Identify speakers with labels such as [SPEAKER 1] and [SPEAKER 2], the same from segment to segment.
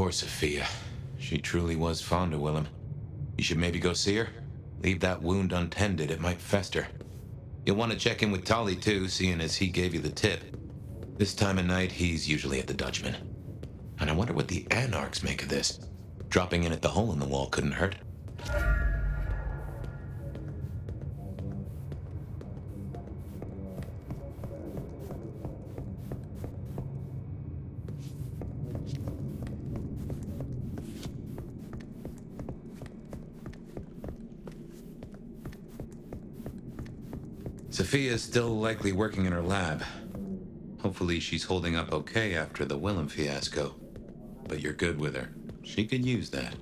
[SPEAKER 1] Poor Sophia. She truly was fond of Willem. You should maybe go see her. Leave that wound untended, it might fester. You'll want to check in with Tolly too, seeing as he gave you the tip. This time of night, he's usually at the Dutchman. And I wonder what the Anarchs make of this. Dropping in at the hole in the wall couldn't hurt. Sophia's still likely working in her lab. Hopefully she's holding up okay after the Willem fiasco. But you're good with her. She could use that.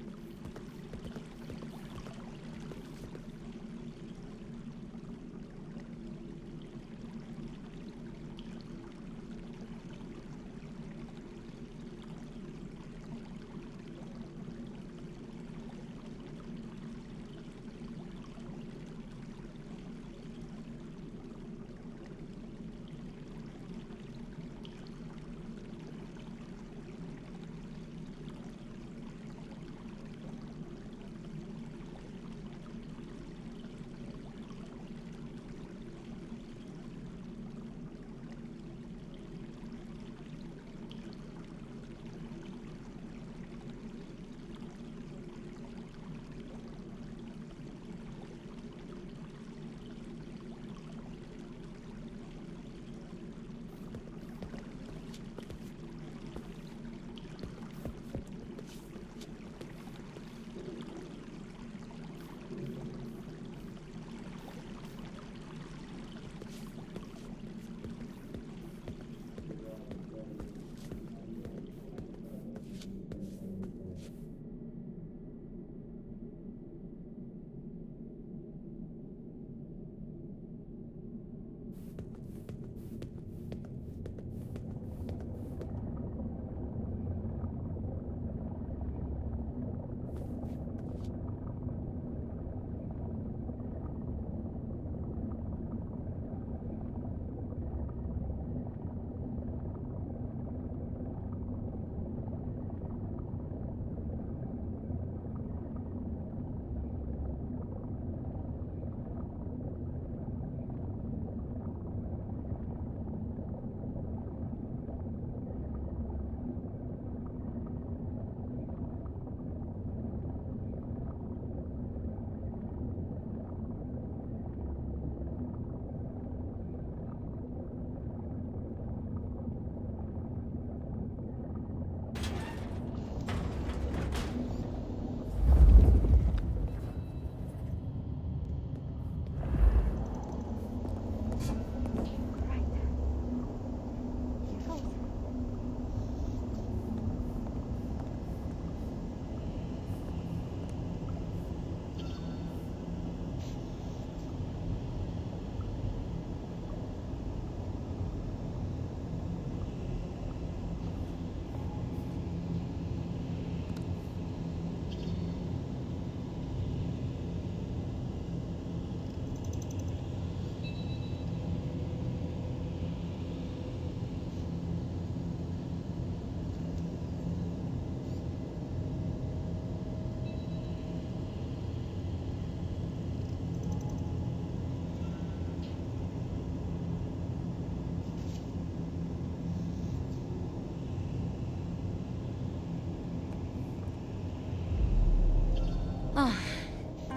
[SPEAKER 2] Ah,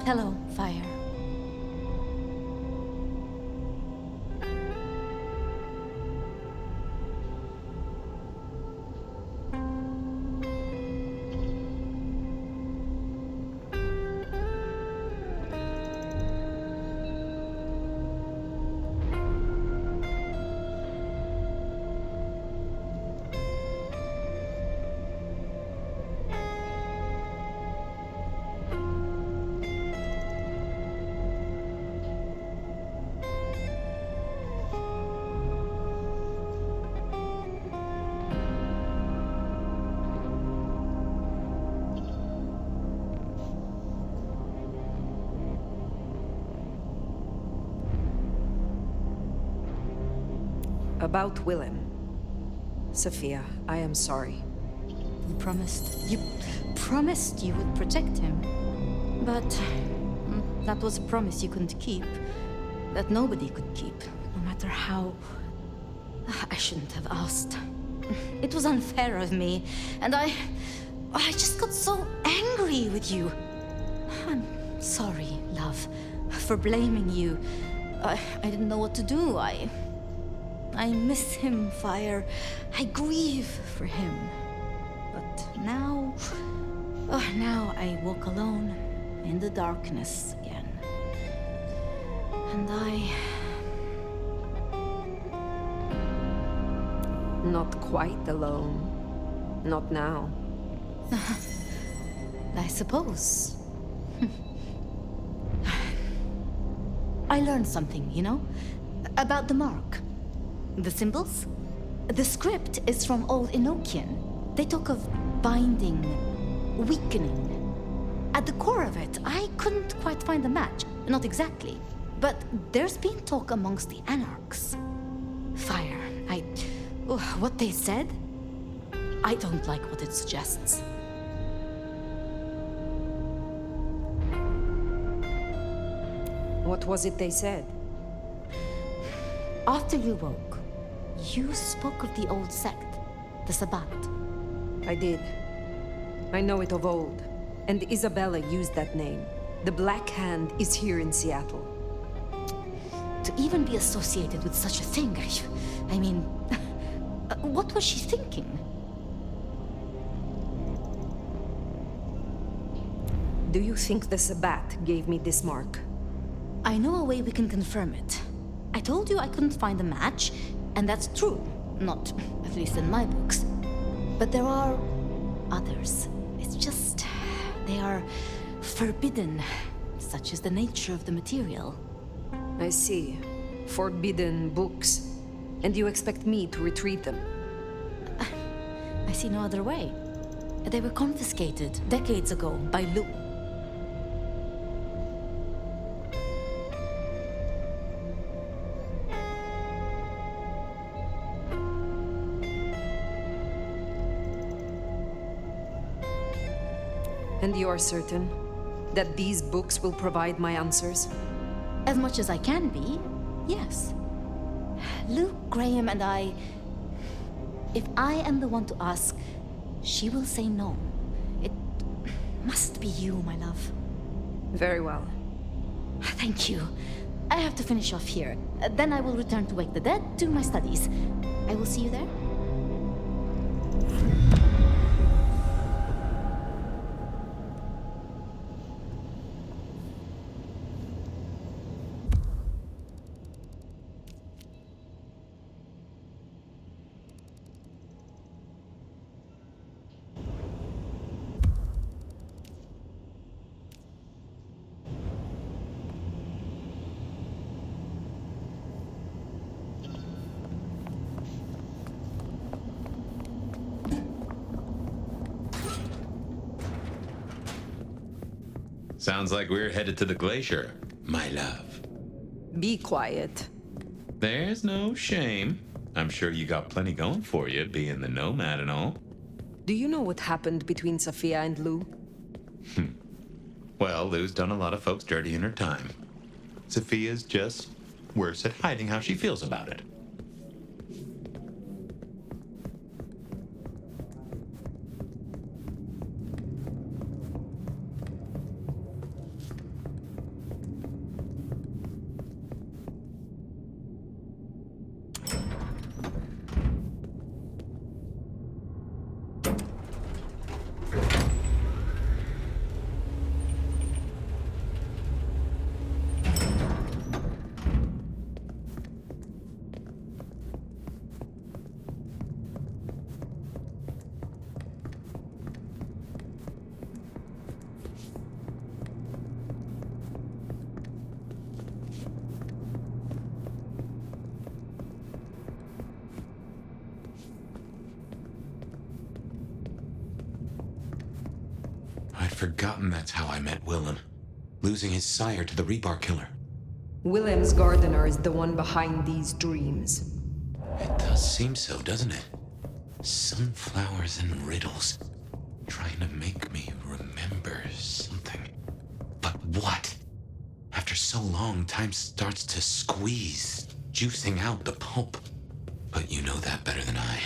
[SPEAKER 2] hello, fire.
[SPEAKER 3] About Willem. Sophia, I am sorry.
[SPEAKER 2] You promised you would protect him. But that was a promise you couldn't keep. That nobody could keep, no matter how... I shouldn't have asked. It was unfair of me, and I just got so angry with you. I'm sorry, love, for blaming you. I didn't know what to do. I miss him, Fire. I grieve for him. But now I walk alone in the darkness again. And
[SPEAKER 3] Not quite alone. Not now.
[SPEAKER 2] I suppose. I learned something, you know? About the mark. The symbols? The script is from Old Enochian. They talk of binding, weakening. At the core of it, I couldn't quite find a match. Not exactly. But there's been talk amongst the Anarchs. Fire. What they said? I don't like what it suggests.
[SPEAKER 3] What was it they said?
[SPEAKER 2] After you woke, you spoke of the old sect, the Sabbat.
[SPEAKER 3] I did. I know it of old. And Isabella used that name. The Black Hand is here in Seattle.
[SPEAKER 2] To even be associated with such a thing, I mean, what was she thinking?
[SPEAKER 3] Do you think the Sabbat gave me this mark?
[SPEAKER 2] I know a way we can confirm it. I told you I couldn't find a match, and that's true. Not, at least in my books. But there are others. It's just, they are forbidden. Such is the nature of the material.
[SPEAKER 3] I see. Forbidden books. And you expect me to retrieve them?
[SPEAKER 2] I see no other way. They were confiscated decades ago by Lou.
[SPEAKER 3] And you are certain that these books will provide my answers?
[SPEAKER 2] As much as I can be, yes. Luke, Graham, and I... If I am the one to ask, she will say no. It must be you, my love.
[SPEAKER 3] Very well.
[SPEAKER 2] Thank you. I have to finish off here. Then I will return to Wake the Dead to my studies. I will see you there.
[SPEAKER 1] Sounds like we're headed to the glacier, my love.
[SPEAKER 3] Be quiet.
[SPEAKER 1] There's no shame. I'm sure you got plenty going for you, being the nomad and all.
[SPEAKER 3] Do you know what happened between Sophia and Lou?
[SPEAKER 1] Well, Lou's done a lot of folks dirty in her time. Sophia's just worse at hiding how she feels about it. I'd forgotten that's how I met Willem. Losing his sire to the Rebar killer.
[SPEAKER 3] Willem's gardener is the one behind these dreams.
[SPEAKER 1] It does seem so, doesn't it? Sunflowers and riddles. Trying to make me remember something. But what? After so long, time starts to squeeze, juicing out the pulp. But you know that better than I.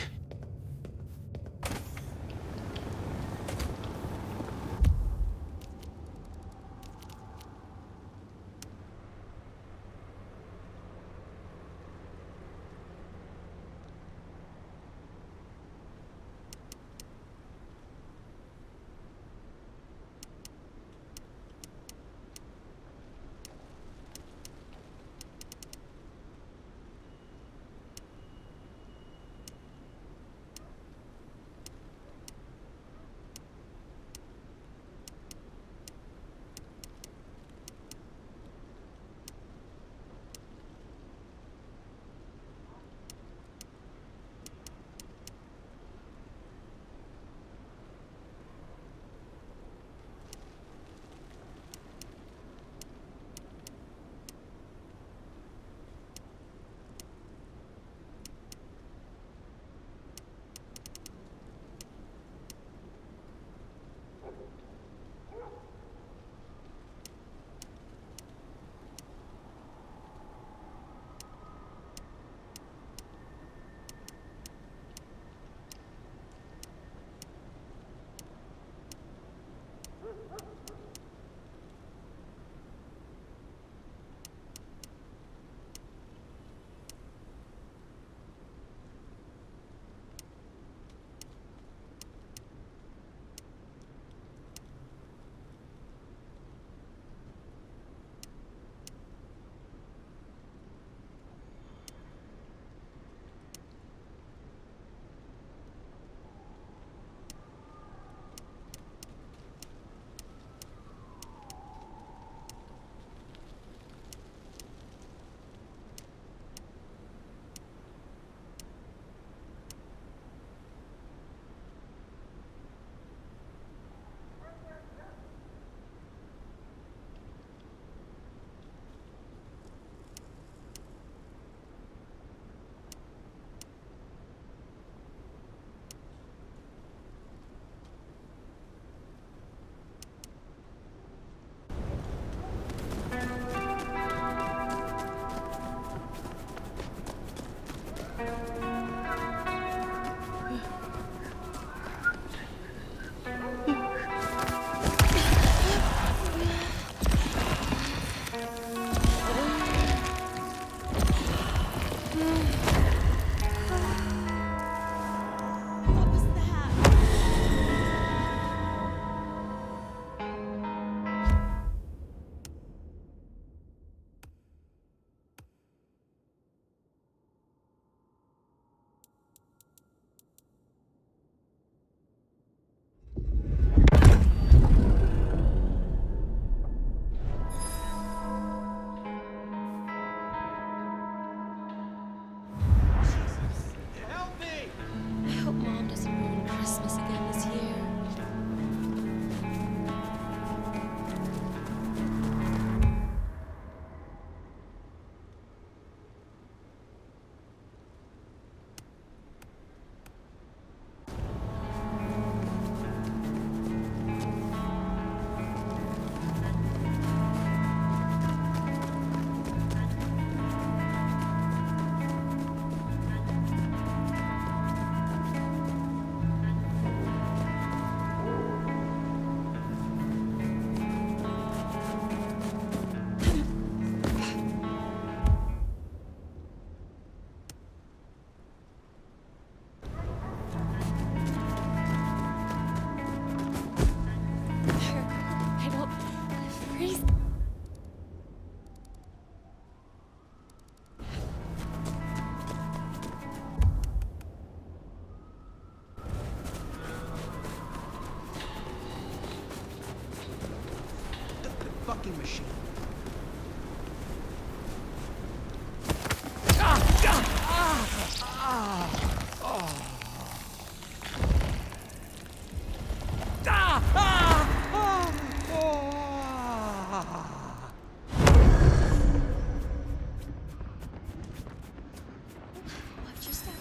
[SPEAKER 4] fucking machine.
[SPEAKER 2] Watch your step.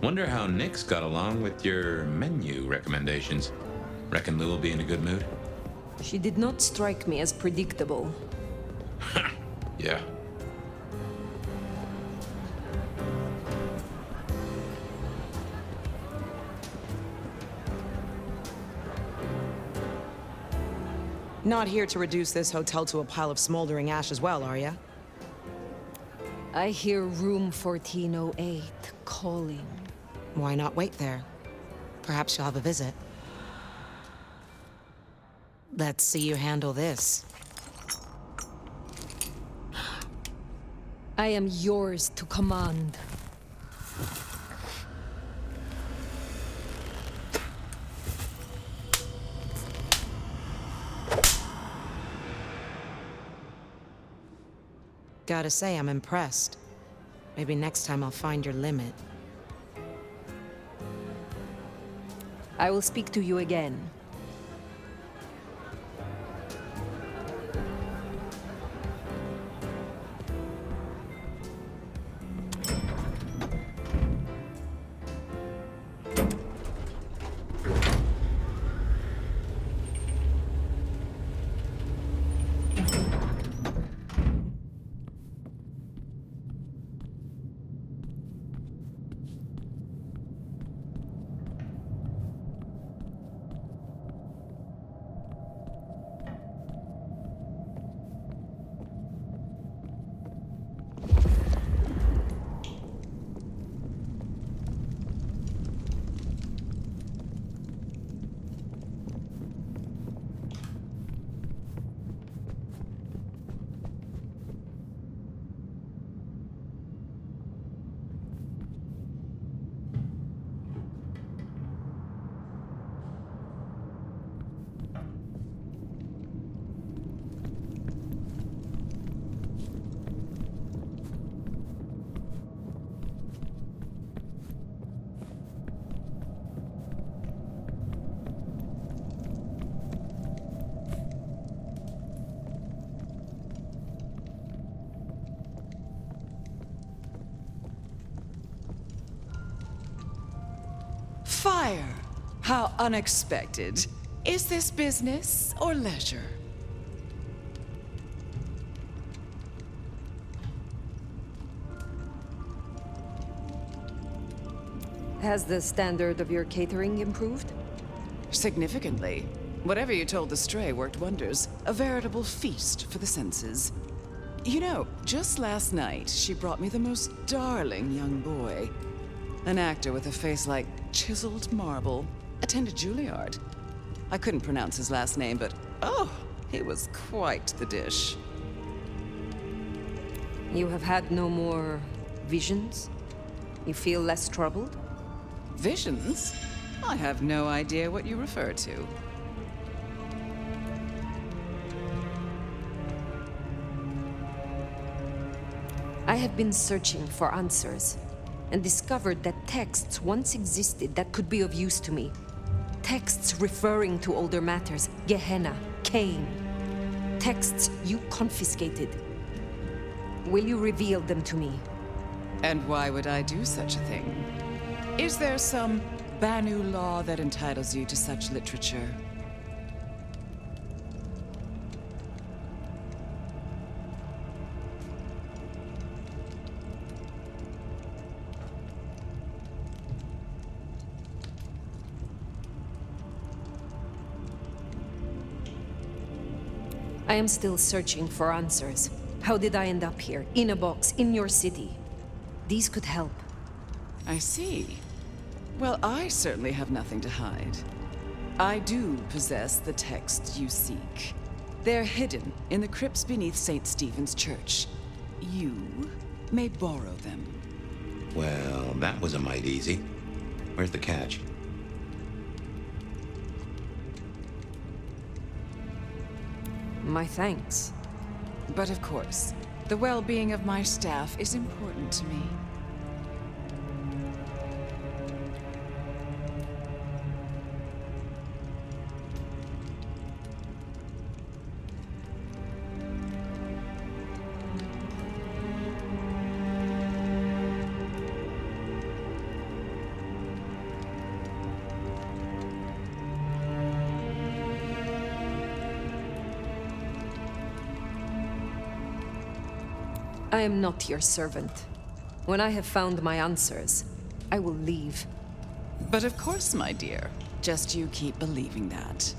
[SPEAKER 1] Wonder how Nix got along with your menu recommendations. Reckon Lou will be in a good mood?
[SPEAKER 3] She did not strike me as predictable.
[SPEAKER 1] Yeah.
[SPEAKER 4] Not here to reduce this hotel to a pile of smoldering ash as well, are ya?
[SPEAKER 3] I hear room 1408 calling.
[SPEAKER 4] Why not wait there? Perhaps you'll have a visit. Let's see you handle this.
[SPEAKER 3] I am yours to command.
[SPEAKER 4] Gotta say, I'm impressed. Maybe next time I'll find your limit.
[SPEAKER 3] I will speak to you again.
[SPEAKER 5] Fire! How unexpected. Is this business or leisure?
[SPEAKER 3] Has the standard of your catering improved?
[SPEAKER 5] Significantly. Whatever you told the Stray worked wonders. A veritable feast for the senses. You know, just last night, she brought me the most darling young boy. An actor with a face like chiseled marble. Attended Juilliard. I couldn't pronounce his last name, but oh, he was quite the dish.
[SPEAKER 3] You have had no more visions? You feel less troubled?
[SPEAKER 5] Visions? I have no idea what you refer to.
[SPEAKER 3] I have been searching for answers, and discovered that texts once existed that could be of use to me. Texts referring to older matters, Gehenna, Cain. Texts you confiscated. Will you reveal them to me?
[SPEAKER 5] And why would I do such a thing? Is there some Banu law that entitles you to such literature?
[SPEAKER 3] I am still searching for answers. How did I end up here, in a box, in your city? These could help.
[SPEAKER 5] I see. Well, I certainly have nothing to hide. I do possess the texts you seek. They're hidden in the crypts beneath St. Stephen's Church. You may borrow them.
[SPEAKER 1] Well, that was a mite easy. Where's the catch?
[SPEAKER 3] My thanks.
[SPEAKER 5] But of course, the well-being of my staff is important to me.
[SPEAKER 3] I am not your servant. When I have found my answers, I will leave.
[SPEAKER 5] But of course, my dear. Just you keep believing that.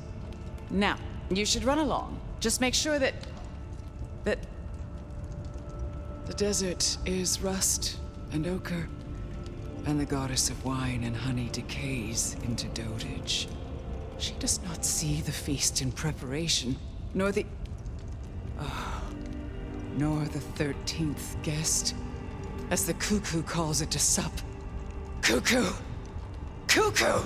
[SPEAKER 5] Now, you should run along. Just make sure that... The desert is rust and ochre, and the goddess of wine and honey decays into dotage. She does not see the feast in preparation, nor the 13th guest, as the cuckoo calls it to sup. Cuckoo! Cuckoo!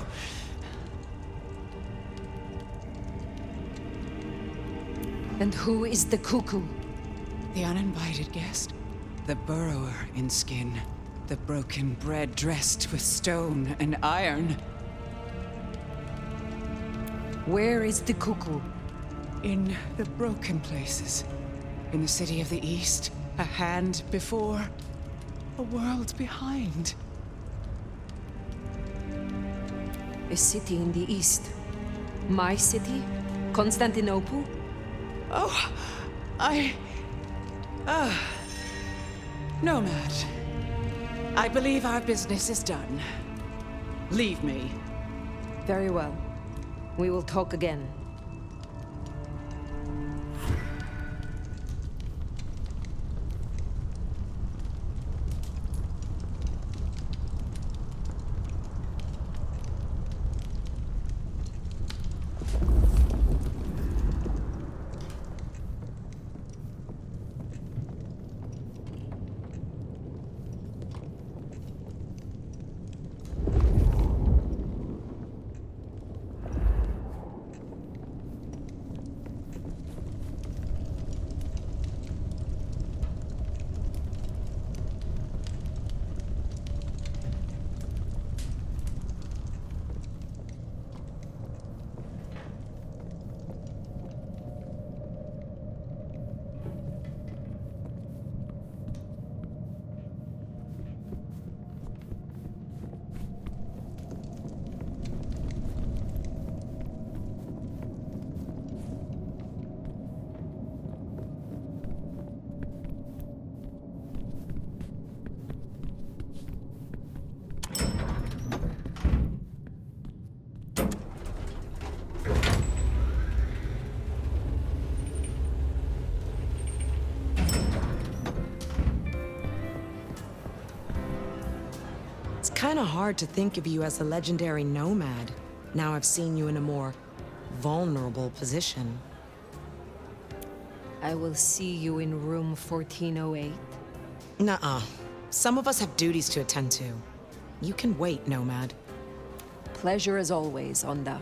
[SPEAKER 3] And who is the cuckoo?
[SPEAKER 5] The uninvited guest. The burrower in skin. The broken bread dressed with stone and iron.
[SPEAKER 3] Where is the cuckoo?
[SPEAKER 5] In the broken places. In the city of the East. A hand before. A world behind.
[SPEAKER 3] A city in the East. My city? Constantinople?
[SPEAKER 5] Oh, Nomad. I believe our business is done. Leave me.
[SPEAKER 3] Very well. We will talk again.
[SPEAKER 4] It's kind of hard to think of you as a legendary nomad. Now I've seen you in a more vulnerable position.
[SPEAKER 3] I will see you in room 1408.
[SPEAKER 4] Nuh-uh. Some of us have duties to attend to. You can wait, Nomad.
[SPEAKER 3] Pleasure as always, Onda.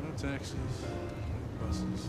[SPEAKER 6] No taxis, no buses.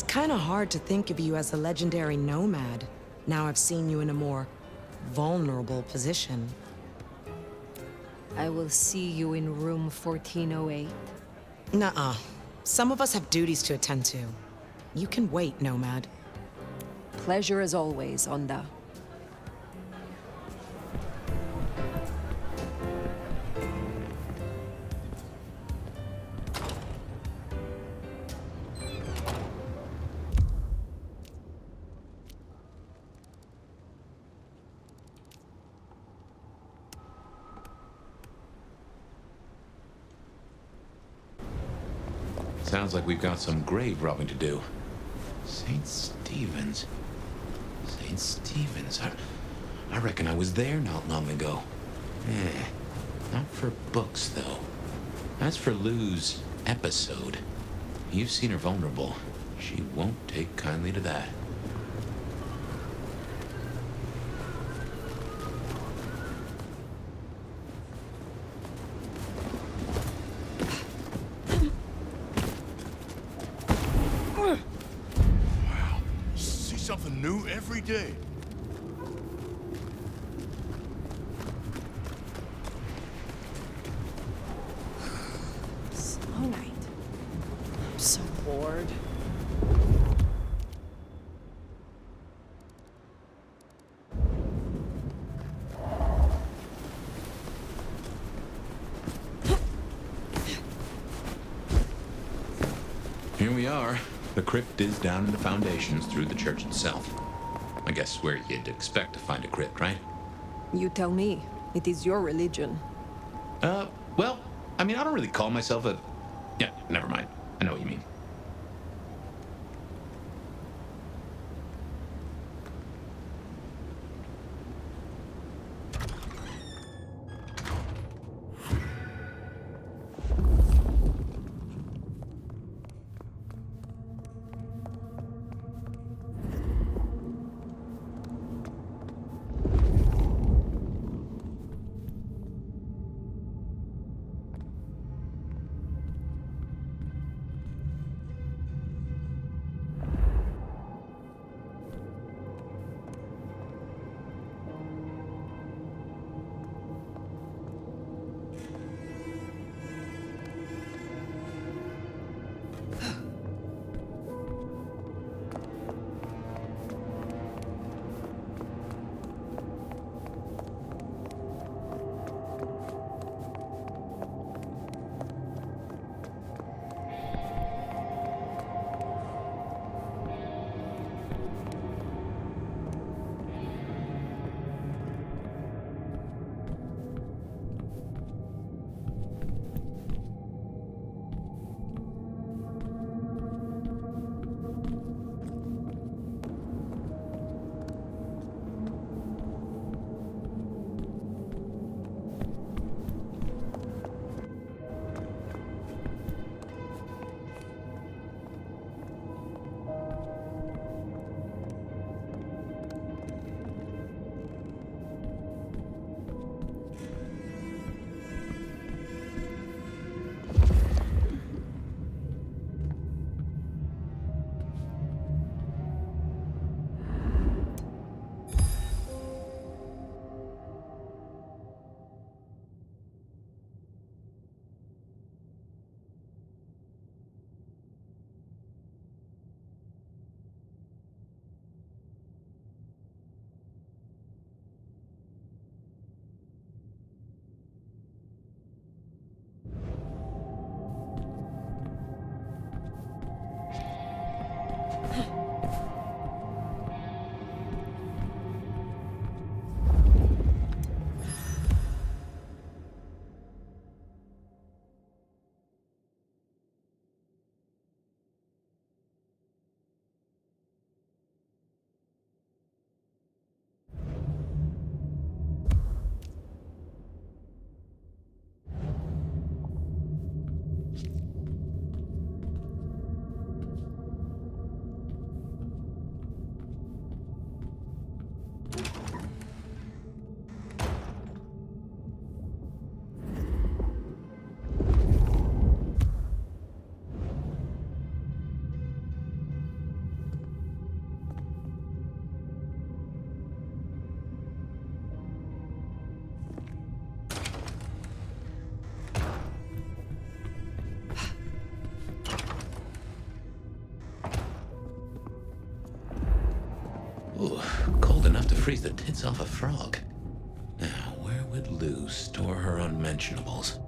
[SPEAKER 4] Kinda hard to think of you as a legendary nomad. Now I've seen you in a more vulnerable position.
[SPEAKER 3] I will see you in room 1408.
[SPEAKER 4] Nuh-uh. Some of us have duties to attend to. You can wait, Nomad.
[SPEAKER 3] Pleasure as always, Onda.
[SPEAKER 1] Sounds like we've got some grave robbing to do. St. Stephen's. St. Stephen's. I reckon I was there not long ago. Not for books, though. As for Lou's episode, you've seen her vulnerable. She won't take kindly to that.
[SPEAKER 6] See something new every day.
[SPEAKER 3] Slow night. I'm so bored.
[SPEAKER 1] Here we are. The crypt is down in the foundations through the church itself. I guess where you'd expect to find a crypt, right?
[SPEAKER 3] You tell me. It is your religion.
[SPEAKER 1] Well, I mean, I don't really call myself a... Yeah, never mind. I know what you mean. Ooh, cold enough to freeze the tits off a frog. Now, where would Lou store her unmentionables?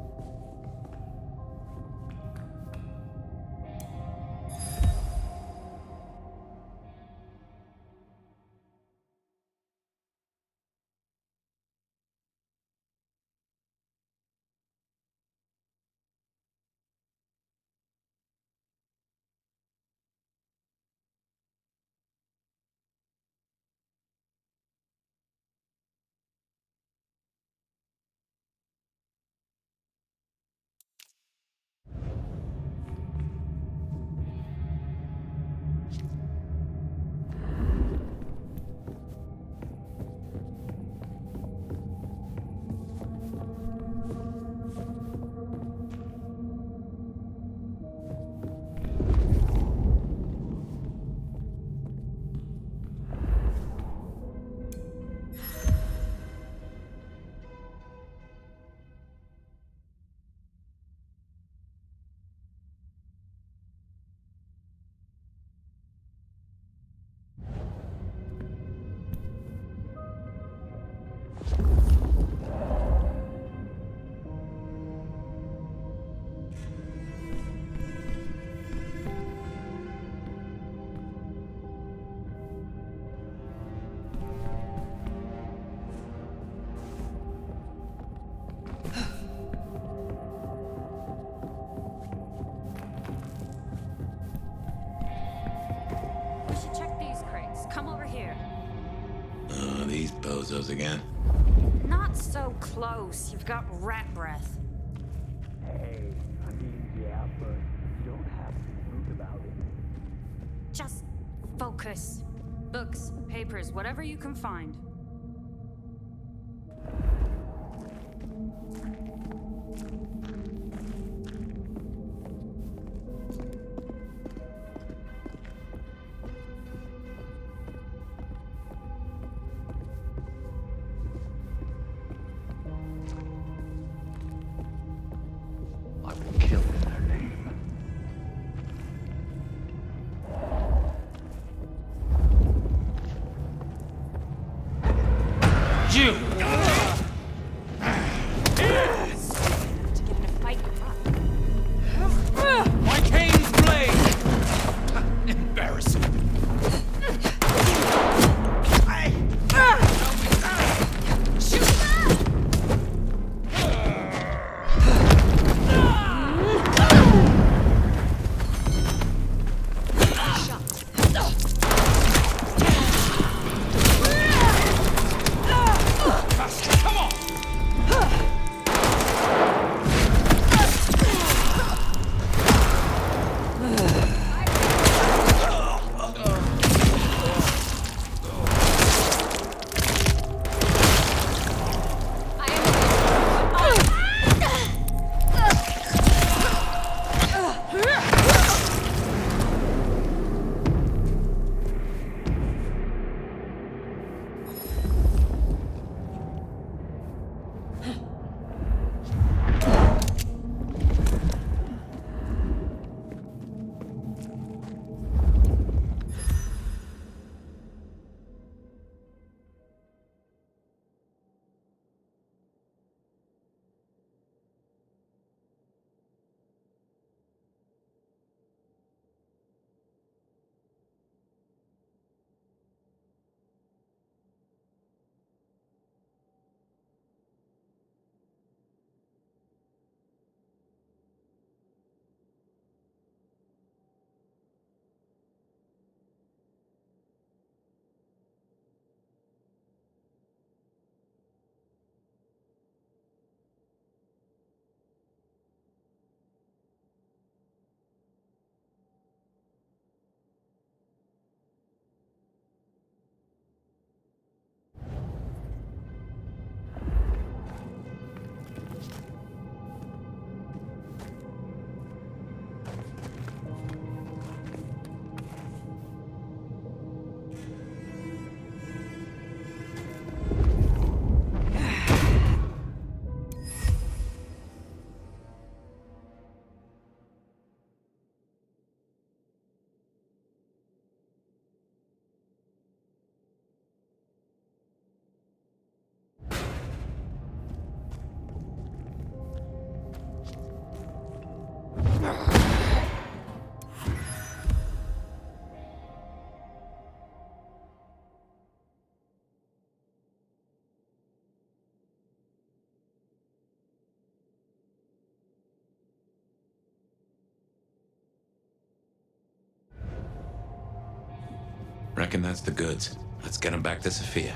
[SPEAKER 7] We should check these crates. Come over here.
[SPEAKER 1] Oh, these bozos again.
[SPEAKER 7] Not so close. You've got rat breath.
[SPEAKER 8] Hey, I mean, yeah, but you don't have to be rude about it.
[SPEAKER 7] Just focus. Books, papers, whatever you can find.
[SPEAKER 8] I will kill in their name.
[SPEAKER 1] You!
[SPEAKER 7] To get in a fight with
[SPEAKER 1] My cane's blade! Embarrassing. Reckon that's the goods. Let's get him back to Sophia.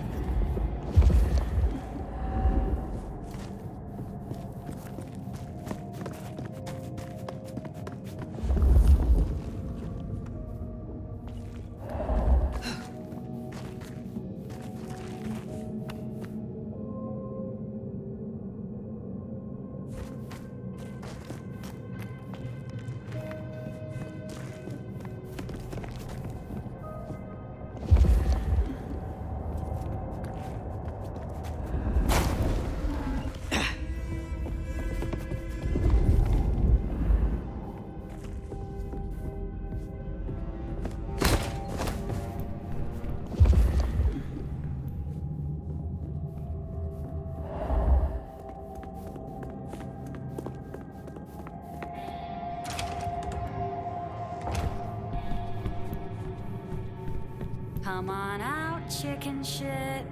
[SPEAKER 7] Come on out, chicken shit.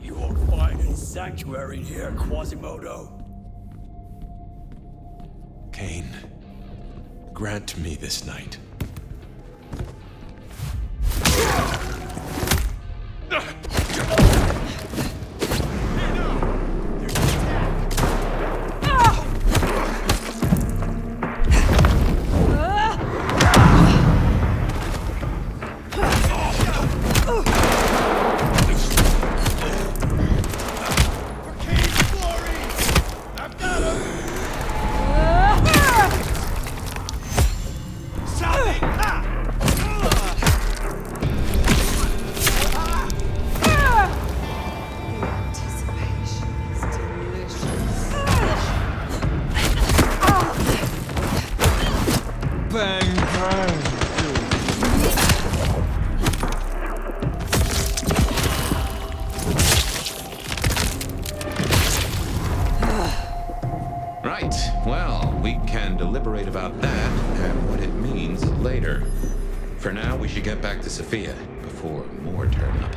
[SPEAKER 8] You won't find any sanctuary here, Quasimodo.
[SPEAKER 6] Cain, grant me this night.
[SPEAKER 1] Right. Well, we can deliberate about that and what it means later. For now, we should get back to Sophia before more turn up.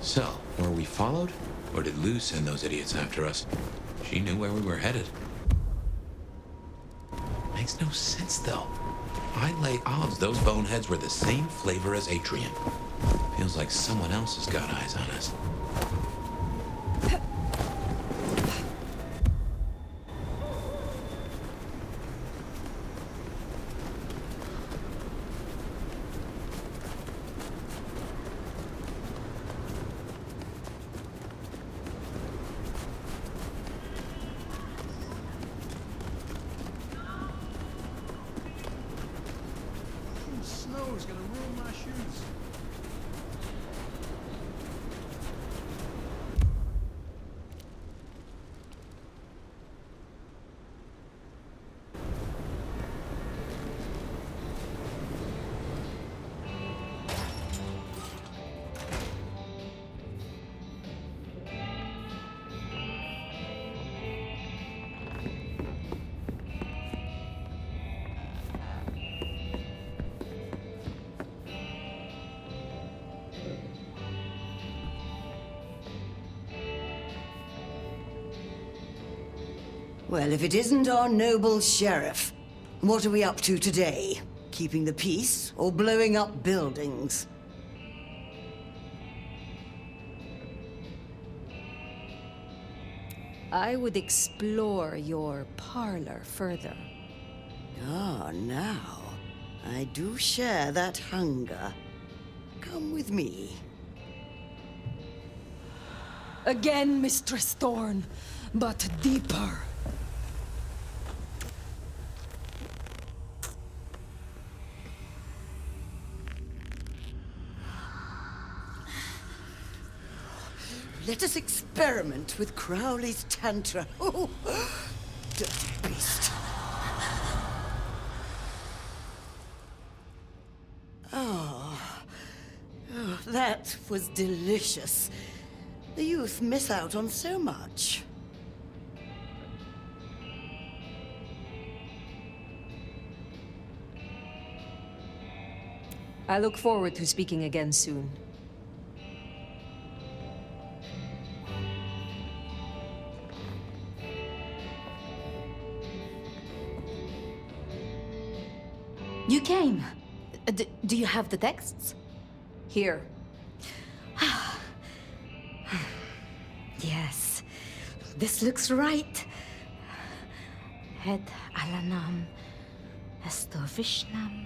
[SPEAKER 1] So, were we followed? Or did Lou send those idiots after us? She knew where we were headed. Makes no sense, though. I lay odds those boneheads were the same flavor as Atrium. Feels like someone else has got eyes on us.
[SPEAKER 6] Snow's gonna ruin my shoes.
[SPEAKER 9] Well, if it isn't our noble sheriff, what are we up to today? Keeping the peace or blowing up buildings?
[SPEAKER 3] I would explore your parlor further.
[SPEAKER 9] Ah, now. I do share that hunger. Come with me.
[SPEAKER 4] Again, Mistress Thorn, but deeper.
[SPEAKER 9] Let us experiment with Crowley's Tantra. Oh, dirty beast. That was delicious. The youth miss out on so much.
[SPEAKER 3] I look forward to speaking again soon.
[SPEAKER 2] You came. Do you have the texts?
[SPEAKER 3] Here.
[SPEAKER 2] Yes. This looks right. Het Alanam Estovishnam.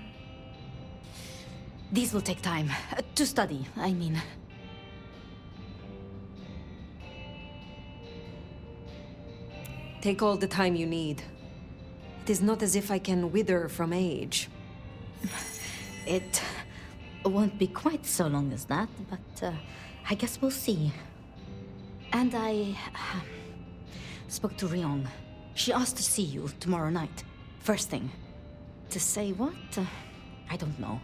[SPEAKER 2] These will take time. To study, I mean.
[SPEAKER 3] Take all the time you need. It is not as if I can wither from age.
[SPEAKER 2] It won't be quite so long as that, but I guess we'll see. And I spoke to Ryong. She asked to see you tomorrow night. First thing. To say what? I don't know.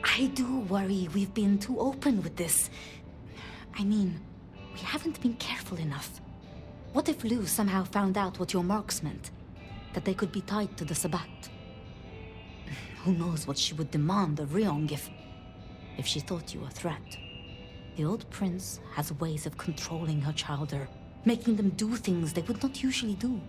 [SPEAKER 2] I do worry we've been too open with this. I mean, we haven't been careful enough. What if Lu somehow found out what your marks meant? That they could be tied to the Sabbat? Who knows what she would demand of Ryong if she thought you a threat. The old prince has ways of controlling her chowder, making them do things they would not usually do.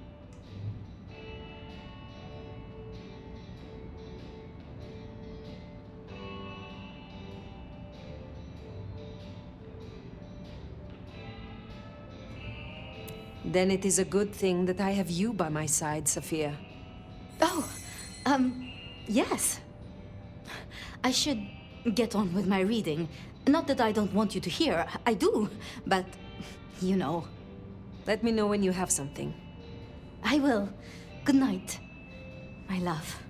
[SPEAKER 3] Then it is a good thing that I have you by my side, Sophia.
[SPEAKER 2] Oh, yes. I should get on with my reading. Not that I don't want you to hear, I do, but, you know.
[SPEAKER 3] Let me know when you have something.
[SPEAKER 2] I will. Good night, my love.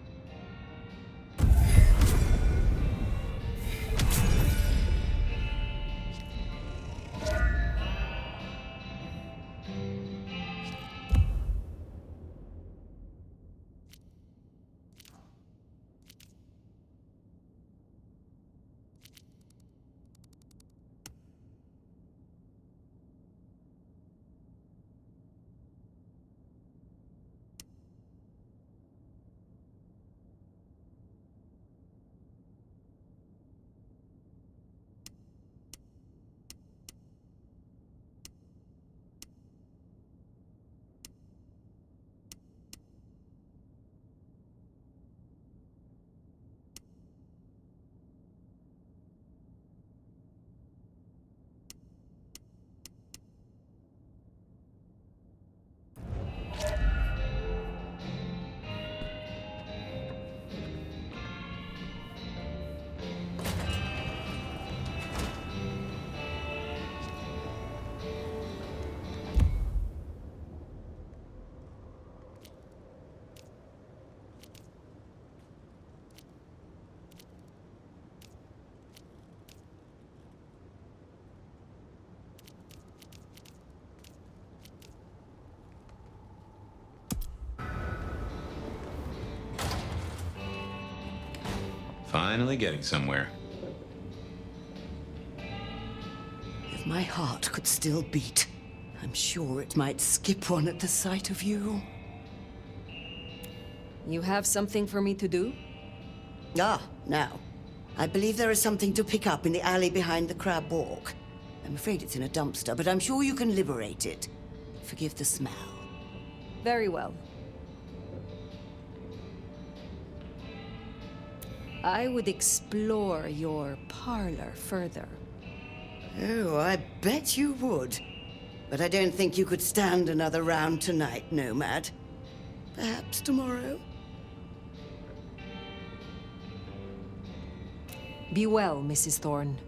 [SPEAKER 1] Finally getting somewhere.
[SPEAKER 9] If my heart could still beat, I'm sure it might skip one at the sight of you.
[SPEAKER 3] You have something for me to do?
[SPEAKER 9] Ah, now. I believe there is something to pick up in the alley behind the Crab Walk. I'm afraid it's in a dumpster, but I'm sure you can liberate it. Forgive the smell.
[SPEAKER 3] Very well. I would explore your parlor further.
[SPEAKER 9] Oh, I bet you would. But I don't think you could stand another round tonight, Nomad. Perhaps tomorrow?
[SPEAKER 3] Be well, Mrs. Thorne.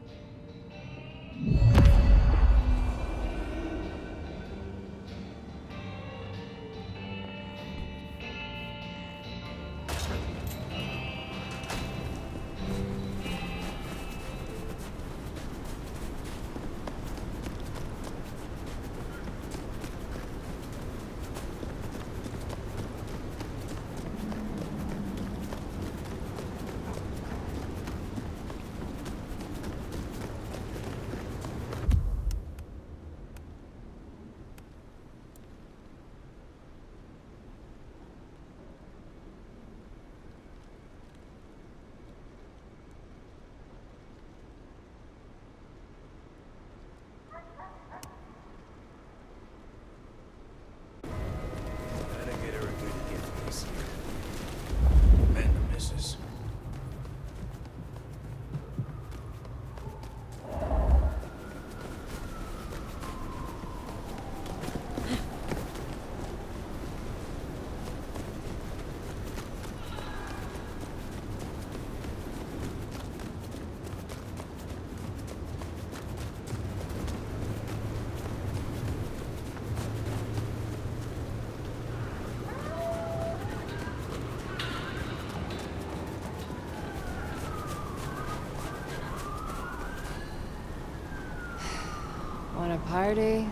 [SPEAKER 3] wanna party?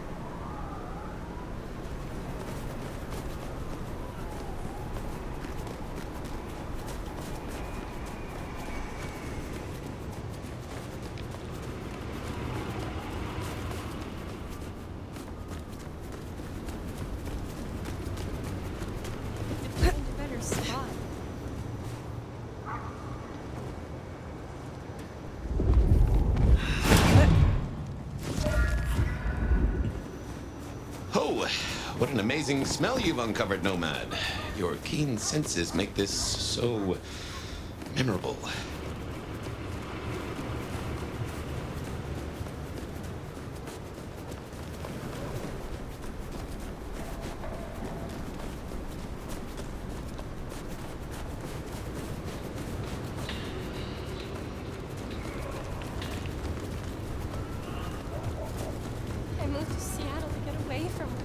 [SPEAKER 1] Oh, what an amazing smell you've uncovered, Nomad. Your keen senses make this so memorable.
[SPEAKER 2] I moved to Seattle to get away from her.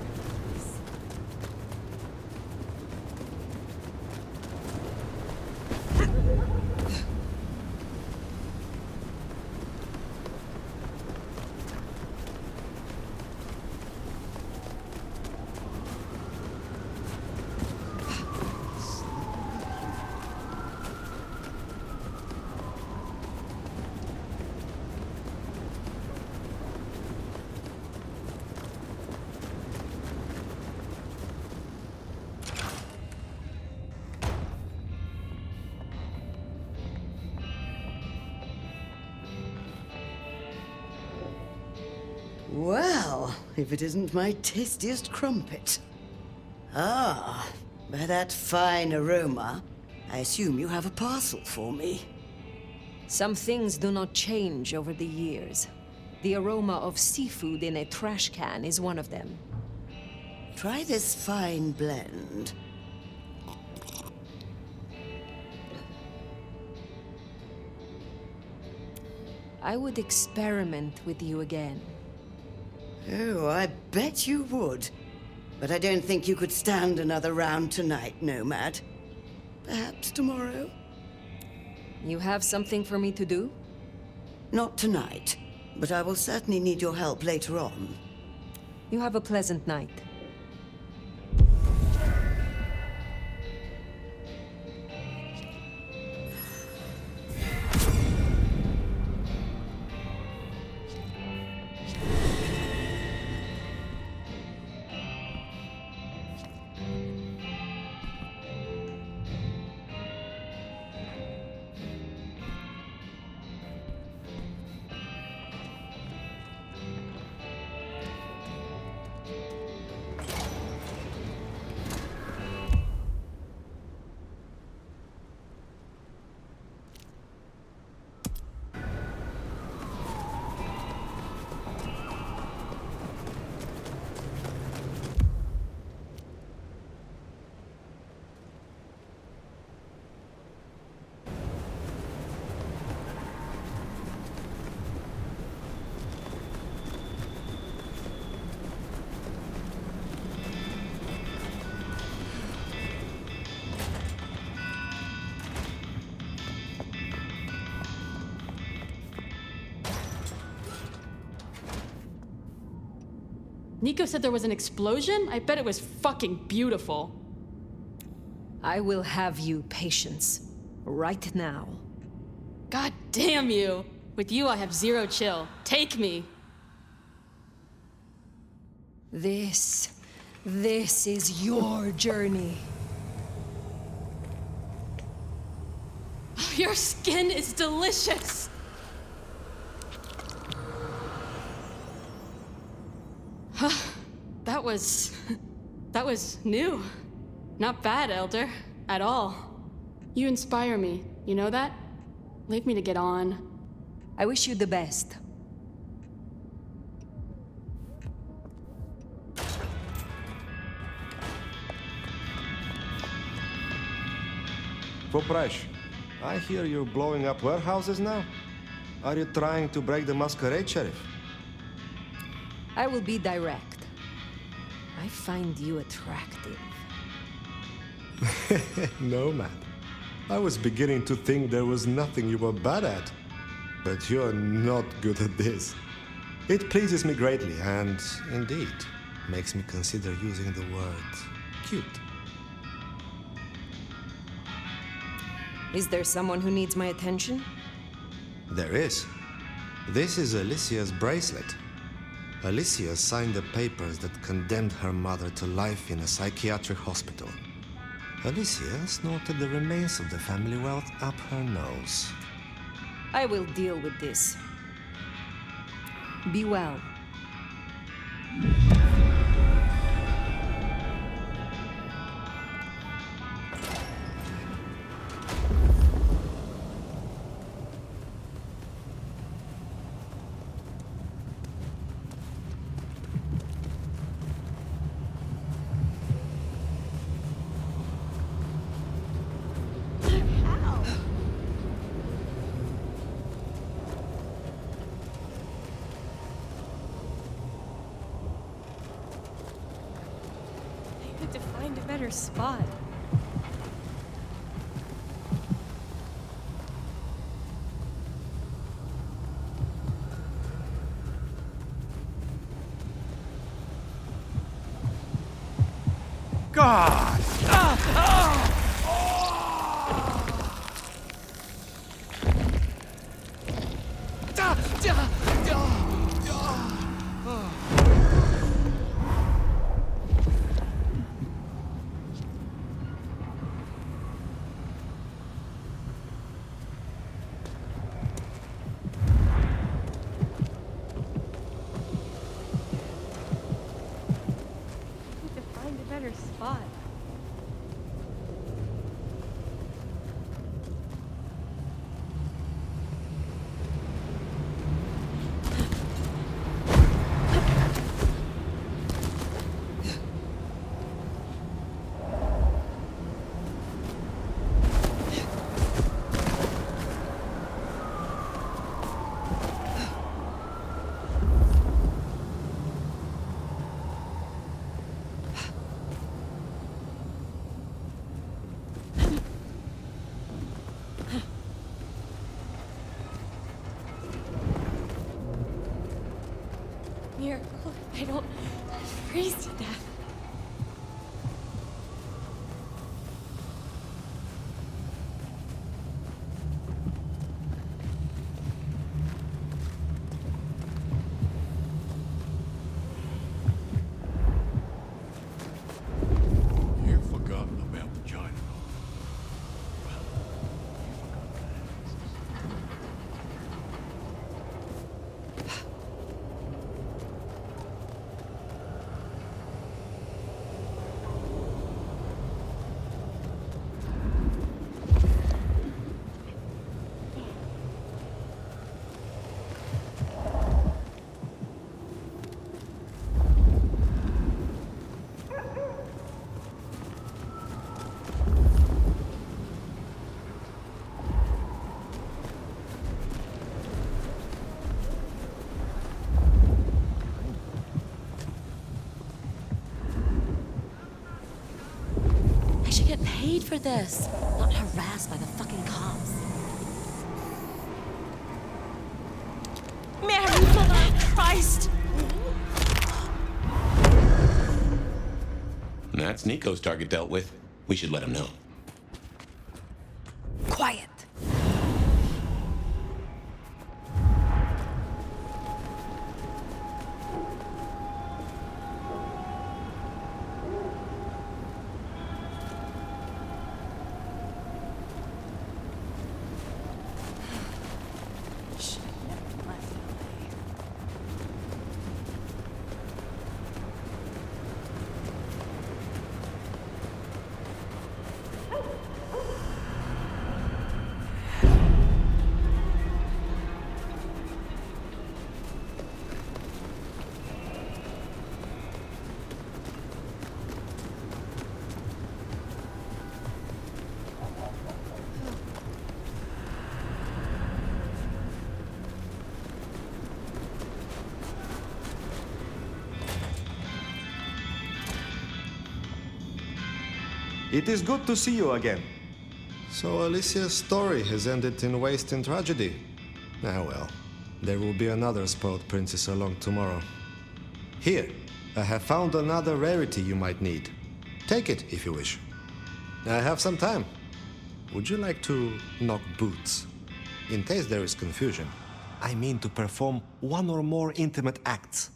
[SPEAKER 9] Well, if it isn't my tastiest crumpet. Ah, by that fine aroma, I assume you have a parcel for me.
[SPEAKER 3] Some things do not change over the years. The aroma of seafood in a trash can is one of them.
[SPEAKER 9] Try this fine blend.
[SPEAKER 3] I would experiment with you again.
[SPEAKER 9] Oh, I bet you would. But I don't think you could stand another round tonight, Nomad. Perhaps tomorrow?
[SPEAKER 3] You have something for me to do?
[SPEAKER 9] Not tonight, but I will certainly need your help later on.
[SPEAKER 3] You have a pleasant night.
[SPEAKER 10] Nico said there was an explosion? I bet it was fucking beautiful.
[SPEAKER 3] I will have you patience. Right now.
[SPEAKER 10] God damn you! With you, I have zero chill. Take me!
[SPEAKER 3] This is your journey.
[SPEAKER 10] Your skin is delicious! That was new. Not bad, Elder. At all. You inspire me, you know that? Leave me to get on.
[SPEAKER 3] I wish you the best.
[SPEAKER 11] Poprash, I hear you're blowing up warehouses now? Are you trying to break the Masquerade, Sheriff?
[SPEAKER 3] I will be direct. I find you attractive.
[SPEAKER 11] No, man. I was beginning to think there was nothing you were bad at. But you're not good at this. It pleases me greatly, and indeed makes me consider using the word cute.
[SPEAKER 3] Is there someone who needs my attention?
[SPEAKER 11] There is. This is Alicia's bracelet. Alicia signed the papers that condemned her mother to life in a psychiatric hospital. Alicia snorted the remains of the family wealth up her nose.
[SPEAKER 3] I will deal with this. Be well.
[SPEAKER 10] To find a better spot.
[SPEAKER 6] God!
[SPEAKER 10] To find a better spot. Miracle, I don't freeze to death.
[SPEAKER 6] You've forgotten about China.
[SPEAKER 2] I should get paid for this, not harassed by the fucking cops. Mary, Mother of Christ!
[SPEAKER 1] That's Nico's target dealt with. We should let him know.
[SPEAKER 2] Quiet!
[SPEAKER 11] It is good to see you again. So Alicia's story has ended in waste and tragedy. Ah well, There will be another spoiled princess along tomorrow. Here, I have found another rarity you might need. Take it if you wish. I have some time. Would you like to knock boots? In case there is confusion, I mean to perform one or more intimate acts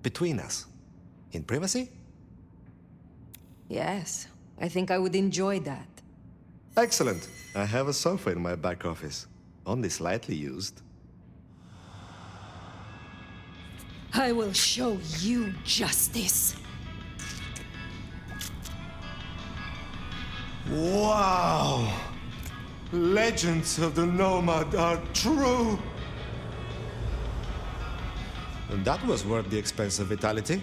[SPEAKER 11] between us. In privacy?
[SPEAKER 3] Yes, I think I would enjoy that.
[SPEAKER 11] Excellent. I have a sofa in my back office, only slightly used.
[SPEAKER 3] I will show you justice.
[SPEAKER 11] Wow! Legends of the Nomad are true! And that was worth the expense of vitality.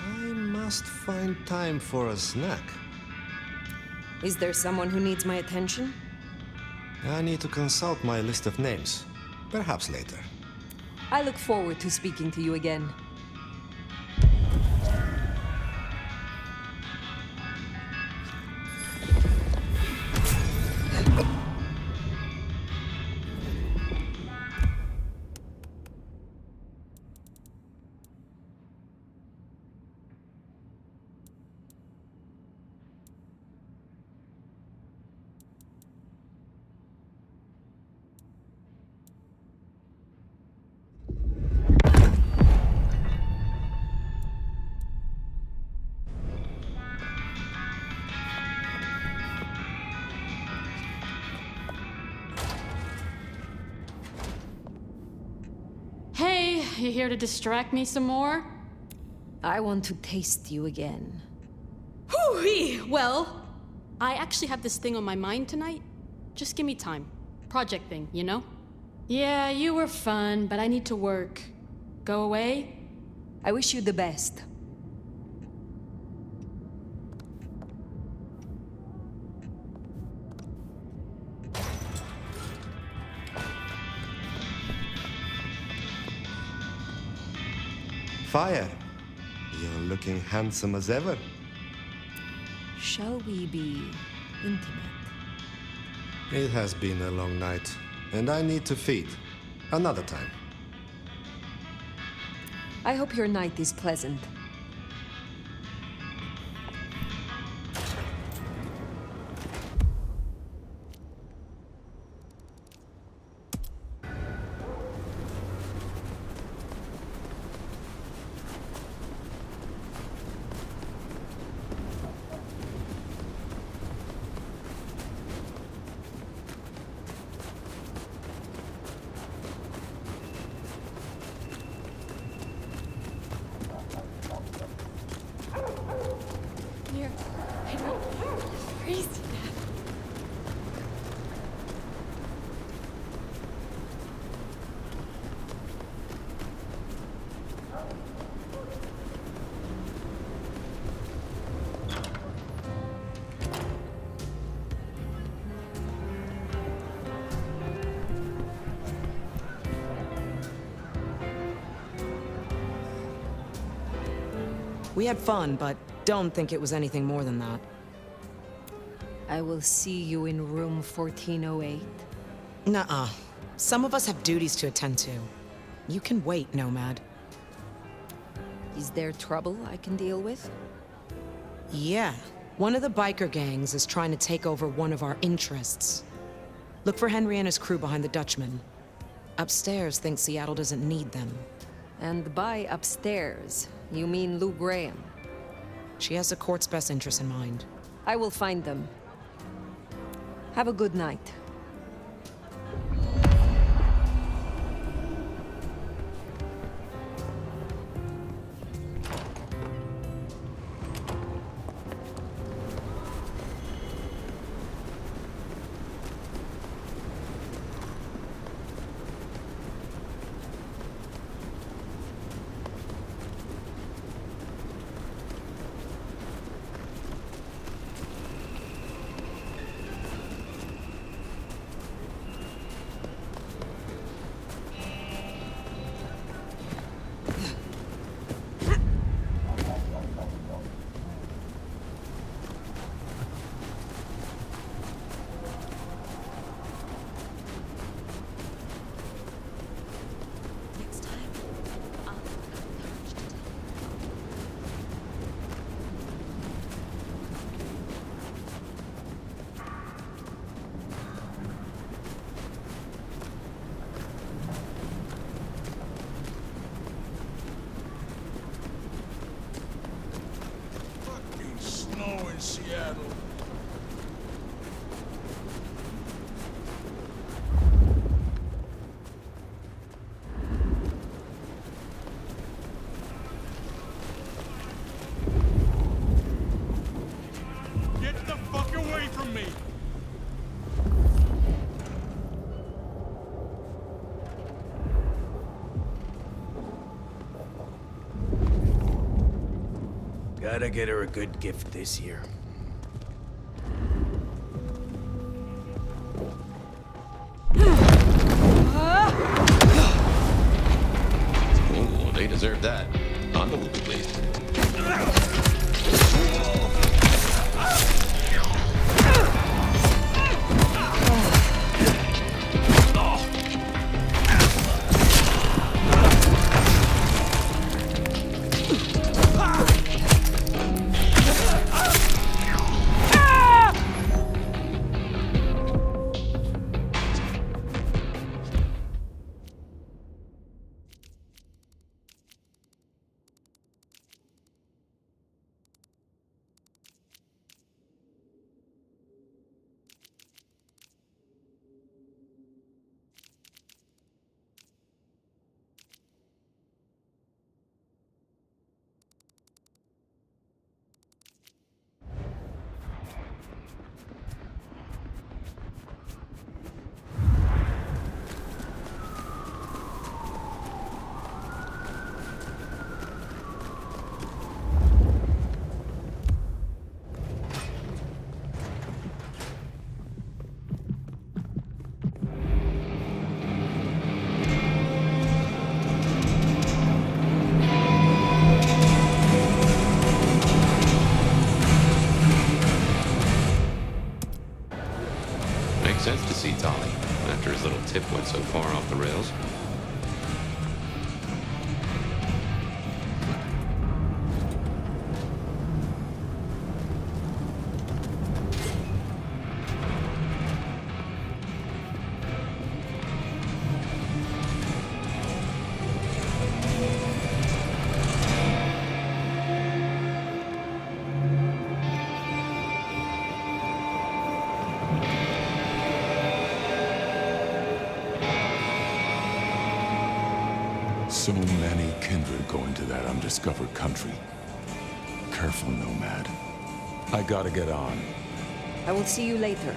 [SPEAKER 11] I must find time for a snack.
[SPEAKER 3] Is there someone who needs my attention?
[SPEAKER 11] I need to consult my list of names. Perhaps later.
[SPEAKER 3] I look forward to speaking to you again.
[SPEAKER 10] Hey, you here to distract me some more?
[SPEAKER 3] I want to taste you again.
[SPEAKER 10] Hoo-wee! Well, I actually have this thing on my mind tonight. Just give me time. Project thing, you know? Yeah, you were fun, but I need to work. Go away?
[SPEAKER 3] I wish you the best.
[SPEAKER 11] Fire, you're looking handsome as ever.
[SPEAKER 3] Shall we be intimate?
[SPEAKER 11] It has been a long night, and I need to feed. Another time.
[SPEAKER 3] I hope your night is pleasant.
[SPEAKER 4] We had fun, but don't think it was anything more than that.
[SPEAKER 3] I will see you in room 1408.
[SPEAKER 4] Nuh-uh. Some of us have duties to attend to. You can wait, Nomad.
[SPEAKER 3] Is there trouble I can deal with?
[SPEAKER 4] Yeah. One of the biker gangs is trying to take over one of our interests. Look for Henry and his crew behind the Dutchman. Upstairs thinks Seattle doesn't need them.
[SPEAKER 3] And by upstairs, you mean Lou Graham?
[SPEAKER 4] She has the court's best interests in mind.
[SPEAKER 3] I will find them. Have a good night.
[SPEAKER 6] Seattle. Get the fuck away from me!
[SPEAKER 8] Gotta get her a good gift this year.
[SPEAKER 1] Ooh, they deserve that. Unbelievably. Makes sense to see Tolly, after his little tip went so far off the rails.
[SPEAKER 6] So many kindred going to that undiscovered country. Careful, Nomad. I gotta get on.
[SPEAKER 3] I will see you later.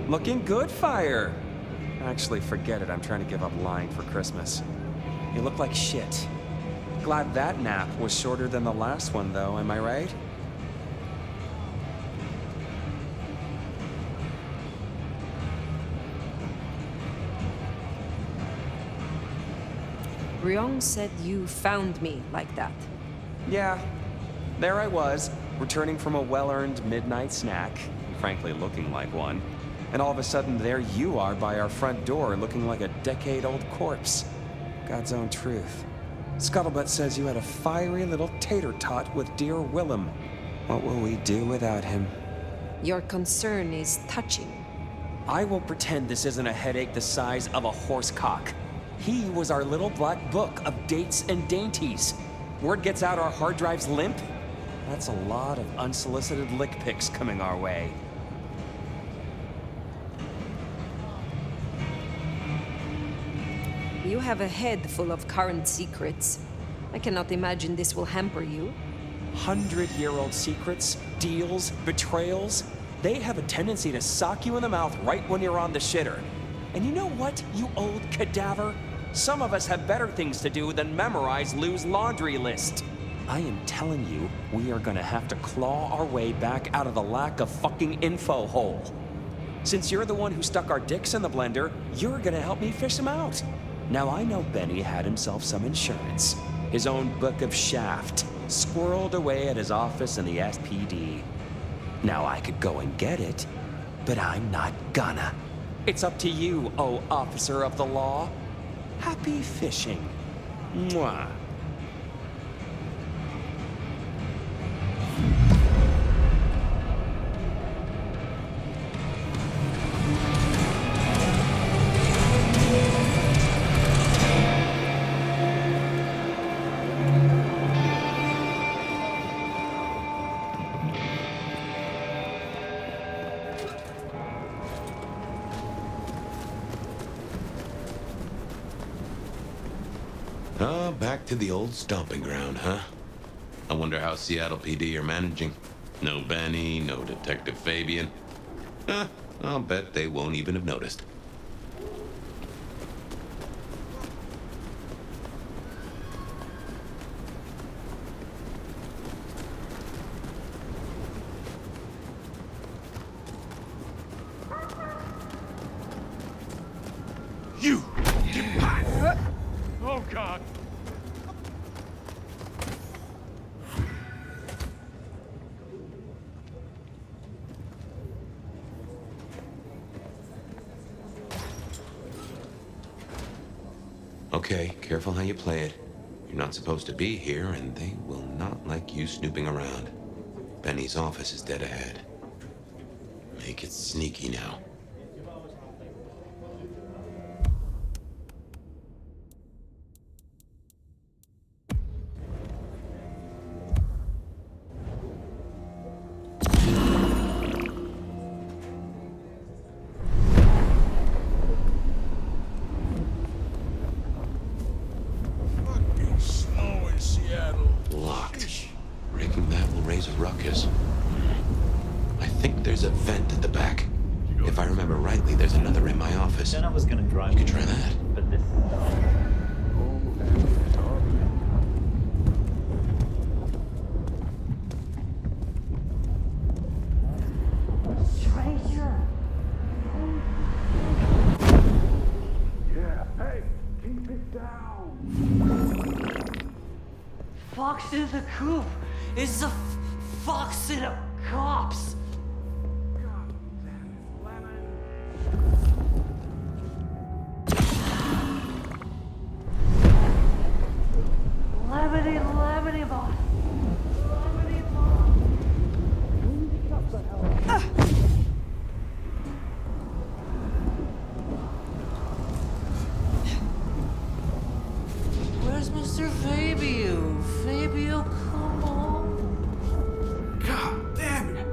[SPEAKER 12] Looking good, Fire. Actually, forget it. I'm trying to give up lying for Christmas. You look like shit. Glad that nap was shorter than the last one, though, am I right?
[SPEAKER 3] Ryong said you found me like that.
[SPEAKER 12] Yeah. There I was, returning from a well-earned midnight snack, frankly looking like one. And all of a sudden, there you are by our front door, looking like a decade-old corpse. God's own truth. Scuttlebutt says you had a fiery little tater-tot with dear Willem. What will we do without him?
[SPEAKER 3] Your concern is touching.
[SPEAKER 12] I will pretend this isn't a headache the size of a horse cock. He was our little black book of dates and dainties. Word gets out our hard drive's limp? That's a lot of unsolicited lick pics coming our way.
[SPEAKER 3] You have a head full of current secrets. I cannot imagine this will hamper you.
[SPEAKER 12] 100-year-old secrets, deals, betrayals, they have a tendency to sock you in the mouth right when you're on the shitter. And you know what, you old cadaver? Some of us have better things to do than memorize Lou's laundry list. I am telling you, we are gonna have to claw our way back out of the lack of fucking info hole. Since you're the one who stuck our dicks in the blender, you're gonna help me fish them out. Now I know Benny had himself some insurance. His own book of shaft, squirreled away at his office in the SPD. Now I could go and get it, but I'm not gonna. It's up to you, oh officer of the law. Happy fishing. Mwah.
[SPEAKER 1] Oh, back to the old stomping ground, huh? I wonder how Seattle PD are managing. No Benny, no Detective Fabian. Huh, I'll bet they won't even have noticed.
[SPEAKER 6] You! Get back! Oh, God!
[SPEAKER 1] Okay, careful how you play it. You're not supposed to be here, and they will not like you snooping around. Benny's office is dead ahead. Make it sneaky now. Locked. Breaking that will raise a ruckus. I think there's a vent at the back. If I remember rightly, there's another in my office.
[SPEAKER 8] Then I was gonna drive.
[SPEAKER 1] You could try that.
[SPEAKER 8] But this. Stranger.
[SPEAKER 6] Yeah, hey, keep it down!
[SPEAKER 8] Fox in the coop is a fox in a copse. Lemony, lemony, boss. Lemony, boss. Where's Mr. Fabio? Fabio, come on.
[SPEAKER 6] God damn it!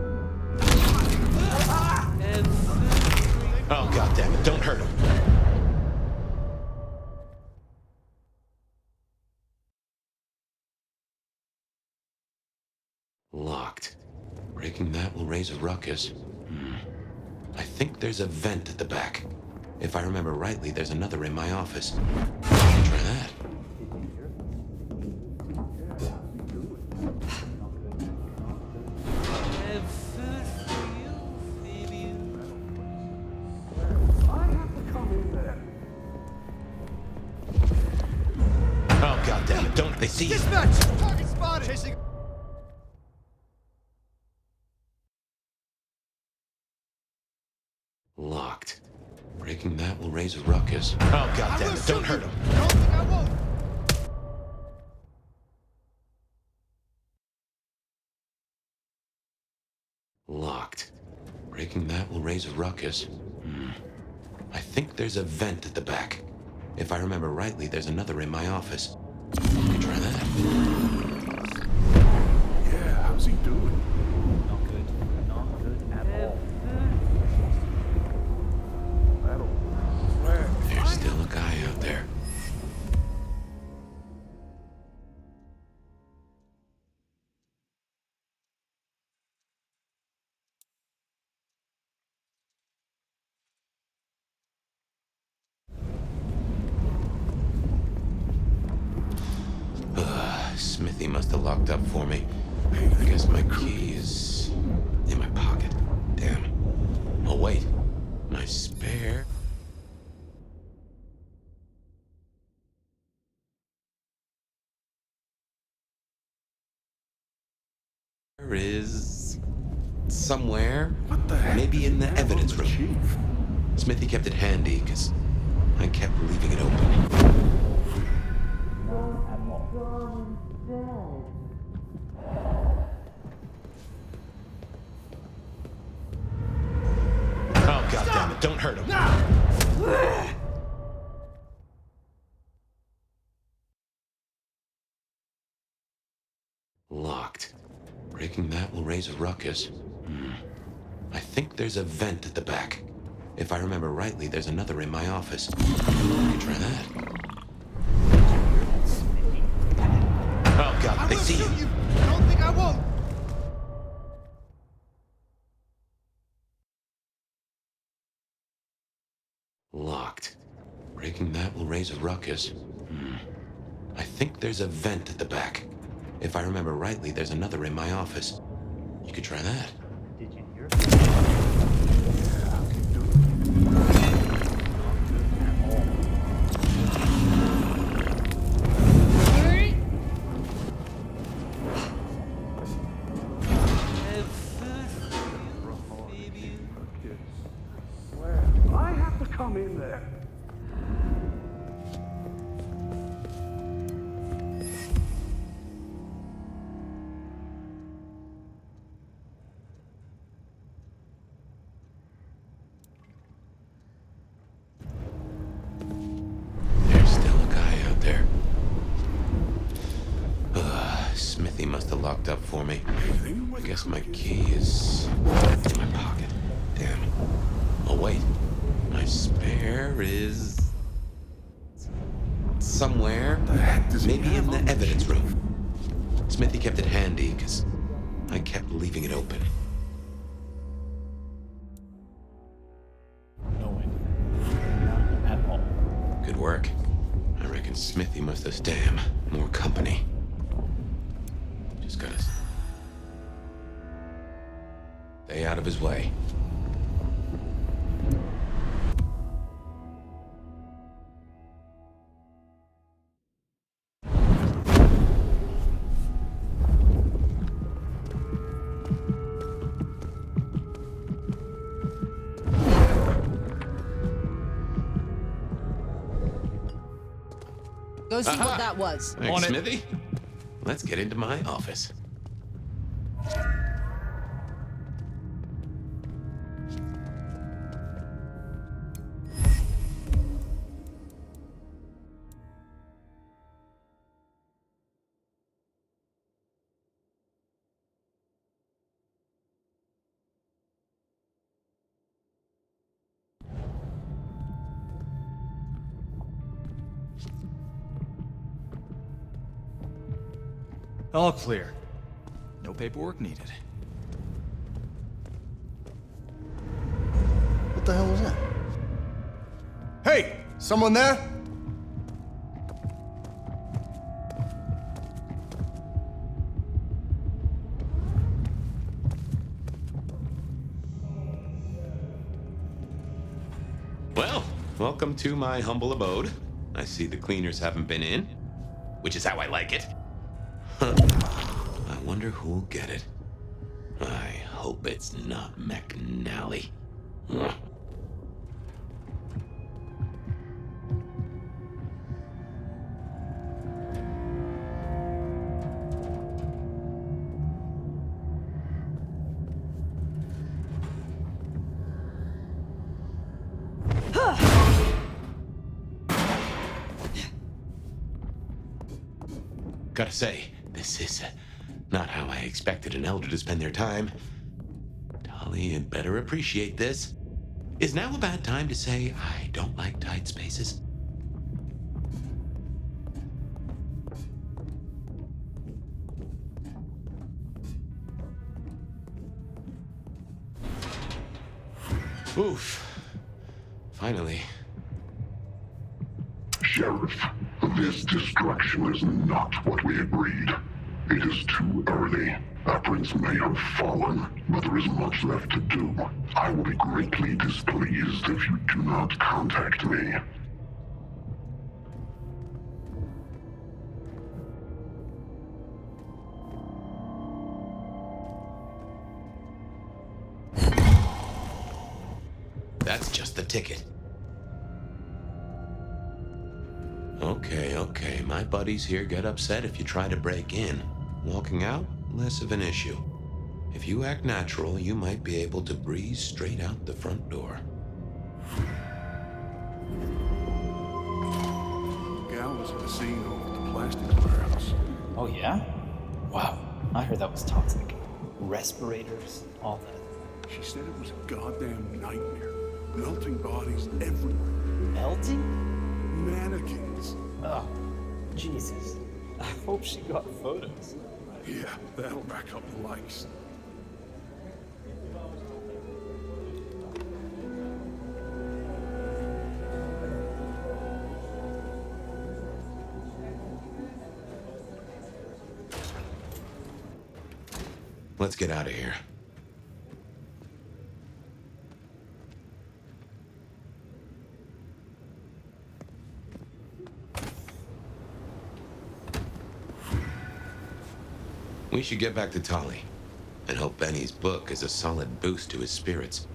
[SPEAKER 8] And
[SPEAKER 1] Oh, goddammit, don't hurt him. Locked. Breaking that will raise a ruckus. I think there's a vent at the back. If I remember rightly, there's another in my office. You can try that. They see you.
[SPEAKER 13] Dispatch! Target spotted! Chasing.
[SPEAKER 1] Locked. Breaking that will raise a ruckus. Oh, goddammit, don't hurt him.
[SPEAKER 13] Don't think I won't.
[SPEAKER 1] Locked. Breaking that will raise a ruckus. I think there's a vent at the back. If I remember rightly, there's another in my office. You can try that.
[SPEAKER 6] Yeah, how's he doing?
[SPEAKER 8] Not good. Not good at all.
[SPEAKER 1] There's still a guy out there. Smithy must have locked up for me. I guess my key is in my pocket. Damn. Oh, wait. My spare. Is somewhere.
[SPEAKER 6] What the heck?
[SPEAKER 1] Maybe in the evidence room.
[SPEAKER 6] Chief?
[SPEAKER 1] Smithy kept it handy because I kept leaving it open. Oh, goddammit, don't hurt him. Locked. Breaking that will raise a ruckus. I think there's a vent at the back. If I remember rightly, there's another in my office. You can try that. Oh, God, they see you.
[SPEAKER 13] Don't think I won't.
[SPEAKER 1] Locked. Breaking that will raise a ruckus. I think there's a vent at the back. If I remember rightly, there's another in my office. You could try that.
[SPEAKER 8] Did you hear?
[SPEAKER 6] I have to come in there.
[SPEAKER 1] There's still a guy out there. Smithy must have locked up for me. I guess my key is in my pocket. Damn. Oh, wait. My spare is somewhere. Maybe in the evidence room. Smithy kept it handy because I kept leaving it open.
[SPEAKER 8] No idea. Not at all.
[SPEAKER 1] Good work. I reckon Smithy must have damn more company. Just gotta stay out of his way.
[SPEAKER 4] Go see what that was.
[SPEAKER 1] Thanks, Smithy. Let's get into my office.
[SPEAKER 13] All clear. No paperwork needed.
[SPEAKER 14] What the hell was that? Hey! Someone there?
[SPEAKER 1] Well, welcome to my humble abode. I see the cleaners haven't been in. which is how I like it. Huh. I wonder who'll get it. I hope it's not McNally. Ugh. Gotta say, this is not how I expected an elder to spend their time. Tali had better appreciate this. Is now a bad time to say I don't like tight spaces? Oof. Finally.
[SPEAKER 15] Sheriff, this destruction is not what we agreed. It is too early. Our prince may have fallen, but there is much left to do. I will be greatly displeased if you do not contact me.
[SPEAKER 1] That's just the ticket. Okay, my buddies here get upset if you try to break in. Walking out, less of an issue. If you act natural, you might be able to breeze straight out the front door.
[SPEAKER 15] Gal was at the scene over the plastic warehouse.
[SPEAKER 16] Oh yeah? Wow, I heard that was toxic. Respirators, all that.
[SPEAKER 15] She said it was a goddamn nightmare. Melting bodies everywhere.
[SPEAKER 16] Melting?
[SPEAKER 15] Mannequins.
[SPEAKER 16] Oh, Jesus. I hope she got photos.
[SPEAKER 15] Yeah, that'll rack up the likes.
[SPEAKER 1] Let's get out of here. We should get back to Tali, and hope Benny's book is a solid boost to his spirits.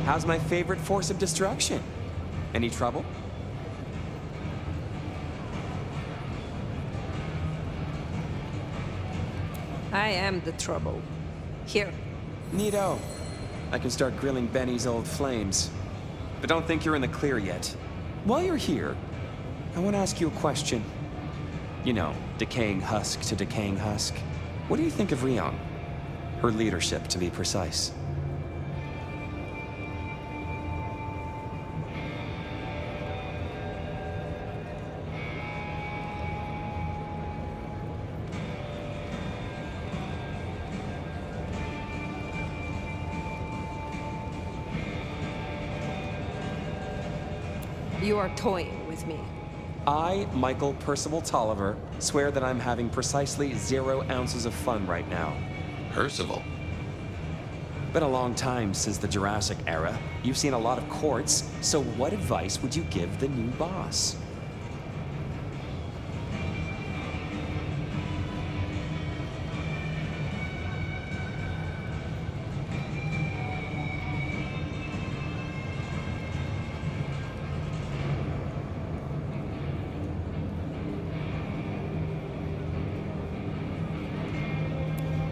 [SPEAKER 12] How's my favorite force of destruction? Any trouble?
[SPEAKER 3] I am the trouble. Here.
[SPEAKER 12] Neato. I can start grilling Benny's old flames. But don't think you're in the clear yet. While you're here, I want to ask you a question. You know, decaying husk to decaying husk. What do you think of Rion? Her leadership, to be precise.
[SPEAKER 3] You are toying with me.
[SPEAKER 12] I, Michael Percival Tolliver, swear that I'm having precisely 0 ounces of fun right now.
[SPEAKER 1] Percival?
[SPEAKER 12] Been a long time since the Jurassic era, You've seen a lot of courts, so what advice would you give the new boss?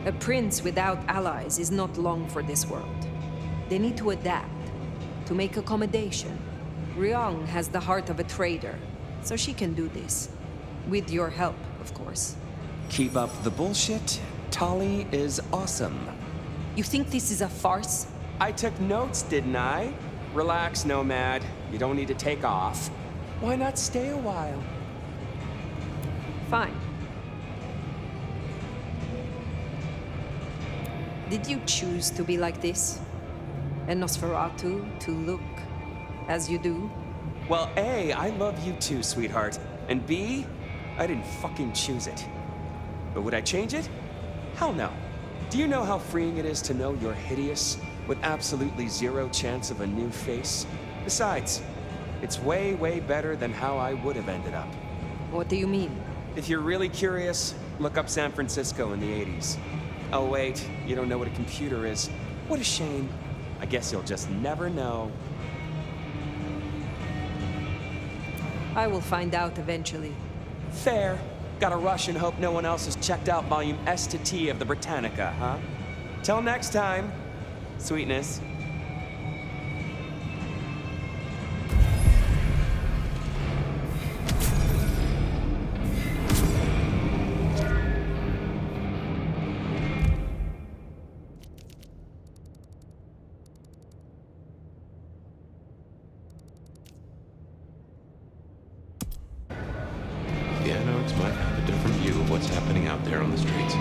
[SPEAKER 3] A prince without allies is not long for this world. They need to adapt, to make accommodation. Ryong has the heart of a trader, so she can do this. With your help, of course.
[SPEAKER 12] Keep up the bullshit. Tali is awesome.
[SPEAKER 3] You think this is a farce?
[SPEAKER 12] I took notes, didn't I? Relax, Nomad. You don't need to take off. Why not stay a while?
[SPEAKER 3] Fine. Did you choose to be like this? A Nosferatu, to look as you do?
[SPEAKER 12] Well, A, I love you too, sweetheart. And B, I didn't fucking choose it. But would I change it? Hell no. Do you know how freeing it is to know you're hideous, with absolutely zero chance of a new face? Besides, it's way, way better than how I would have ended up.
[SPEAKER 3] What do you mean?
[SPEAKER 12] If you're really curious, look up San Francisco in the 80s. Oh wait, you don't know what a computer is. What a shame. I guess you'll just never know.
[SPEAKER 3] I will find out eventually.
[SPEAKER 12] Fair. Gotta rush and hope no one else has checked out volume S to T of the Britannica, huh? Till next time, sweetness.
[SPEAKER 1] The anodes might have a different view of what's happening out there on the streets.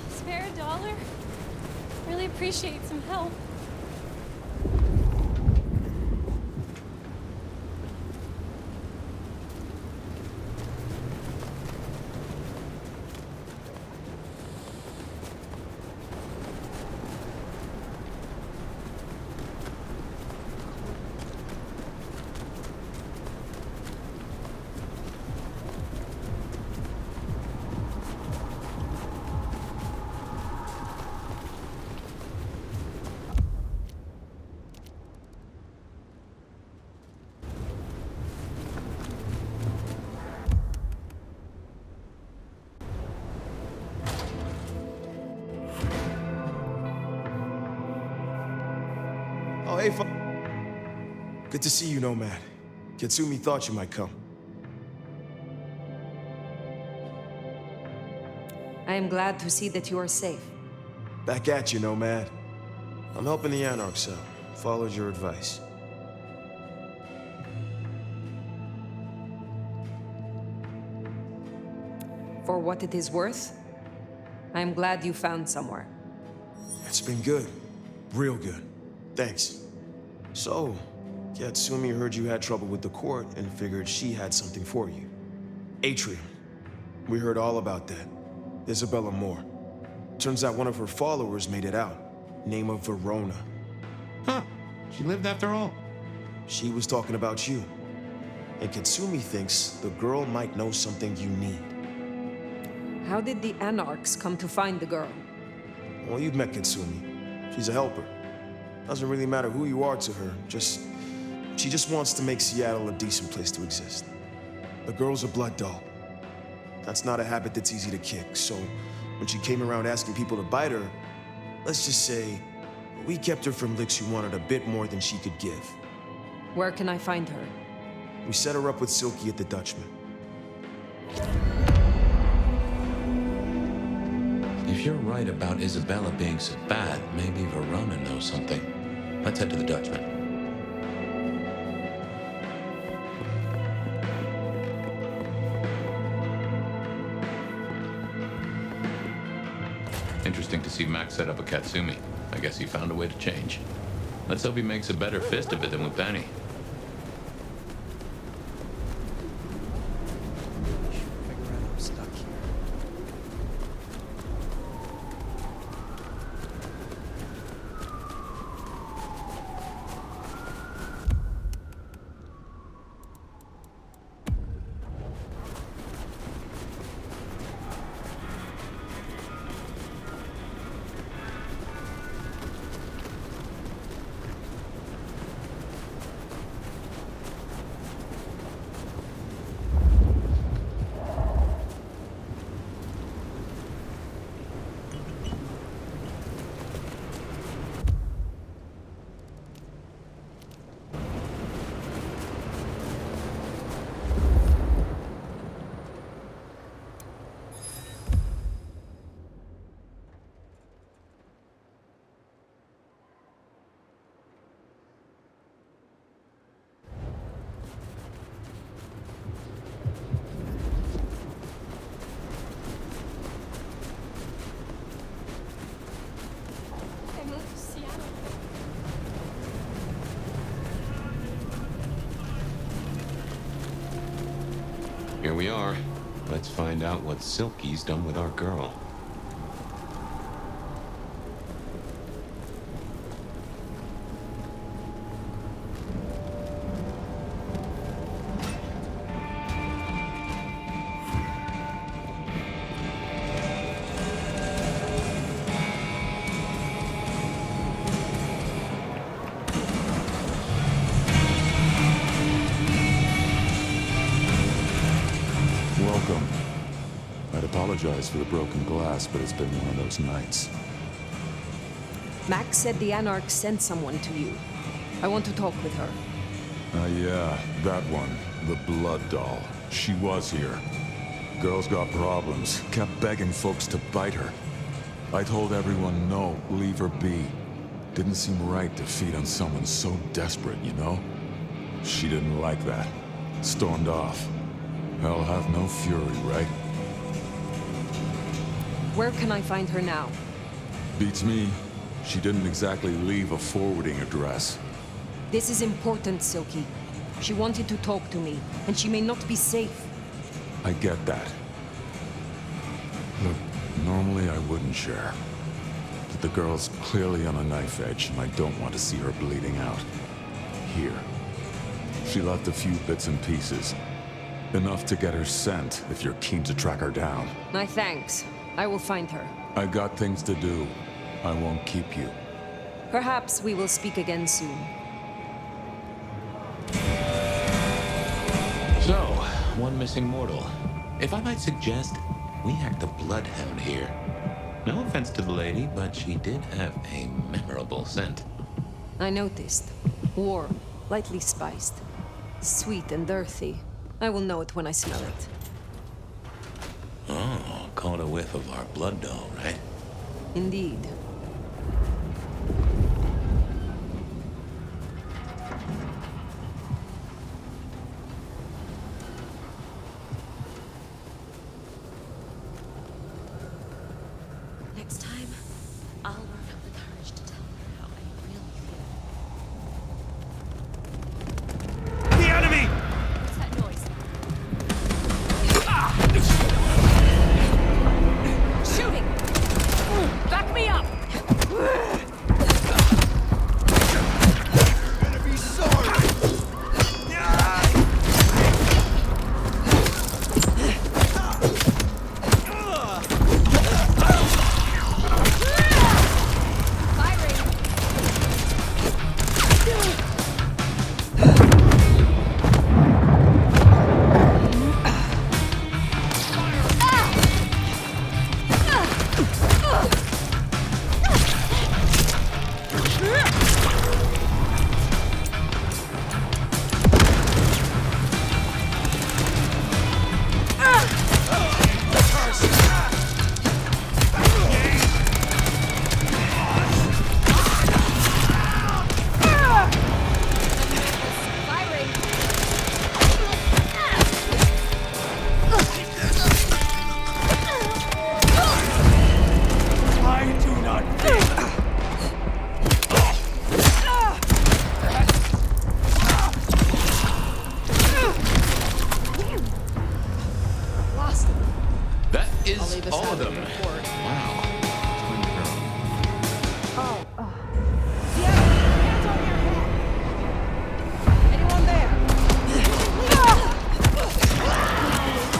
[SPEAKER 10] Spare a dollar? Really appreciate some help.
[SPEAKER 14] Oh, hey, good to see you, Nomad. Katsumi thought you might come.
[SPEAKER 3] I am glad to see that you are safe.
[SPEAKER 14] Back at you, Nomad. I'm helping the Anarchs out. Followed your advice.
[SPEAKER 3] For what it is worth, I am glad you found somewhere.
[SPEAKER 14] It's been good. Real good. Thanks. So, Katsumi heard you had trouble with the court and figured she had something for you. Atrium. We heard all about that. Isabella Moore. Turns out one of her followers made it out. Name of Verona.
[SPEAKER 1] Huh. She lived after all.
[SPEAKER 14] She was talking about you. And Katsumi thinks the girl might know something you need.
[SPEAKER 3] How did the Anarchs come to find the girl?
[SPEAKER 14] Well, you've met Katsumi. She's a helper. Doesn't really matter who you are to her, she just wants to make Seattle a decent place to exist. The girl's a blood doll. That's not a habit that's easy to kick, so when she came around asking people to bite her, let's just say, we kept her from licks who wanted a bit more than she could give.
[SPEAKER 3] Where can I find her?
[SPEAKER 14] We set her up with Silky at the Dutchman.
[SPEAKER 1] If you're right about Isabella being so bad, maybe Verona knows something. Let's head to the Dutchman. Interesting to see Max set up a Katsumi. I guess he found a way to change. Let's hope he makes a better fist of it than with Benny.
[SPEAKER 13] I'm stuck here.
[SPEAKER 1] Here we are. Let's find out what Silky's done with our girl.
[SPEAKER 6] Welcome. I'd apologize for the broken glass, but it's been one of those nights.
[SPEAKER 3] Max said the Anarchs sent someone to you. I want to talk with her.
[SPEAKER 6] Yeah, that one. The blood doll. She was here. Girl's got problems. Kept begging folks to bite her. I told everyone no, leave her be. Didn't seem right to feed on someone so desperate, you know? She didn't like that. Stormed off. Hell have no fury, right?
[SPEAKER 3] Where can I find her now?
[SPEAKER 6] Beats me. She didn't exactly leave a forwarding address.
[SPEAKER 3] This is important, Silky. She wanted to talk to me, and she may not be safe.
[SPEAKER 6] I get that. Look, normally I wouldn't share. But the girl's clearly on a knife edge, and I don't want to see her bleeding out. Here. She left a few bits and pieces. Enough to get her sent, if you're keen to track her down.
[SPEAKER 3] My thanks. I will find her.
[SPEAKER 6] I got things to do. I won't keep you.
[SPEAKER 3] Perhaps we will speak again soon.
[SPEAKER 1] So, one missing mortal. If I might suggest, we act a bloodhound here. No offense to the lady, but she did have a memorable scent.
[SPEAKER 3] I noticed. Warm, lightly spiced. Sweet and earthy. I will know it when I smell it.
[SPEAKER 1] Oh, caught a whiff of our blood doll, right?
[SPEAKER 3] Indeed.
[SPEAKER 2] Next time, I'll work up the courage to tell her how I really feel.
[SPEAKER 1] all
[SPEAKER 3] have
[SPEAKER 1] of them.
[SPEAKER 3] a report.
[SPEAKER 1] Wow.
[SPEAKER 4] Anyone there?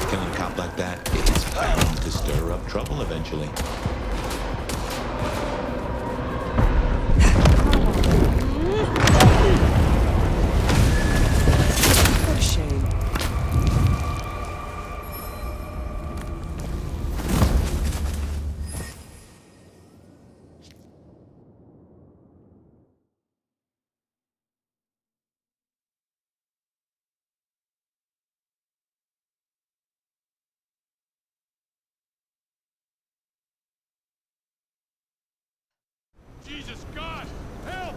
[SPEAKER 1] Killing a cop like that is bound to stir up trouble eventually.
[SPEAKER 4] What a shame.
[SPEAKER 17] Jesus God! Help!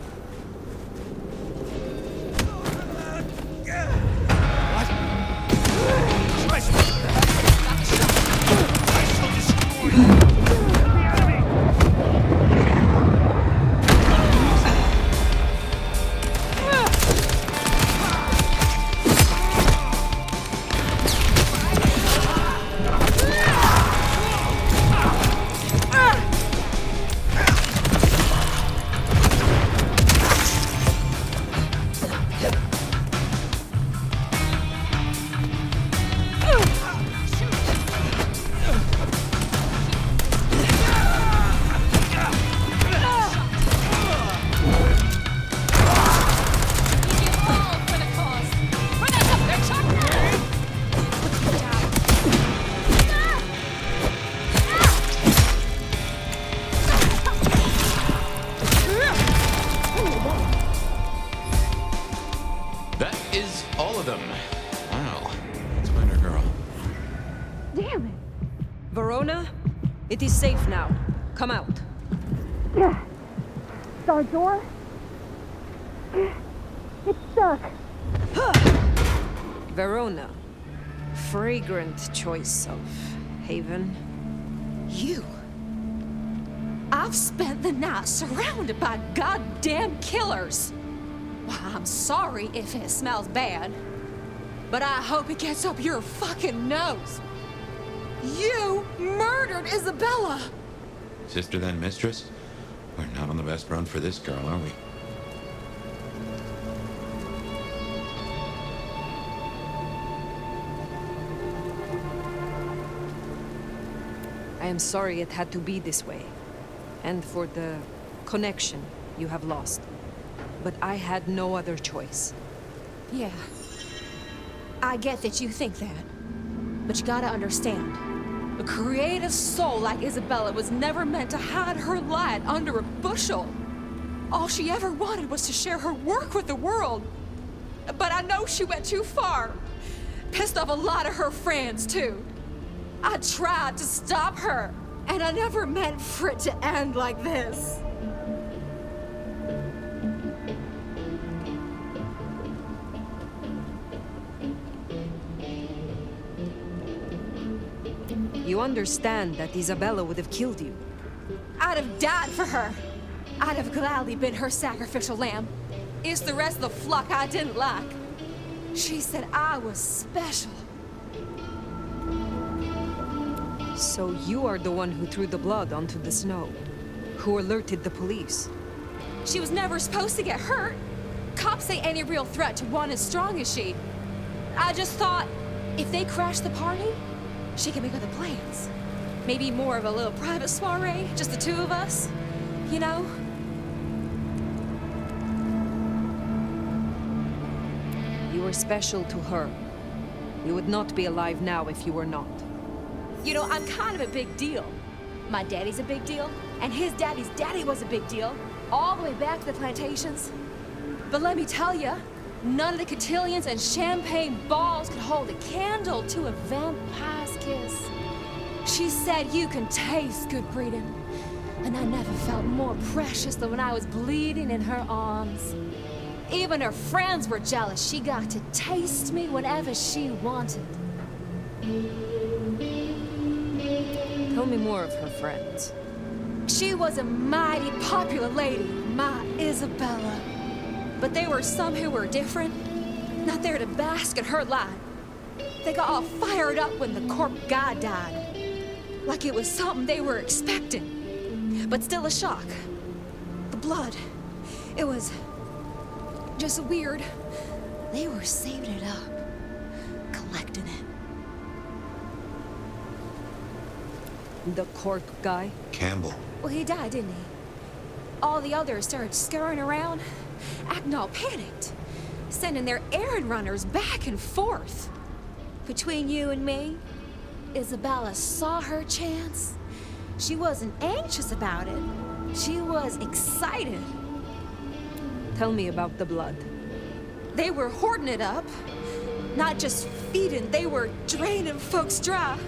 [SPEAKER 1] That is all of them. Wow. Let's find our girl.
[SPEAKER 3] Damn it! Verona, it is safe now. Come out.
[SPEAKER 18] Yeah. Our door? It's stuck.
[SPEAKER 3] Verona. Fragrant choice of haven.
[SPEAKER 19] You. I've spent the night surrounded by goddamn killers. Well, I'm sorry if it smells bad, but I hope it gets up your fucking nose. You murdered Isabella!
[SPEAKER 1] Sister then mistress? We're not on the best run for this girl, are we?
[SPEAKER 3] I am sorry it had to be this way. And for the connection you have lost. But I had no other choice.
[SPEAKER 19] Yeah. I get that you think that. But you gotta understand. A creative soul like Isabella was never meant to hide her light under a bushel. All she ever wanted was to share her work with the world. But I know she went too far. Pissed off a lot of her friends, too. I tried to stop her, and I never meant for it to end like this.
[SPEAKER 3] You understand that Isabella would have killed you.
[SPEAKER 19] I'd have died for her. I'd have gladly been her sacrificial lamb. It's the rest of the flock I didn't like. She said I was special.
[SPEAKER 3] So you are the one who threw the blood onto the snow, who alerted the police.
[SPEAKER 19] She was never supposed to get hurt. Cops say any real threat to one as strong as she. I just thought, if they crashed the party, she could make other plans. Maybe more of a little private soiree, just the two of us, you know?
[SPEAKER 3] You were special to her. You would not be alive now if you were not.
[SPEAKER 19] You know, I'm kind of a big deal. My daddy's a big deal, and his daddy's daddy was a big deal, all the way back to the plantations. But let me tell you, none of the cotillions and champagne balls could hold a candle to a vampire's kiss. She said you can taste good breeding, and I never felt more precious than when I was bleeding in her arms. Even her friends were jealous. She got to taste me whenever she wanted.
[SPEAKER 3] Tell me more of her friends.
[SPEAKER 19] She was a mighty popular lady, my Isabella. But there were some who were different, not there to bask in her light. They got all fired up when the corp guy died. Like it was something they were expecting. But still a shock. The blood. It was just weird. They were saving it up. Collecting it.
[SPEAKER 3] The cork guy?
[SPEAKER 1] Campbell.
[SPEAKER 19] Well, he died, didn't he? All the others started scurrying around, acting all panicked, sending their errand runners back and forth. Between you and me, Isabella saw her chance. She wasn't anxious about it. She was excited.
[SPEAKER 3] Tell me about the blood.
[SPEAKER 19] They were hoarding it up. Not just feeding, they were draining folks dry.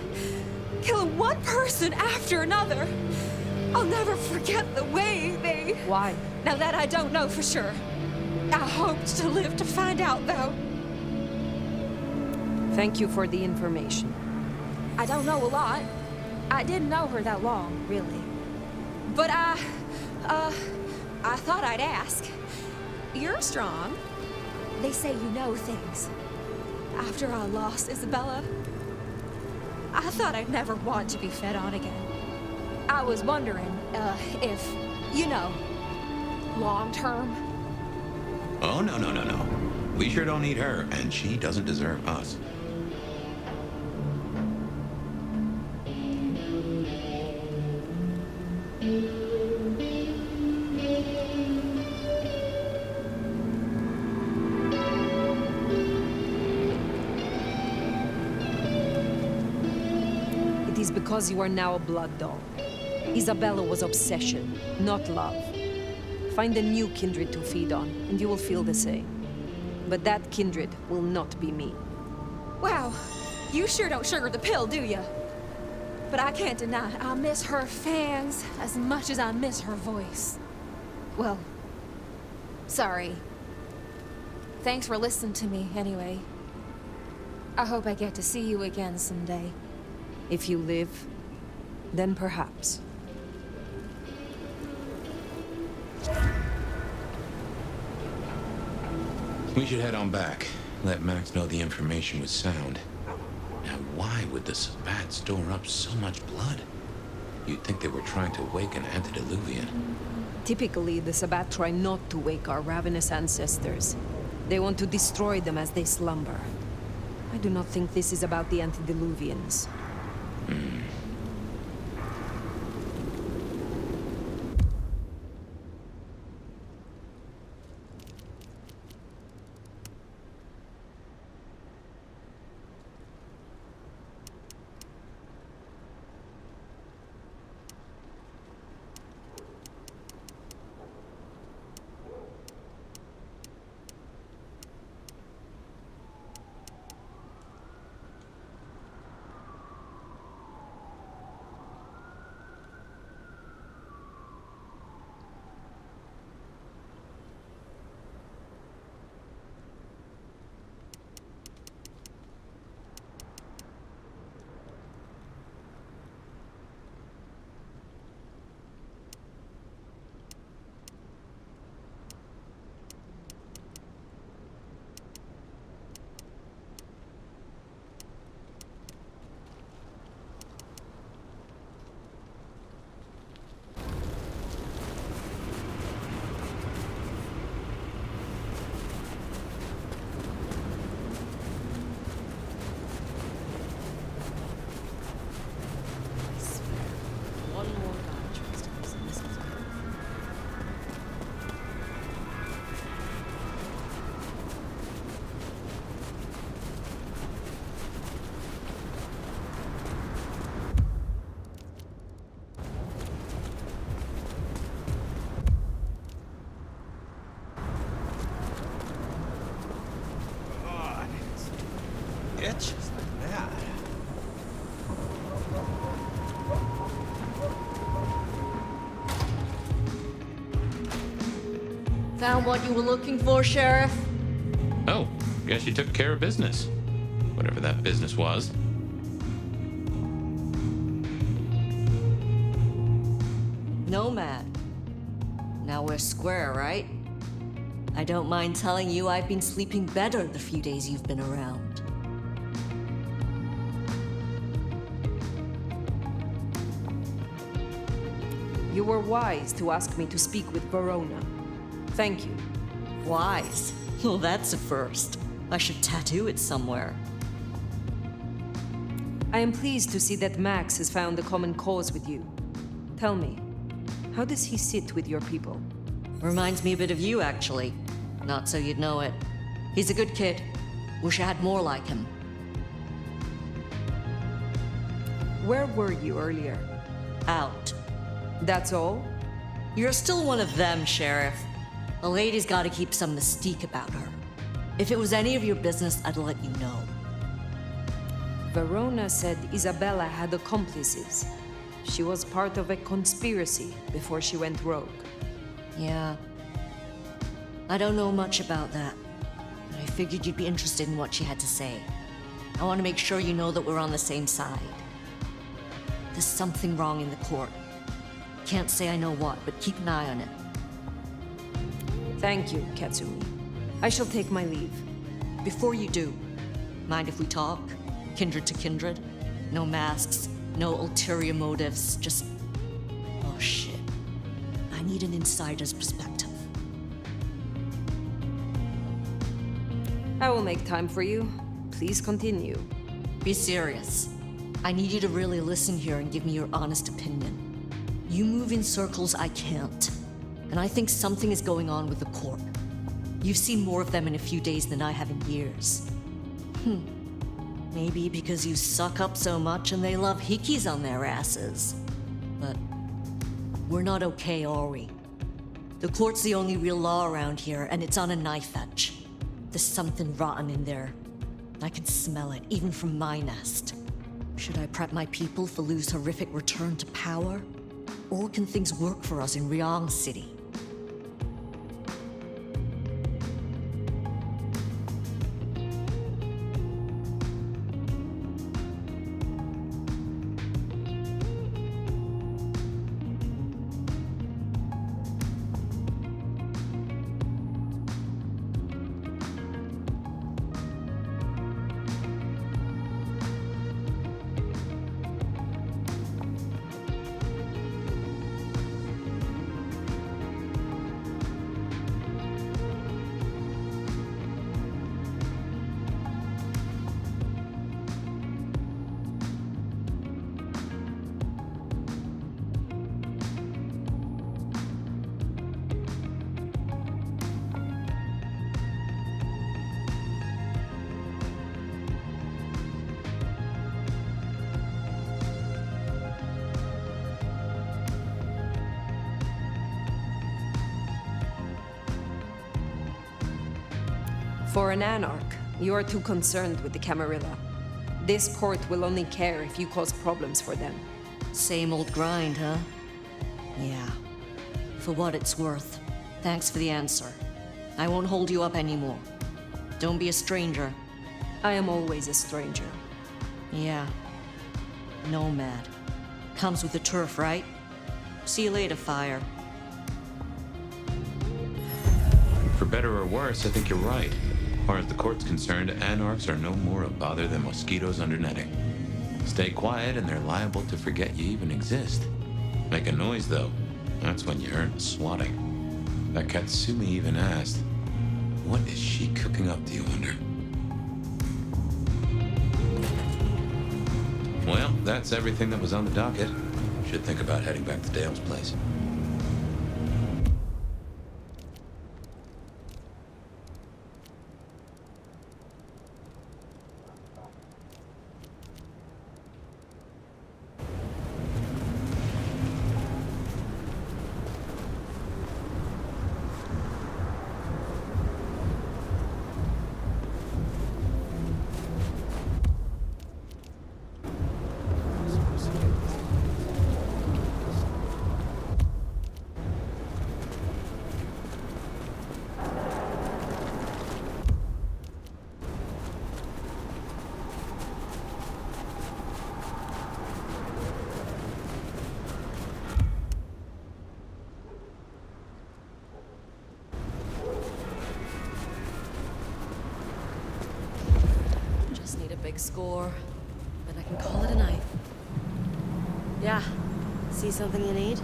[SPEAKER 19] Killing one person after another. I'll never forget the way they...
[SPEAKER 3] Why?
[SPEAKER 19] Now that I don't know for sure. I hoped to live to find out, though.
[SPEAKER 3] Thank you for the information.
[SPEAKER 19] I don't know a lot. I didn't know her that long, really. But I thought I'd ask. You're strong. They say you know things. After I lost Isabella, I thought I'd never want to be fed on again. I was wondering, if, you know, long term.
[SPEAKER 1] Oh, no. We sure don't need her, and she doesn't deserve us.
[SPEAKER 3] It is because you are now a blood doll. Isabella was obsession, not love. Find a new kindred to feed on, and you will feel the same. But that kindred will not be me.
[SPEAKER 19] Wow, you sure don't sugar the pill, do you? But I can't deny, I miss her fangs as much as I miss her voice. Well, sorry. Thanks for listening to me, anyway. I hope I get to see you again someday.
[SPEAKER 3] If you live, then perhaps.
[SPEAKER 1] We should head on back. Let Max know the information was sound. Now, why would the Sabbat store up so much blood? You'd think they were trying to wake an antediluvian.
[SPEAKER 3] Typically, the Sabbat try not to wake our ravenous ancestors. They want to destroy them as they slumber. I do not think this is about the antediluvians.
[SPEAKER 13] Itches like that.
[SPEAKER 20] Found what you were looking for, Sheriff?
[SPEAKER 1] Oh, guess you took care of business. Whatever that business was.
[SPEAKER 20] Nomad. Now we're square, right? I don't mind telling you I've been sleeping better the few days you've been around.
[SPEAKER 3] you were wise to ask me to speak with Verona. Thank you.
[SPEAKER 20] Wise? Well, that's a first. I should tattoo it somewhere.
[SPEAKER 3] I am pleased to see that Max has found a common cause with you. Tell me, how does he sit with your people?
[SPEAKER 20] Reminds me a bit of you, actually. Not so you'd know it. He's a good kid. Wish I had more like him.
[SPEAKER 3] Where were you earlier?
[SPEAKER 20] Out.
[SPEAKER 3] That's all?
[SPEAKER 20] You're still one of them, Sheriff. A lady's gotta keep some mystique about her. If it was any of your business, I'd let you know.
[SPEAKER 3] Verona said Isabella had accomplices. She was part of a conspiracy before she went rogue.
[SPEAKER 20] Yeah. I don't know much about that, but I figured you'd be interested in what she had to say. I want to make sure you know that we're on the same side. There's something wrong in the court. Can't say I know what, but keep an eye on it.
[SPEAKER 3] Thank you, Katsumi. I shall take my leave.
[SPEAKER 20] Before you do, mind if we talk? Kindred to kindred? No masks, no ulterior motives, just... Oh shit. I need an insider's perspective.
[SPEAKER 3] I will make time for you. Please continue.
[SPEAKER 20] Be serious. I need you to really listen here and give me your honest opinion. You move in circles I can't, and I think something is going on with the Corp. You've seen more of them in a few days than I have in years. Maybe because you suck up so much and they love hickeys on their asses. But we're not okay, are we? The court's the only real law around here, and it's on a knife edge. There's something rotten in there. I can smell it, even from my nest. Should I prep my people for Lu's horrific return to power? Or can things work for us in Ryong City?
[SPEAKER 3] For an anarch, you are too concerned with the Camarilla. This court will only care if you cause problems for them.
[SPEAKER 20] Same old grind, huh? Yeah. For what it's worth. Thanks for the answer. I won't hold you up anymore. Don't be a stranger.
[SPEAKER 3] I am always a stranger.
[SPEAKER 20] Yeah. Nomad. Comes with the turf, right? See you later, Fire.
[SPEAKER 1] For better or worse, I think you're right. As far as the court's concerned, anarchs are no more a bother than mosquitoes under netting. Stay quiet and they're liable to forget you even exist. Make a noise, though. That's when you earn swatting. That Katsumi even asked, what is she cooking up, do you wonder? Well, that's everything that was on the docket. Should think about heading back to Dale's place.
[SPEAKER 20] Big score, then I can call it a night. Yeah, see something you need?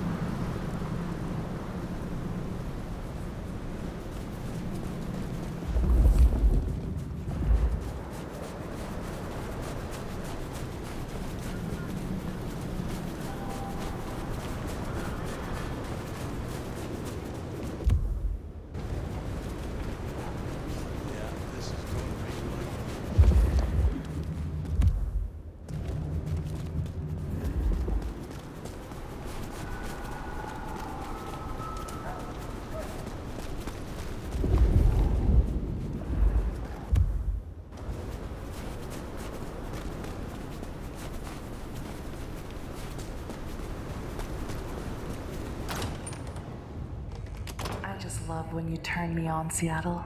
[SPEAKER 21] just love when you turn me on, Seattle.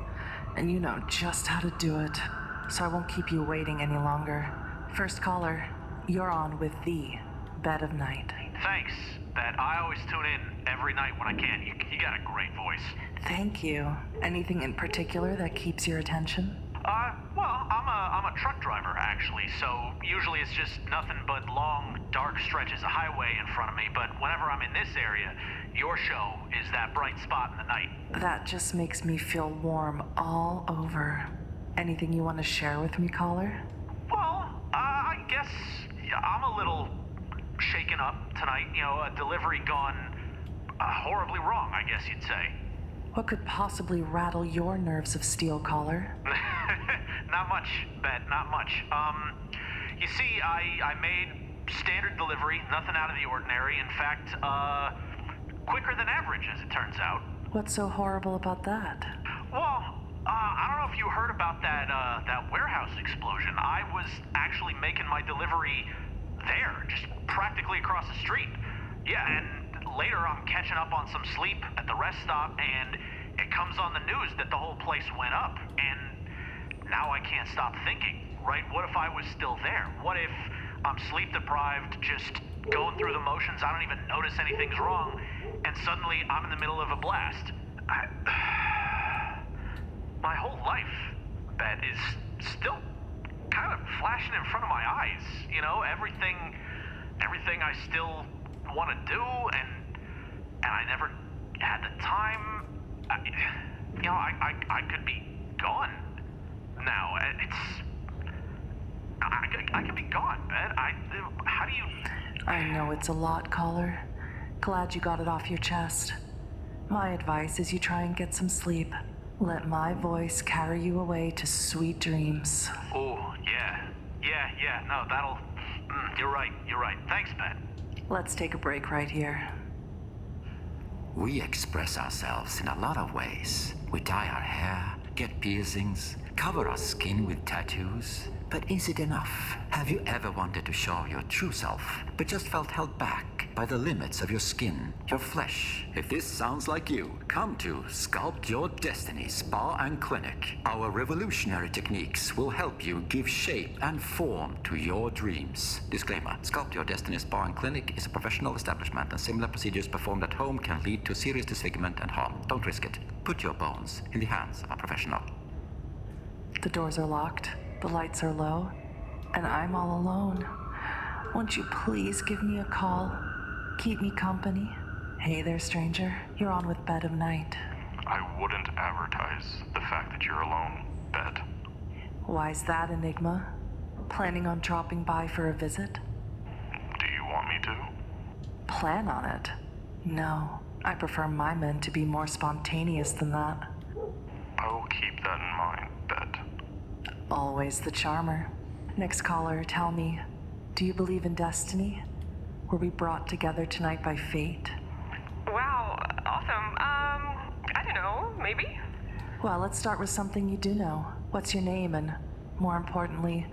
[SPEAKER 21] And you know just how to do it. So I won't keep you waiting any longer. First caller, you're on with the Bed of Night.
[SPEAKER 22] Thanks, Bet. I always tune in every night when I can. You got a great voice.
[SPEAKER 21] Thank you. Anything in particular that keeps your attention?
[SPEAKER 22] Well, I'm a truck driver, actually, so usually it's just nothing but long, dark stretches of highway in front of me, but whenever I'm in this area, your show is that bright spot in the night.
[SPEAKER 21] That just makes me feel warm all over. Anything you want to share with me, caller?
[SPEAKER 22] Well, I guess I'm a little shaken up tonight. You know, a delivery gone horribly wrong, I guess you'd say.
[SPEAKER 21] What could possibly rattle your nerves of steel, caller?
[SPEAKER 22] Not much, Bet, not much. You see, I made standard delivery, nothing out of the ordinary. In fact, quicker than average, as it turns out.
[SPEAKER 21] What's so horrible about that?
[SPEAKER 22] Well, I don't know if you heard about that warehouse explosion. I was actually making my delivery there, just practically across the street. Yeah, and later I'm catching up on some sleep at the rest stop, and it comes on the news that the whole place went up. And now I can't stop thinking, right? What if I was still there? What if I'm sleep deprived, just going through the motions, I don't even notice anything's wrong, and suddenly I'm in the middle of a blast? My whole life, Bet, is still kind of flashing in front of my eyes. You know, everything I still want to do, and I never had the time. I could be gone now. I could be gone, Bet. How do you...
[SPEAKER 21] I know it's a lot, caller. Glad you got it off your chest. My advice is you try and get some sleep. Let my voice carry you away to sweet dreams.
[SPEAKER 22] Oh, yeah. No, that'll... You're right. Thanks, Bet.
[SPEAKER 21] Let's take a break right here.
[SPEAKER 23] We express ourselves in a lot of ways. We dye our hair, get piercings, cover our skin with tattoos. But is it enough? Have you ever wanted to show your true self, but just felt held back by the limits of your skin, your flesh? If this sounds like you, come to Sculpt Your Destiny Spa and Clinic. Our revolutionary techniques will help you give shape and form to your dreams. Disclaimer: Sculpt Your Destiny Spa and Clinic is a professional establishment, and similar procedures performed at home can lead to serious disfigurement and harm. Don't risk it. Put your bones in the hands of a professional.
[SPEAKER 21] The doors are locked. The lights are low, and I'm all alone. Won't you please give me a call? Keep me company. Hey there, stranger. You're on with Bed of Night.
[SPEAKER 24] I wouldn't advertise the fact that you're alone, Bet.
[SPEAKER 21] Why's that, Enigma? Planning on dropping by for a visit?
[SPEAKER 24] Do you want me to?
[SPEAKER 21] Plan on it? No. I prefer my men to be more spontaneous than that.
[SPEAKER 24] I will keep that in mind, Bet.
[SPEAKER 21] Always the charmer. Next caller, tell me, do you believe in destiny? Were we brought together tonight by fate?
[SPEAKER 25] Wow, awesome. I don't know, maybe?
[SPEAKER 21] Well, let's start with something you do know. What's your name, and more importantly,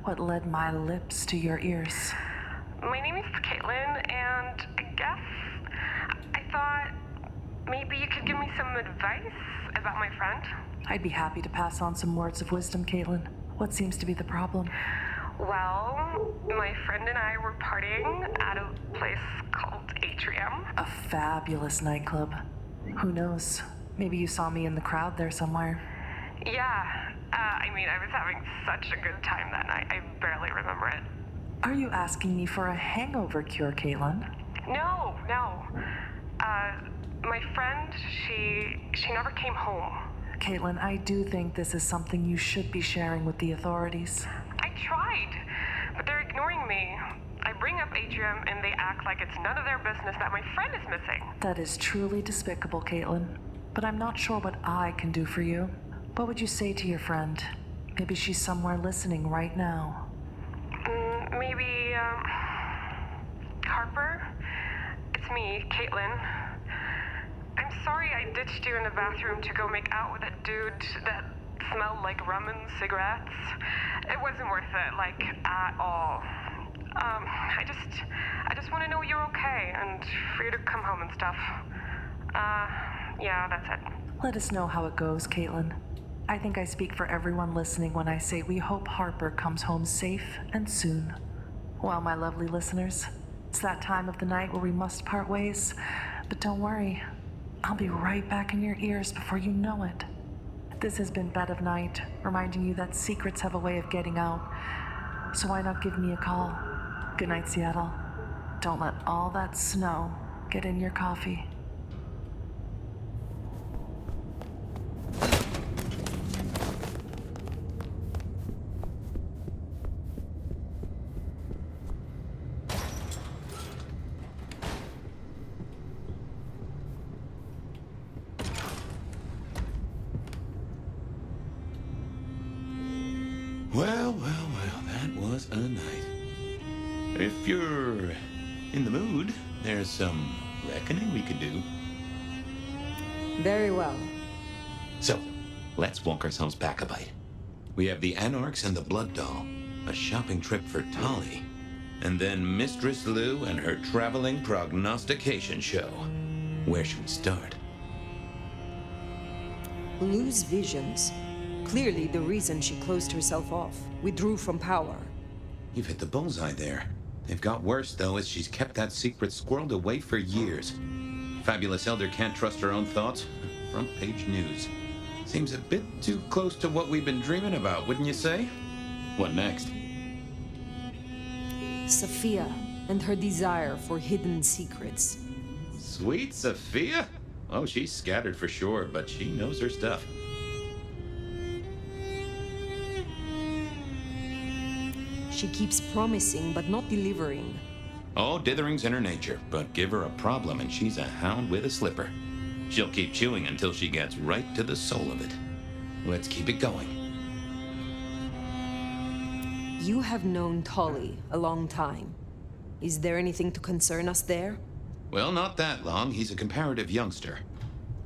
[SPEAKER 21] what led my lips to your ears?
[SPEAKER 25] My name is Caitlin, and I guess I thought maybe you could give me some advice about my friend.
[SPEAKER 21] I'd be happy to pass on some words of wisdom, Caitlin. What seems to be the problem?
[SPEAKER 25] Well, my friend and I were partying at a place called Atrium.
[SPEAKER 21] A fabulous nightclub. Who knows? Maybe you saw me in the crowd there somewhere.
[SPEAKER 25] Yeah, I was having such a good time that night. I barely remember it.
[SPEAKER 21] Are you asking me for a hangover cure, Caitlin?
[SPEAKER 25] No. My friend, she never came home.
[SPEAKER 21] Caitlin, I do think this is something you should be sharing with the authorities.
[SPEAKER 25] I tried, but they're ignoring me. I bring up Atrium and they act like it's none of their business that my friend is missing.
[SPEAKER 21] That is truly despicable, Caitlin. But I'm not sure what I can do for you. What would you say to your friend? Maybe she's somewhere listening right now.
[SPEAKER 25] Maybe, Harper? It's me, Caitlin. I'm sorry I ditched you in the bathroom to go make out with that dude that smelled like rum and cigarettes. It wasn't worth it, like, at all. I just want to know you're okay and for you to come home and stuff. Yeah, that's it.
[SPEAKER 21] Let us know how it goes, Caitlin. I think I speak for everyone listening when I say we hope Harper comes home safe and soon. Well, my lovely listeners, it's that time of the night where we must part ways. But don't worry, I'll be right back in your ears before you know it. This has been Bed of Night, reminding you that secrets have a way of getting out. So why not give me a call? Good night, Seattle. Don't let all that snow get in your coffee.
[SPEAKER 1] Well, that was a night. If you're in the mood, there's some reckoning we could do.
[SPEAKER 3] Very well.
[SPEAKER 1] So, let's walk ourselves back a bite. We have the Anarchs and the Blood Doll, a shopping trip for Tolly, and then Mistress Lou and her traveling prognostication show. Where should we start?
[SPEAKER 3] Lou's visions. Clearly the reason she closed herself off, withdrew from power.
[SPEAKER 1] You've hit the bullseye there. They've got worse, though, as she's kept that secret squirreled away for years. Fabulous Elder can't trust her own thoughts. Front page news. Seems a bit too close to what we've been dreaming about, wouldn't you say? What next?
[SPEAKER 3] Sophia and her desire for hidden secrets.
[SPEAKER 1] Sweet Sophia? Oh, she's scattered for sure, but she knows her stuff.
[SPEAKER 3] She keeps promising but not delivering.
[SPEAKER 1] Oh, dithering's in her nature, but give her a problem and she's a hound with a slipper. She'll keep chewing until she gets right to the soul of it. Let's keep it going.
[SPEAKER 3] You have known Tolly a long time. Is there anything to concern us there?
[SPEAKER 1] Well, not that long. He's a comparative youngster.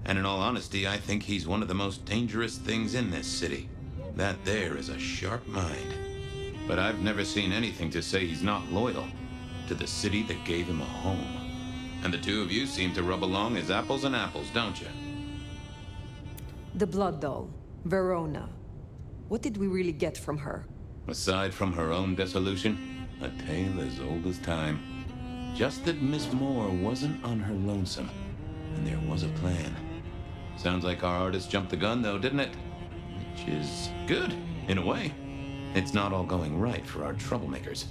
[SPEAKER 1] And in all honesty, I think he's one of the most dangerous things in this city. That there is a sharp mind. But I've never seen anything to say he's not loyal to the city that gave him a home. And the two of you seem to rub along as apples and apples, don't you?
[SPEAKER 3] The Blood Doll, Verona. What did we really get from her?
[SPEAKER 1] Aside from her own dissolution, a tale as old as time. Just that Miss Moore wasn't on her lonesome, and there was a plan. Sounds like our artist jumped the gun, though, didn't it? Which is good, in a way. It's not all going right for our troublemakers.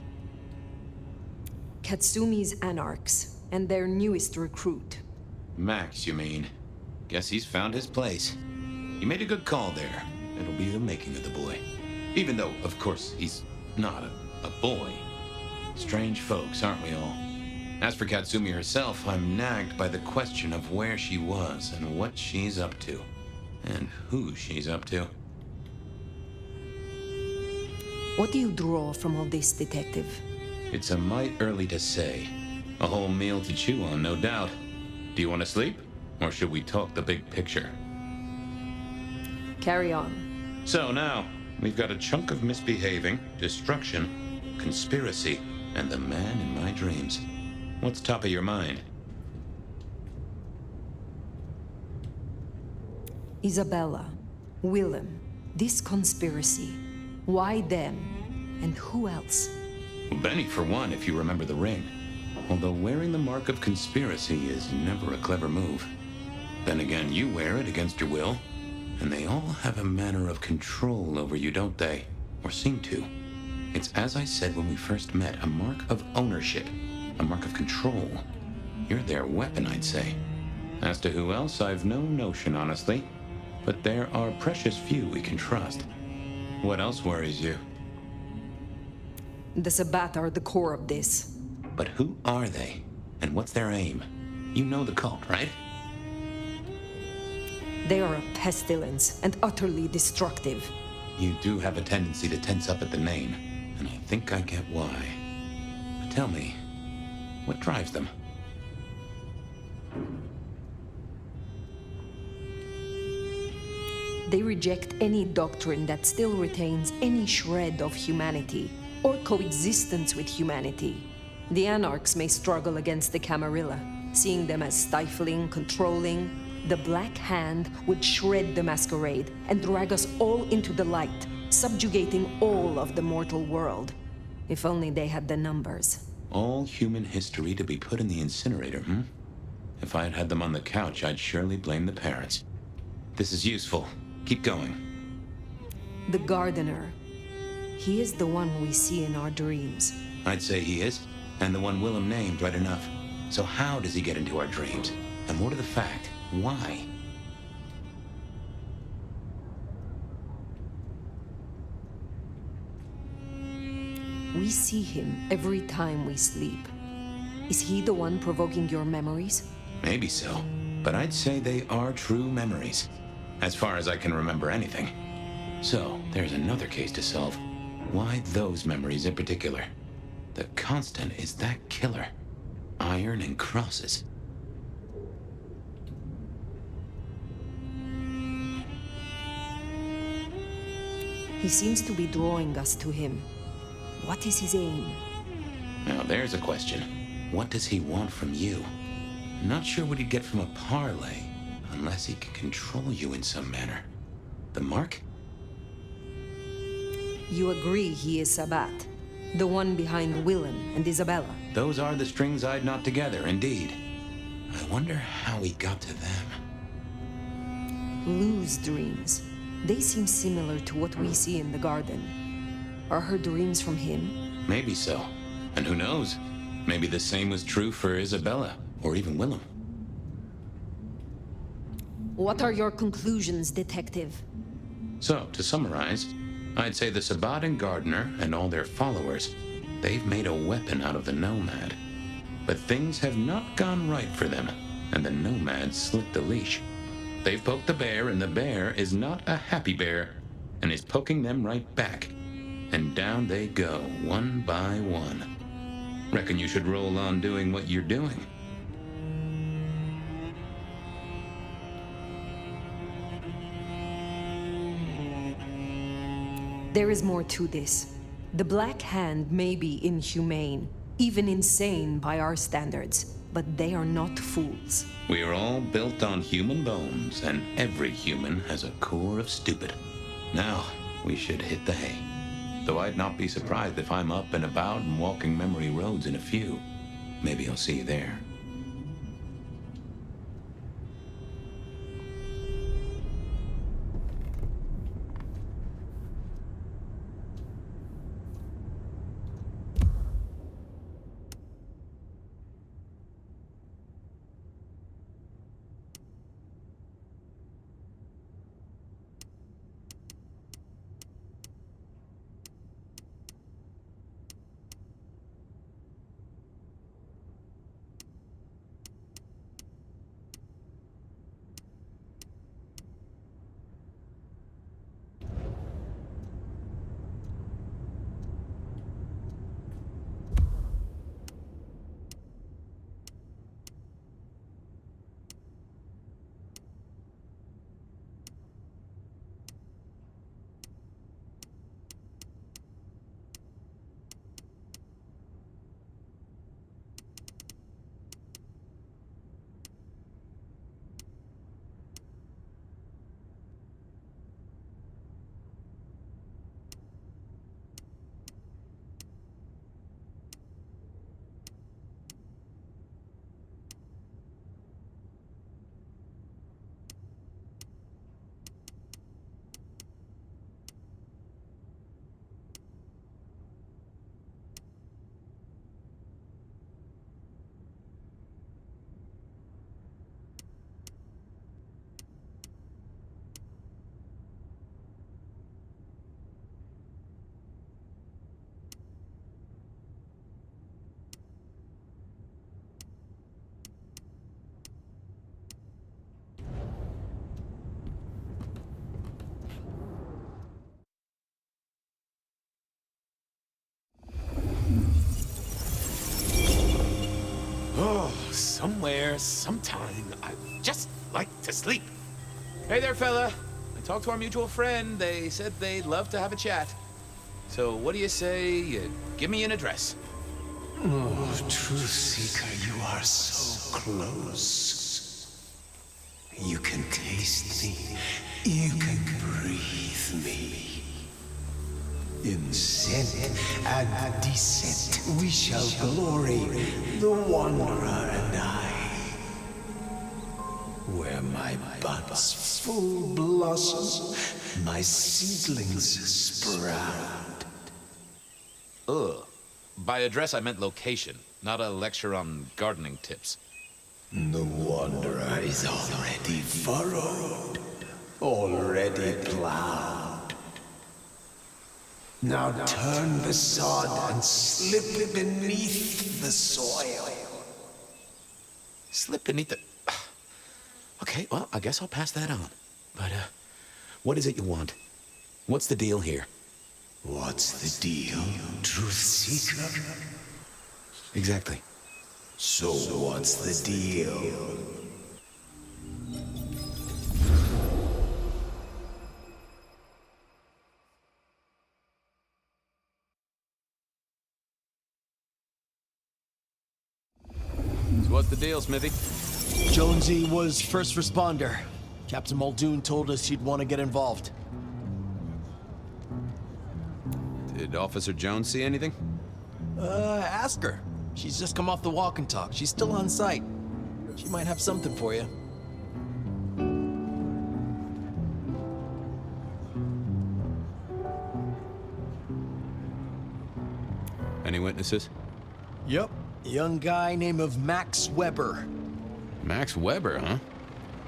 [SPEAKER 3] Katsumi's Anarchs, and their newest recruit.
[SPEAKER 1] Max, you mean? Guess he's found his place. You made a good call there. It'll be the making of the boy. Even though, of course, he's not a boy. Strange folks, aren't we all? As for Katsumi herself, I'm nagged by the question of where she was and what she's up to. And who she's up to.
[SPEAKER 3] What do you draw from all this, Detective?
[SPEAKER 1] It's a mite early to say. A whole meal to chew on, no doubt. Do you want to sleep? Or should we talk the big picture?
[SPEAKER 3] Carry on.
[SPEAKER 1] So now, we've got a chunk of misbehaving, destruction, conspiracy, and the man in my dreams. What's top of your mind?
[SPEAKER 3] Isabella, Willem, this conspiracy. Why them? And who else?
[SPEAKER 1] Benny, for one, if you remember the ring. Although wearing the mark of conspiracy is never a clever move. Then again, you wear it against your will. And they all have a manner of control over you, don't they? Or seem to. It's as I said when we first met, a mark of ownership. A mark of control. You're their weapon, I'd say. As to who else, I've no notion, honestly. But there are precious few we can trust. What else worries you?
[SPEAKER 3] The Sabbat are the core of this.
[SPEAKER 1] But who are they? And what's their aim? You know the cult, right?
[SPEAKER 3] They are a pestilence and utterly destructive.
[SPEAKER 1] You do have a tendency to tense up at the name, and I think I get why. But tell me, what drives them?
[SPEAKER 3] They reject any doctrine that still retains any shred of humanity or coexistence with humanity. The Anarchs may struggle against the Camarilla, seeing them as stifling, controlling, The Black Hand would shred the Masquerade and drag us all into the light, subjugating all of the mortal world. If only they had the numbers.
[SPEAKER 1] All human history to be put in the incinerator, hmm? If I had had them on the couch, I'd surely blame the parents. This is useful. Keep going.
[SPEAKER 3] The Gardener. He is the one we see in our dreams.
[SPEAKER 1] I'd say he is, and the one Willem named right enough. So how does he get into our dreams? And more to the fact, why?
[SPEAKER 3] We see him every time we sleep. Is he the one provoking your memories?
[SPEAKER 1] Maybe so, but I'd say they are true memories, as far as I can remember anything. So, there's another case to solve. Why those memories in particular? The constant is that killer. Iron and crosses.
[SPEAKER 3] He seems to be drawing us to him. What is his aim?
[SPEAKER 1] Now there's a question. What does he want from you? Not sure what he'd get from a parlay, unless he can control you in some manner. The mark?
[SPEAKER 3] You agree he is Sabat, the one behind Willem and Isabella.
[SPEAKER 1] Those are the strings I'd knot together, indeed. I wonder how he got to them.
[SPEAKER 3] Lou's dreams. They seem similar to what we see in the garden. Are her dreams from him?
[SPEAKER 1] Maybe so. And who knows? Maybe the same was true for Isabella, or even Willem.
[SPEAKER 3] What are your conclusions, Detective?
[SPEAKER 1] So, to summarize, I'd say the Sabat and Gardener and all their followers, they've made a weapon out of the Nomad. But things have not gone right for them, and the Nomad slipped the leash. They've poked the bear, and the bear is not a happy bear, and is poking them right back. And down they go, one by one. Reckon you should roll on doing what you're doing.
[SPEAKER 3] There is more to this. The Black Hand may be inhumane, even insane by our standards, but they are not fools.
[SPEAKER 1] We are all built on human bones, and every human has a core of stupid. Now, we should hit the hay. Though I'd not be surprised if I'm up and about and walking memory roads in a few. Maybe I'll see you there.
[SPEAKER 5] Oh, somewhere, sometime, I just like to sleep. Hey there, fella. I talked to our mutual friend. They said they'd love to have a chat. So what do you say you give me an address?
[SPEAKER 7] Oh, Truth Seeker, you are so close. You can taste me. You can breathe me. In scent and descent we shall glory, the Wanderer and I. Where my buds full blossom, my seedlings sprout.
[SPEAKER 5] Ugh. By address, I meant location, not a lecture on gardening tips.
[SPEAKER 7] The Wanderer is already furrowed, already plowed. Now turn the sod and slip beneath the soil.
[SPEAKER 5] Slip beneath the... Okay, well, I guess I'll pass that on. But, what is it you want? What's the deal here?
[SPEAKER 7] What's the deal, truth seeker?
[SPEAKER 5] Exactly.
[SPEAKER 7] So what's the deal?
[SPEAKER 5] So what's the deal, Smithy?
[SPEAKER 8] Jonesy was first responder. Captain Muldoon told us he'd want to get involved.
[SPEAKER 5] Did Officer Jones see anything?
[SPEAKER 8] Ask her. She's just come off the walk and talk. She's still on site. She might have something for you.
[SPEAKER 5] Any witnesses?
[SPEAKER 8] Yep. A young guy named of Max Weber.
[SPEAKER 5] Max Weber, huh?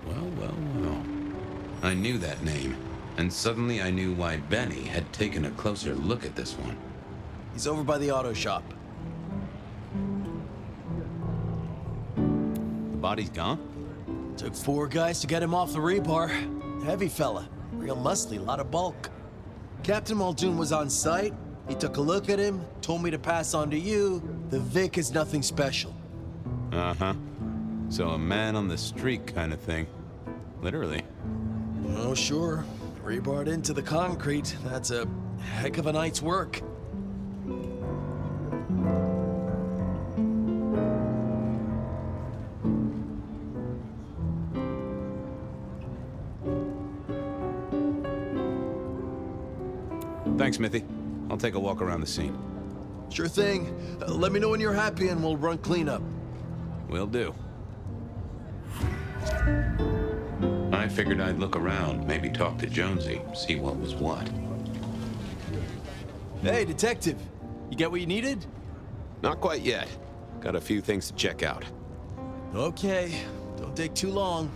[SPEAKER 5] Well. I knew that name, and suddenly I knew why Benny had taken a closer look at this one.
[SPEAKER 8] He's over by the auto shop.
[SPEAKER 5] The body's gone?
[SPEAKER 8] Took 4 guys to get him off the rebar. Heavy fella. Real muscly, lot of bulk. Captain Muldoon was on site. He took a look at him, told me to pass on to you. The Vic is nothing special.
[SPEAKER 5] Uh-huh. So a man on the street kind of thing. Literally.
[SPEAKER 8] Oh, sure. Rebarred into the concrete. That's a heck of a night's work.
[SPEAKER 5] Thanks, Smithy. I'll take a walk around the scene.
[SPEAKER 8] Sure thing. Let me know when you're happy and we'll run cleanup.
[SPEAKER 5] Will do. I figured I'd look around, maybe talk to Jonesy, see what was what.
[SPEAKER 8] Hey, detective. You get what you needed?
[SPEAKER 5] Not quite yet. Got a few things to check out.
[SPEAKER 8] Okay. Don't take too long.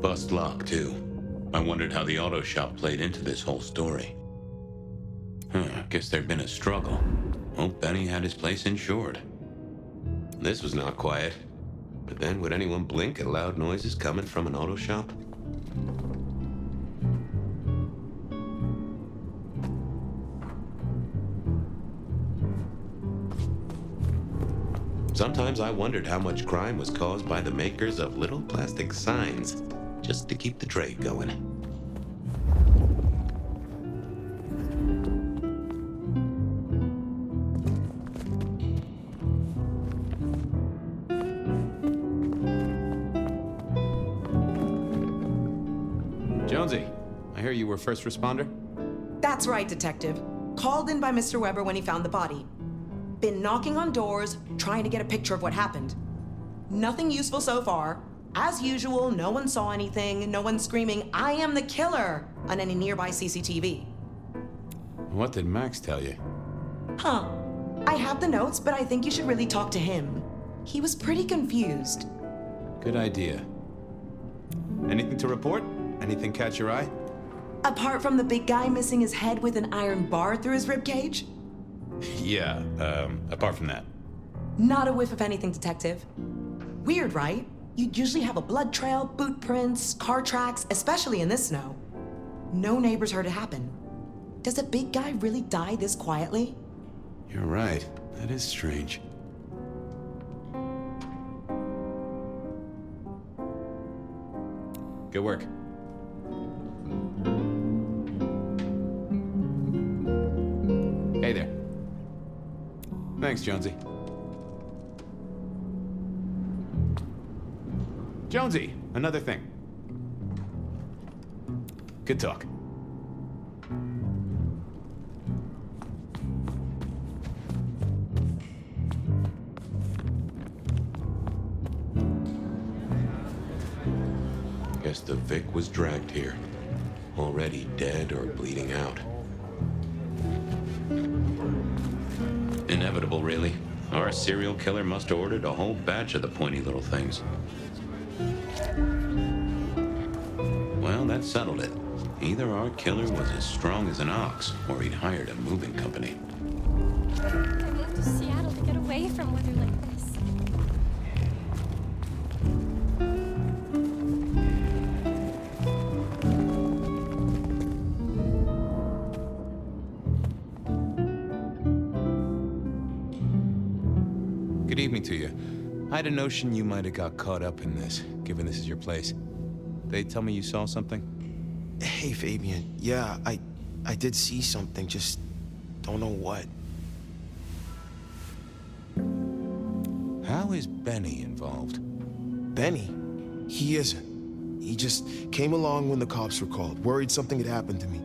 [SPEAKER 1] Bust lock, too. I wondered how the auto shop played into this whole story. Guess there'd been a struggle. Well, Benny had his place insured. This was not quiet. But then, would anyone blink at loud noises coming from an auto shop? Sometimes I wondered how much crime was caused by the makers of little plastic signs, just to keep the trade going.
[SPEAKER 5] Jonesy, I hear you were first responder?
[SPEAKER 9] That's right, Detective. Called in by Mr. Weber when he found the body. Been knocking on doors, trying to get a picture of what happened. Nothing useful so far. As usual, no one saw anything, no one screaming, "I am the killer," on any nearby CCTV.
[SPEAKER 5] What did Max tell you?
[SPEAKER 9] Huh. I have the notes, but I think you should really talk to him. He was pretty confused.
[SPEAKER 5] Good idea. Anything to report? Anything catch your eye?
[SPEAKER 9] Apart from the big guy missing his head with an iron bar through his ribcage?
[SPEAKER 5] Yeah, apart from that.
[SPEAKER 9] Not a whiff of anything, Detective. Weird, right? You'd usually have a blood trail, boot prints, car tracks, especially in this snow. No neighbors heard it happen. Does a big guy really die this quietly?
[SPEAKER 5] You're right. That is strange. Good work. Hey there. Thanks, Jonesy. Jonesy, another thing. Good talk.
[SPEAKER 1] Guess the Vic was dragged here. Already dead or bleeding out. Inevitable, really. Our serial killer must have ordered a whole batch of the pointy little things. Well, that settled it. Either our killer was as strong as an ox, or he'd hired a moving company.
[SPEAKER 19] I moved to Seattle to get away from weather like this.
[SPEAKER 5] Good evening to you. I had a notion you might have got caught up in this, given this is your place. They tell me you saw something?
[SPEAKER 14] Hey, Fabian. Yeah, I did see something, just don't know what.
[SPEAKER 5] How is Benny involved?
[SPEAKER 14] Benny? He isn't. He just came along when the cops were called, worried something had happened to me.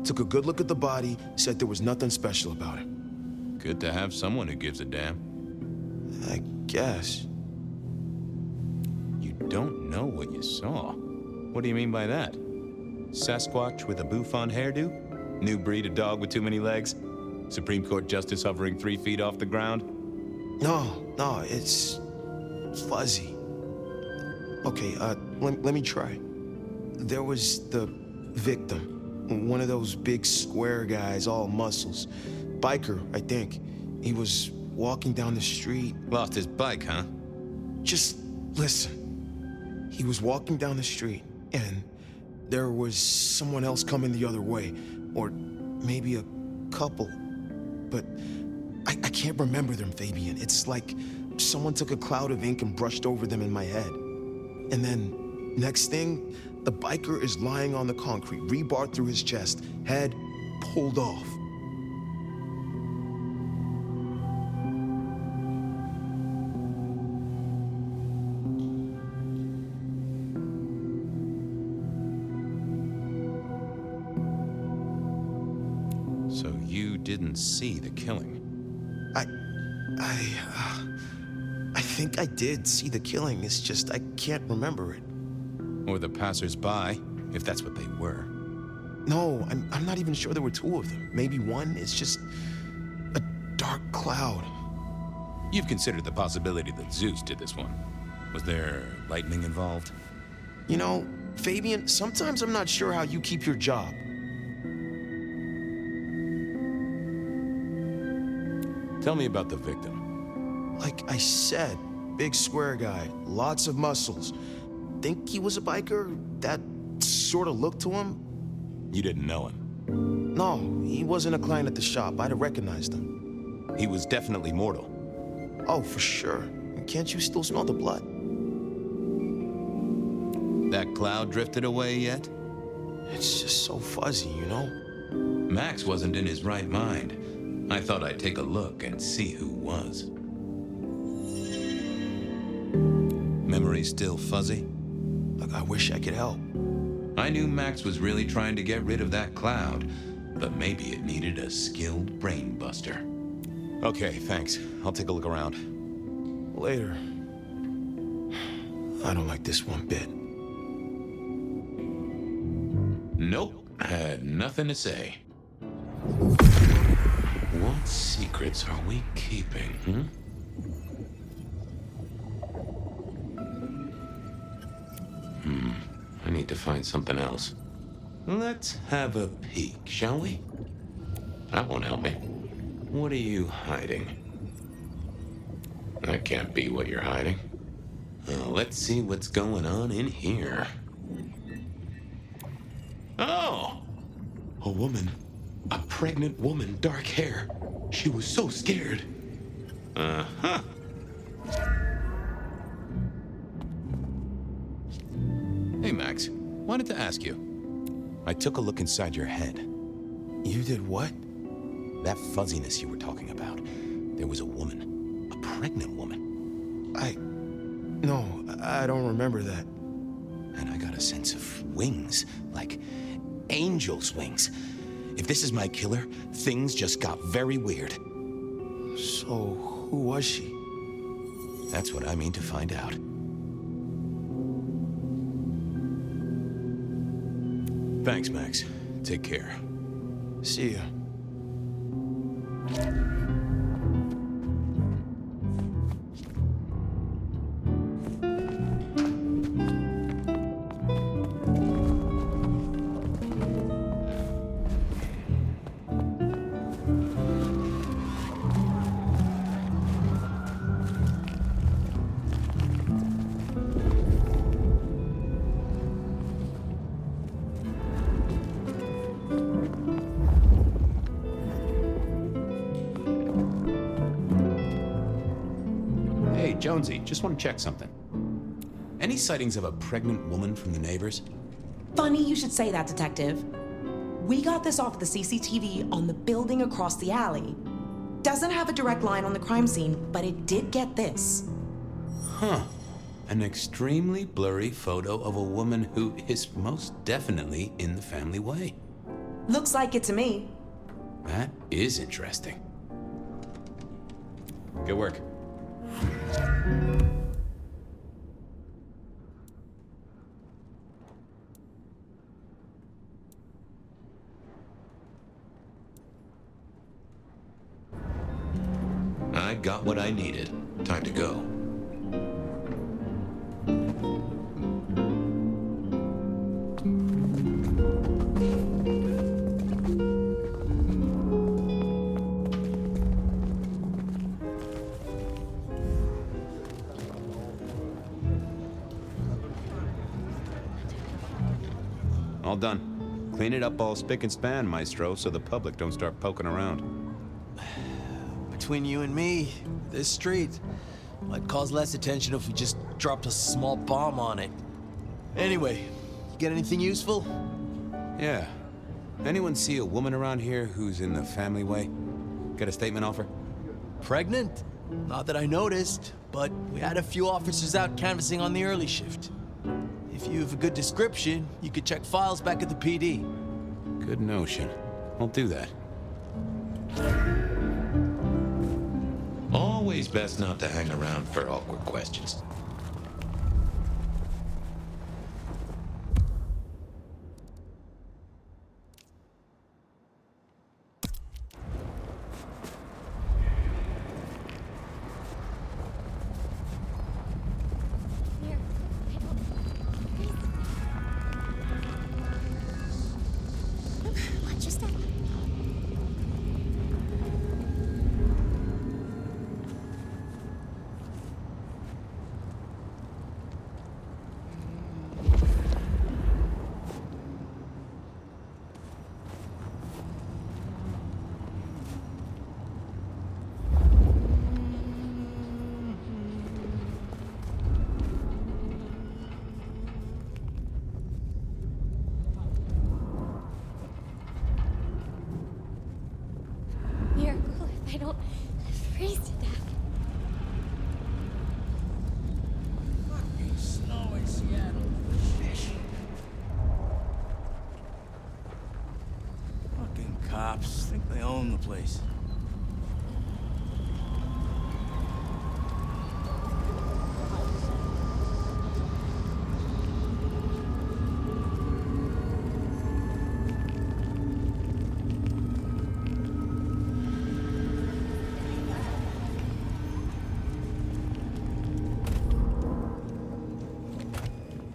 [SPEAKER 14] Took a good look at the body, said there was nothing special about it.
[SPEAKER 5] Good to have someone who gives a damn.
[SPEAKER 14] I guess.
[SPEAKER 5] You don't know what you saw. What do you mean by that? Sasquatch with a bouffant hairdo? New breed of dog with too many legs? Supreme Court justice hovering 3 feet off the ground?
[SPEAKER 14] No, it's fuzzy. Okay, let me try. There was the victim, one of those big square guys, all muscles. Biker, I think. He was walking down the street.
[SPEAKER 5] Lost his bike, huh?
[SPEAKER 14] Just listen. He was walking down the street, and there was someone else coming the other way. Or maybe a couple. But I can't remember them, Fabian. It's like someone took a cloud of ink and brushed over them in my head. And then, next thing, the biker is lying on the concrete, rebar through his chest, head pulled off.
[SPEAKER 5] So you didn't see the killing?
[SPEAKER 14] I think I did see the killing. It's just I can't remember it.
[SPEAKER 5] Or the passers-by, if that's what they were.
[SPEAKER 14] No, I'm not even sure there were 2 of them. Maybe one. It's just a dark cloud.
[SPEAKER 5] You've considered the possibility that Zeus did this one. Was there lightning involved?
[SPEAKER 14] You know, Fabian, sometimes I'm not sure how you keep your job.
[SPEAKER 5] Tell me about the victim.
[SPEAKER 14] Like I said, big square guy, lots of muscles. Think he was a biker? That sort of look to him?
[SPEAKER 5] You didn't know him?
[SPEAKER 14] No, he wasn't a client at the shop. I'd have recognized him.
[SPEAKER 5] He was definitely mortal.
[SPEAKER 14] Oh, for sure. Can't you still smell the blood?
[SPEAKER 5] That cloud drifted away yet?
[SPEAKER 14] It's just so fuzzy, you know?
[SPEAKER 1] Max wasn't in his right mind. I thought I'd take a look and see who was.
[SPEAKER 5] Memory still fuzzy?
[SPEAKER 14] Look, I wish I could help.
[SPEAKER 1] I knew Max was really trying to get rid of that cloud, but maybe it needed a skilled brain buster.
[SPEAKER 5] Okay, thanks. I'll take a look around.
[SPEAKER 14] Later. I don't like this one bit.
[SPEAKER 1] Nope, had nothing to say. What secrets are we keeping, I need to find something else. Let's have a peek, shall we? That won't help me. What are you hiding? That can't be what you're hiding. Let's see what's going on in here. Oh! A woman. A pregnant woman, dark hair. She was so scared. Uh-huh.
[SPEAKER 5] Hey, Max. Wanted to ask you. I took a look inside your head.
[SPEAKER 14] You did what?
[SPEAKER 5] That fuzziness you were talking about. There was a woman. A pregnant woman.
[SPEAKER 14] No, I don't remember that.
[SPEAKER 5] And I got a sense of wings, like angel's wings. If this is my killer, things just got very weird.
[SPEAKER 14] So, who was she?
[SPEAKER 5] That's what I mean to find out. Thanks, Max. Take care.
[SPEAKER 14] See ya.
[SPEAKER 5] Hey, Jonesy, just want to check something. Any sightings of a pregnant woman from the neighbors?
[SPEAKER 9] Funny you should say that, Detective. We got this off the CCTV on the building across the alley. Doesn't have a direct line on the crime scene, but it did get this.
[SPEAKER 5] Huh. An extremely blurry photo of a woman who is most definitely in the family way.
[SPEAKER 9] Looks like it to me.
[SPEAKER 5] That is interesting. Good work.
[SPEAKER 1] I got what I needed. Time to go.
[SPEAKER 5] All done. Clean it up all spick and span, Maestro, so the public don't start poking around.
[SPEAKER 8] Between you and me, this street might cause less attention if we just dropped a small bomb on it. Anyway, you get anything useful?
[SPEAKER 5] Yeah. Anyone see a woman around here who's in the family way? Got a statement offer?
[SPEAKER 8] Pregnant? Not that I noticed, but we had a few officers out canvassing on the early shift. If you have a good description, you could check files back at the PD.
[SPEAKER 5] Good notion. I'll do that.
[SPEAKER 1] Always best not to hang around for awkward questions.
[SPEAKER 2] Watch your step. Miracle if I don't freeze to death.
[SPEAKER 10] Fucking snow in Seattle. Shit. Fucking cops think they own the place.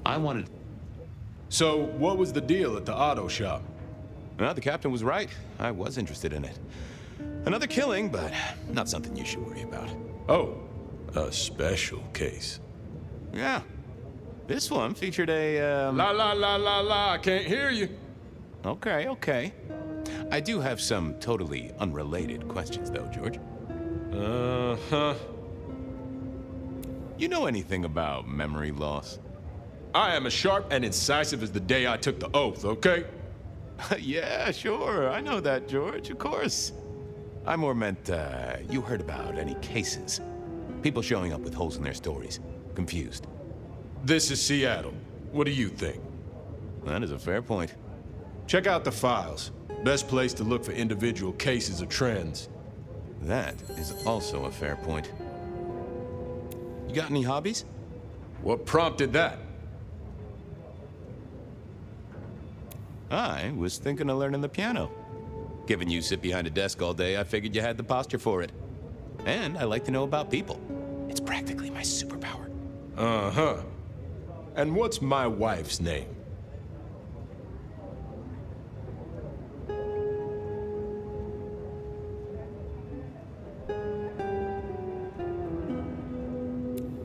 [SPEAKER 5] I wanted...
[SPEAKER 6] So, what was the deal at the auto shop?
[SPEAKER 5] Well, the captain was right. I was interested in it. Another killing, but not something you should worry about.
[SPEAKER 6] Oh, a special case.
[SPEAKER 5] Yeah. This one featured a,
[SPEAKER 6] La la la la la, I can't hear you.
[SPEAKER 5] Okay, okay. I do have some totally unrelated questions, though, George.
[SPEAKER 6] Uh-huh.
[SPEAKER 5] You know anything about memory loss?
[SPEAKER 6] I am as sharp and incisive as the day I took the oath, okay?
[SPEAKER 5] Yeah, sure. I know that, George, of course. I more meant, you heard about any cases. People showing up with holes in their stories. Confused.
[SPEAKER 4] This is Seattle. What do you think?
[SPEAKER 5] That is a fair point.
[SPEAKER 4] Check out the files. Best place to look for individual cases or trends.
[SPEAKER 5] That is also a fair point. You got any hobbies?
[SPEAKER 4] What prompted that?
[SPEAKER 5] I was thinking of learning the piano. Given you sit behind a desk all day, I figured you had the posture for it. And I like to know about people. It's practically my superpower.
[SPEAKER 4] Uh-huh. And what's my wife's name?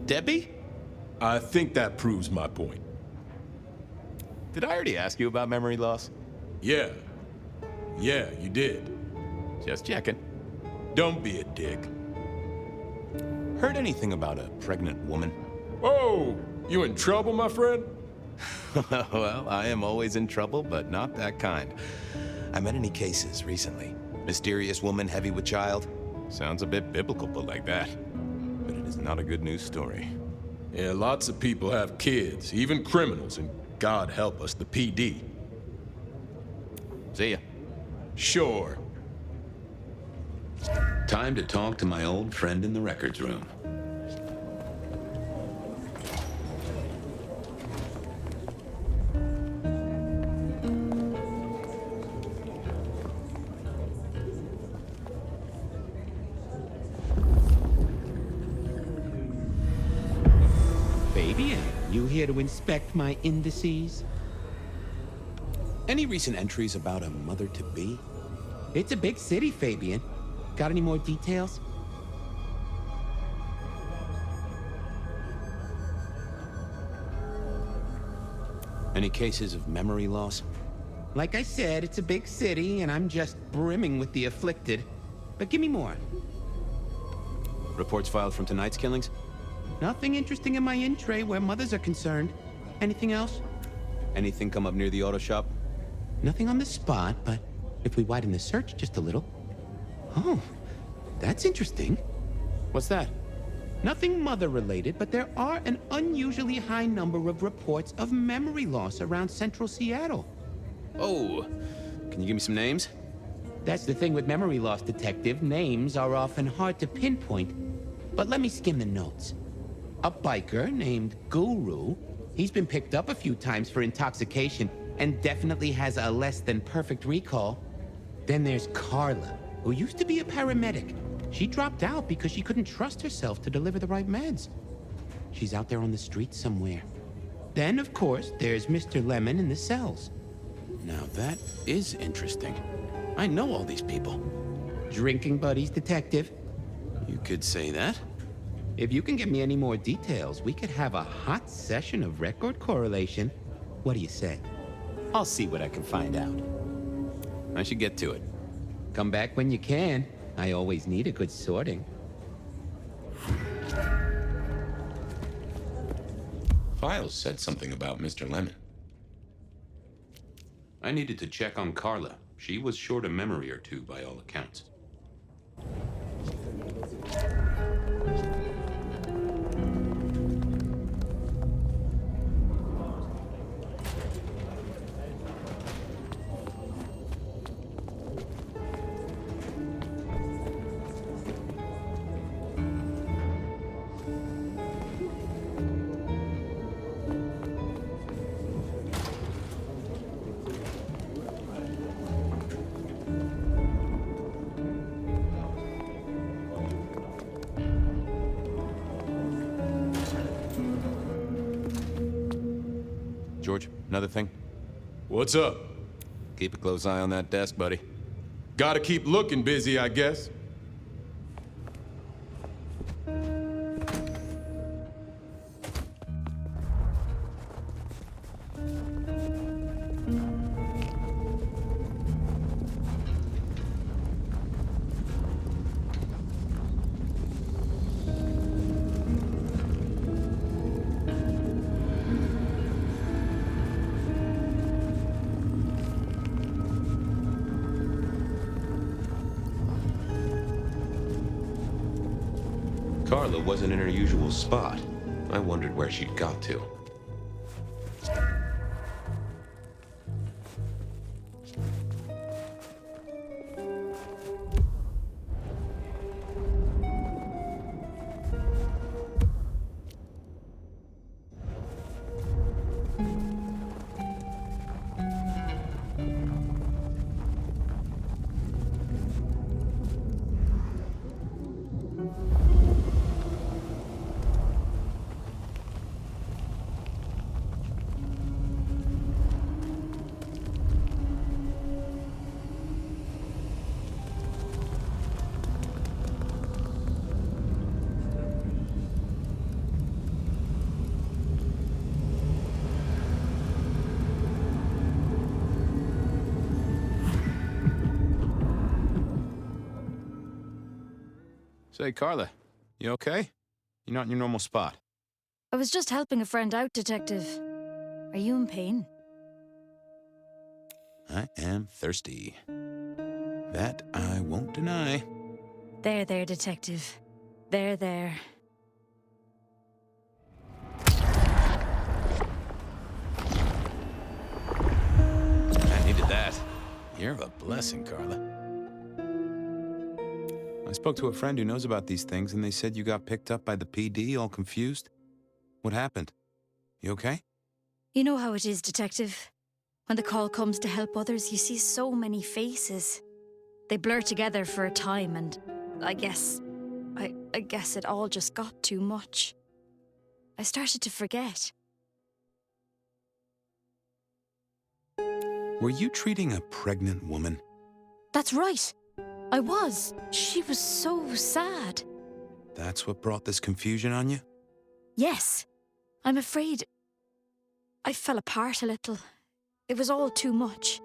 [SPEAKER 5] Debbie?
[SPEAKER 4] I think that proves my point.
[SPEAKER 5] Did I already ask you about memory loss?
[SPEAKER 4] Yeah. Yeah, you did.
[SPEAKER 5] Just checking.
[SPEAKER 4] Don't be a dick.
[SPEAKER 5] Heard anything about a pregnant woman?
[SPEAKER 4] Whoa! You in trouble, my friend?
[SPEAKER 5] Well, I am always in trouble, but not that kind. I met any cases recently. Mysterious woman heavy with child? Sounds a bit biblical put like that. But it is not a good news story.
[SPEAKER 4] Yeah, lots of people have kids, even criminals, and God help us, the PD.
[SPEAKER 5] See ya.
[SPEAKER 4] Sure.
[SPEAKER 1] Time to talk to my old friend in the records room.
[SPEAKER 11] Fabian, you here to inspect my indices?
[SPEAKER 5] Any recent entries about a mother-to-be?
[SPEAKER 11] It's a big city, Fabian. Got any more details?
[SPEAKER 5] Any cases of memory loss?
[SPEAKER 11] Like I said, it's a big city, and I'm just brimming with the afflicted. But give me more.
[SPEAKER 5] Reports filed from tonight's killings?
[SPEAKER 11] Nothing interesting in my in-tray where mothers are concerned. Anything else?
[SPEAKER 5] Anything come up near the auto shop?
[SPEAKER 11] Nothing on the spot, but if we widen the search just a little... Oh, that's interesting.
[SPEAKER 5] What's that?
[SPEAKER 11] Nothing mother-related, but there are an unusually high number of reports of memory loss around central Seattle.
[SPEAKER 5] Oh, can you give me some names?
[SPEAKER 11] That's the thing with memory loss, Detective. Names are often hard to pinpoint. But let me skim the notes. A biker named Guru. He's been picked up a few times for intoxication and definitely has a less than perfect recall. Then there's Carla, who used to be a paramedic. She dropped out because she couldn't trust herself to deliver the right meds. She's out there on the streets somewhere. Then, of course, there's Mr. Lemon in the cells.
[SPEAKER 5] Now that is interesting. I know all these people.
[SPEAKER 11] Drinking buddies, Detective.
[SPEAKER 5] You could say that.
[SPEAKER 11] If you can get me any more details, we could have a hot session of record correlation. What do you say?
[SPEAKER 5] I'll see what I can find out. I should get to it.
[SPEAKER 11] Come back when you can. I always need a good sorting.
[SPEAKER 1] Files said something about Mr. Lemon. I needed to check on Carla. She was short a memory or two by all accounts.
[SPEAKER 5] George, another thing?
[SPEAKER 4] What's up?
[SPEAKER 5] Keep a close eye on that desk, buddy.
[SPEAKER 4] Gotta keep looking busy, I guess.
[SPEAKER 1] Carla wasn't in her usual spot. I wondered where she'd got to.
[SPEAKER 5] Say, Carla, you okay? You're not in your normal spot.
[SPEAKER 2] I was just helping a friend out, Detective. Are you in pain?
[SPEAKER 5] I am thirsty. That I won't deny.
[SPEAKER 2] There, Detective. There.
[SPEAKER 5] I needed that. You're a blessing, Carla. I spoke to a friend who knows about these things, and they said you got picked up by the PD, all confused. What happened? You okay?
[SPEAKER 2] You know how it is, Detective. When the call comes to help others, you see so many faces. They blur together for a time, and I guess it all just got too much. I started to forget.
[SPEAKER 5] Were you treating a pregnant woman?
[SPEAKER 2] That's right. I was. She was so sad.
[SPEAKER 5] That's what brought this confusion on you?
[SPEAKER 2] Yes. I'm afraid I fell apart a little. It was all too much.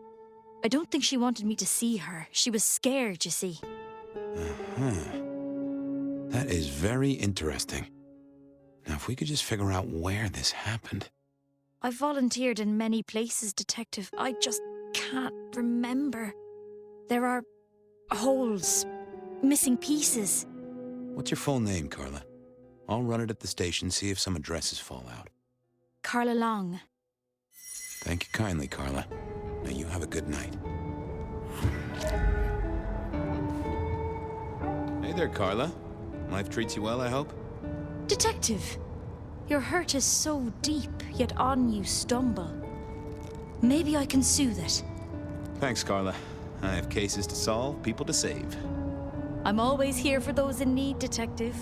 [SPEAKER 2] I don't think she wanted me to see her. She was scared, you see.
[SPEAKER 5] Uh-huh. That is very interesting. Now, if we could just figure out where this happened.
[SPEAKER 2] I've volunteered in many places, Detective. I just can't remember. There are holes, missing pieces.
[SPEAKER 5] What's your full name, Carla? I'll run it at the station, see if some addresses fall out.
[SPEAKER 2] Carla Long.
[SPEAKER 5] Thank you kindly, Carla. Now you have a good night. Hey there, Carla. Life treats you well, I hope?
[SPEAKER 2] Detective, your hurt is so deep, yet on you stumble. Maybe I can soothe it.
[SPEAKER 5] Thanks, Carla. I have cases to solve, people to save.
[SPEAKER 2] I'm always here for those in need, Detective.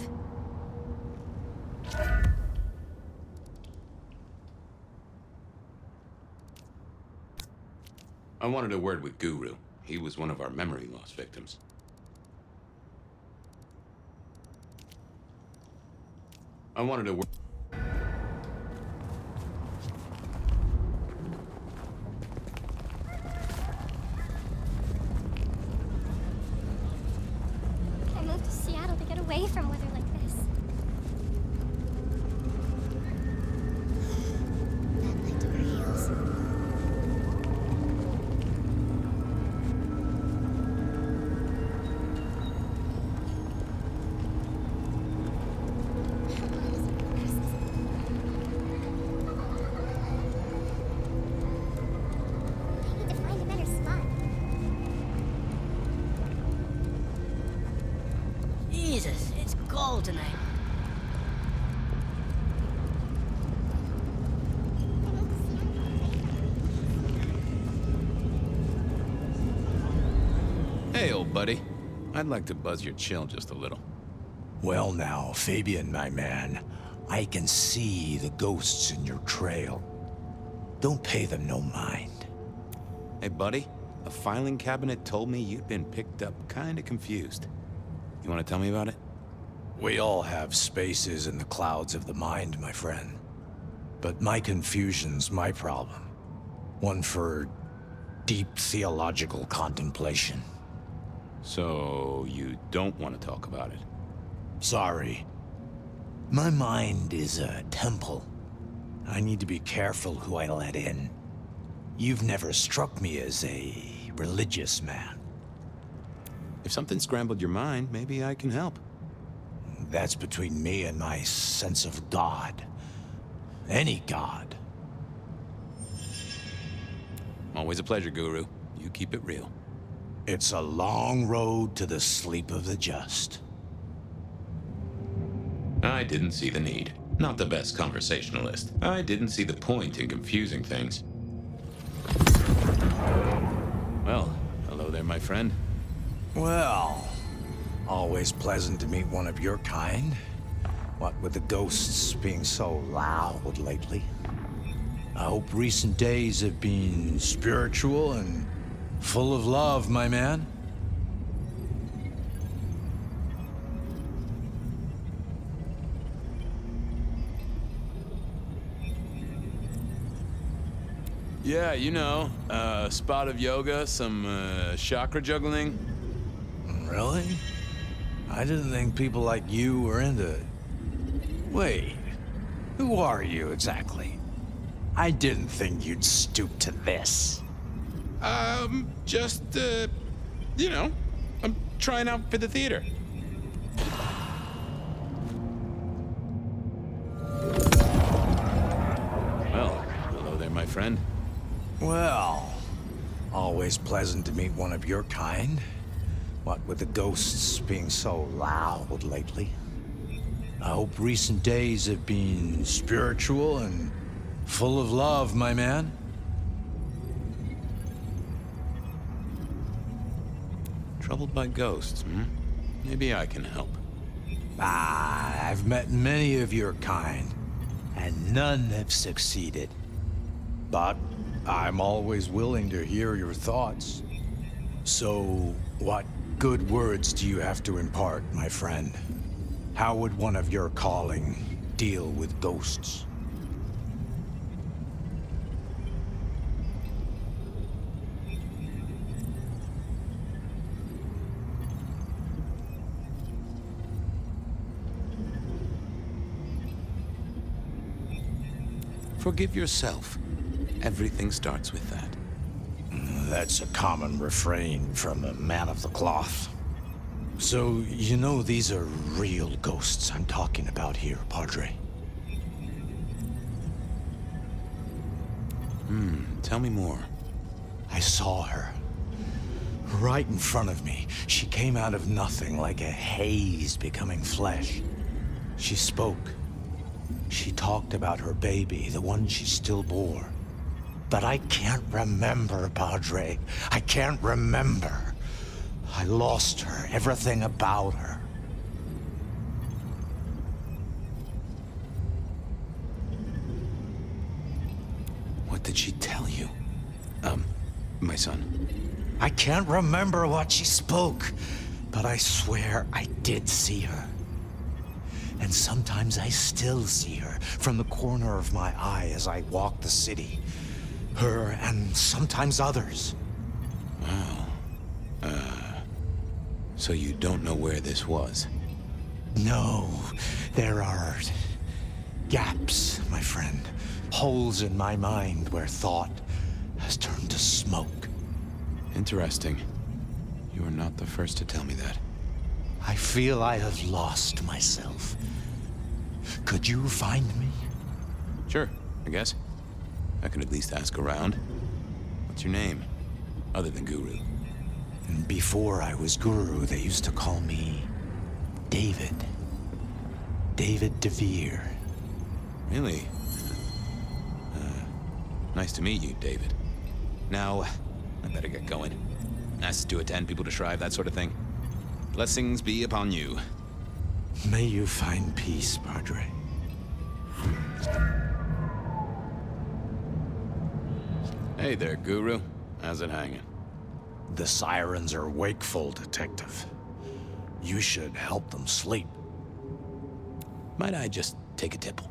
[SPEAKER 1] I wanted a word with Guru. He was one of our memory loss victims. I wanted a word.
[SPEAKER 12] I moved to Seattle to get away from weather like this. That night took her heels.
[SPEAKER 15] Jesus, it's cold tonight.
[SPEAKER 5] Hey, old buddy. I'd like to buzz your chill just a little.
[SPEAKER 7] Well now, Fabian, my man, I can see the ghosts in your trail. Don't pay them no mind.
[SPEAKER 5] Hey, buddy. A filing cabinet told me you'd been picked up kinda confused. You wanna tell me about it?
[SPEAKER 7] We all have spaces in the clouds of the mind, my friend. But my confusion's my problem. One for deep theological contemplation.
[SPEAKER 5] So, you don't want to talk about it?
[SPEAKER 7] Sorry. My mind is a temple. I need to be careful who I let in. You've never struck me as a religious man.
[SPEAKER 5] If something scrambled your mind, maybe I can help.
[SPEAKER 13] That's between me and my sense of God. Any God.
[SPEAKER 5] Always a pleasure, Guru. You keep it real.
[SPEAKER 13] It's a long road to the sleep of the just.
[SPEAKER 1] I didn't see the need. Not the best conversationalist. I didn't see the point in confusing things.
[SPEAKER 5] Well, hello there, my friend.
[SPEAKER 13] Well, always pleasant to meet one of your kind. What with the ghosts being so loud lately. I hope recent days have been spiritual and full of love, my man.
[SPEAKER 5] Yeah, you know, a spot of yoga, some chakra juggling.
[SPEAKER 13] Really? I didn't think people like you were into it. Wait, who are you exactly? I didn't think you'd stoop to this.
[SPEAKER 5] Just, you know, I'm trying out for the theater. Well, hello there, my friend.
[SPEAKER 13] Well, always pleasant to meet one of your kind. What with the ghosts being so loud lately. I hope recent days have been spiritual and full of love, my man.
[SPEAKER 5] Troubled by ghosts, hmm? Maybe I can help.
[SPEAKER 13] I've met many of your kind, and none have succeeded. But I'm always willing to hear your thoughts. So, what good words do you have to impart, my friend? How would one of your calling deal with ghosts?
[SPEAKER 5] Forgive yourself. Everything starts with that.
[SPEAKER 13] That's a common refrain from a man of the cloth. So, you know these are real ghosts I'm talking about here, Padre.
[SPEAKER 5] Tell me more.
[SPEAKER 13] I saw her. Right in front of me. She came out of nothing, like a haze becoming flesh. She spoke. She talked about her baby, the one she still bore. But I can't remember, Padre. I can't remember. I lost her, everything about her.
[SPEAKER 5] What did she tell you? My son.
[SPEAKER 13] I can't remember what she spoke, but I swear I did see her. And sometimes I still see her from the corner of my eye as I walk the city. Her and sometimes others.
[SPEAKER 5] Wow. So you don't know where this was?
[SPEAKER 13] No, there are gaps, my friend. Holes in my mind where thought has turned to smoke.
[SPEAKER 5] Interesting. You are not the first to tell me that.
[SPEAKER 13] I feel I have lost myself. Could you find me?
[SPEAKER 5] Sure, I guess. I can at least ask around. What's your name? Other than Guru.
[SPEAKER 13] Before I was Guru, they used to call me David. David DeVere.
[SPEAKER 5] Really? Nice to meet you, David. Now, I better get going. Asked to attend, people to shrive, that sort of thing. Blessings be upon you.
[SPEAKER 13] May you find peace, Padre.
[SPEAKER 5] Hey there, Guru. How's it hanging?
[SPEAKER 13] The sirens are wakeful, Detective. You should help them sleep.
[SPEAKER 5] Might I just take a tipple?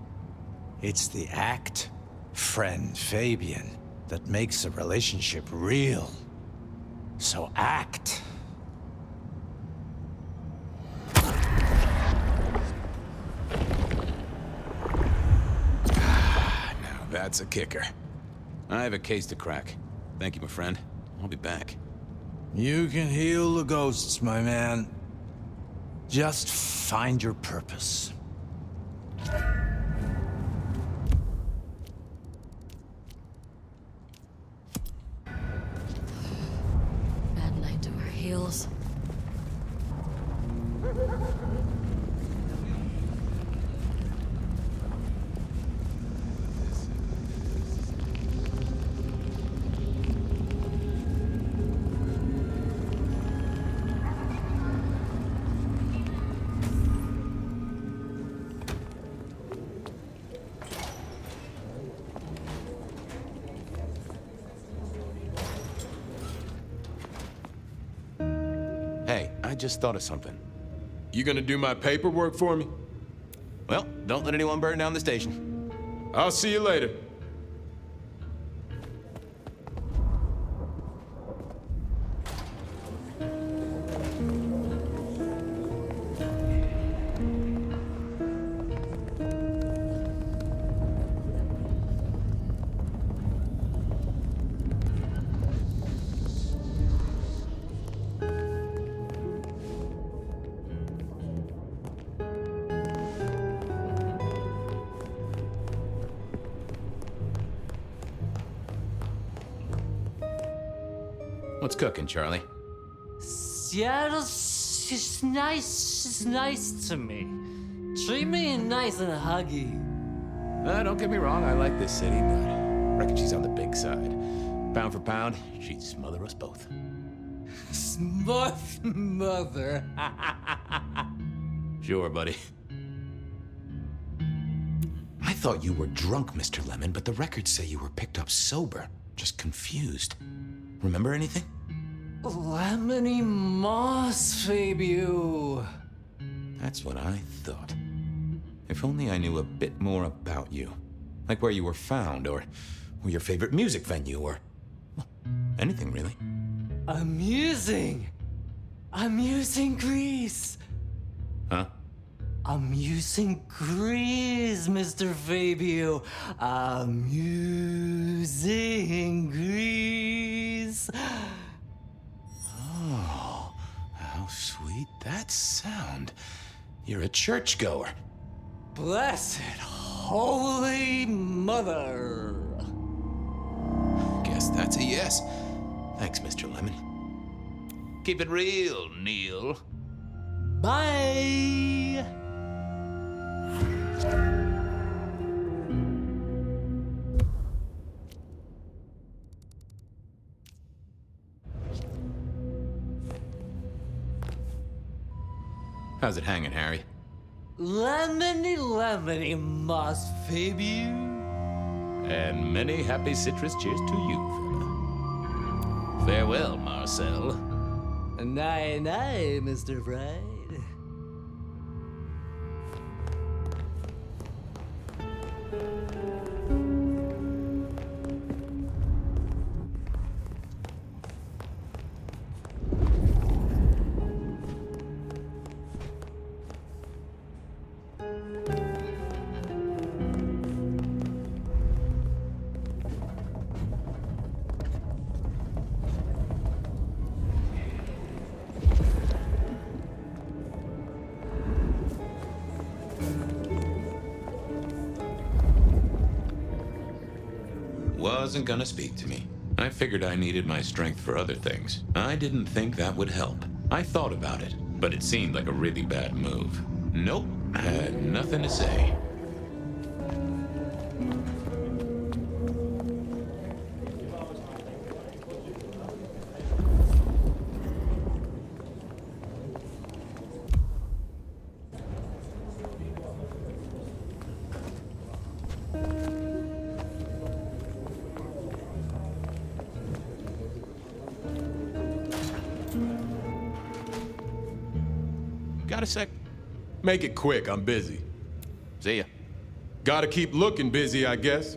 [SPEAKER 13] It's the act, friend Fabian, that makes a relationship real. So act.
[SPEAKER 5] Now that's a kicker. I have a case to crack. Thank you, my friend. I'll be back.
[SPEAKER 13] You can heal the ghosts, my man. Just find your purpose.
[SPEAKER 2] Bad night to our heels.
[SPEAKER 5] Hey, I just thought of something.
[SPEAKER 4] You gonna do my paperwork for me?
[SPEAKER 5] Well, don't let anyone burn down the station.
[SPEAKER 4] I'll see you later.
[SPEAKER 5] What's cooking, Charlie?
[SPEAKER 16] Seattle's just nice. She's nice to me. Treat me nice and huggy.
[SPEAKER 5] Don't get me wrong, I like this city, but I reckon she's on the big side. Pound for pound, she'd smother us both.
[SPEAKER 16] Mother.
[SPEAKER 5] Sure, buddy. I thought you were drunk, Mr. Lemon, but the records say you were picked up sober. Just confused. Remember anything?
[SPEAKER 16] Lemony moss, Fabio.
[SPEAKER 5] That's what I thought. If only I knew a bit more about you. Like where you were found, or your favorite music venue, or well, anything really.
[SPEAKER 16] Amusing Greece.
[SPEAKER 5] Huh?
[SPEAKER 16] Amusing Greece, Mr. Fabio. Amusing Greece.
[SPEAKER 5] Oh, how sweet that sound. You're a churchgoer.
[SPEAKER 16] Blessed Holy Mother.
[SPEAKER 5] Guess that's a yes. Thanks, Mr. Lemon. Keep it real, Neil.
[SPEAKER 16] Bye.
[SPEAKER 5] How's it hanging, Harry?
[SPEAKER 16] Lemony moss, Fabio.
[SPEAKER 5] And many happy citrus cheers to you, fella. Farewell, Marcel.
[SPEAKER 16] Night, Mr. Bride.
[SPEAKER 1] Wasn't gonna speak to me. I figured I needed my strength for other things. I didn't think that would help. I thought about it, but it seemed like a really bad move. Nope, I had nothing to say.
[SPEAKER 5] Got a sec?
[SPEAKER 4] Make it quick, I'm busy.
[SPEAKER 5] See ya.
[SPEAKER 4] Gotta keep looking busy, I guess.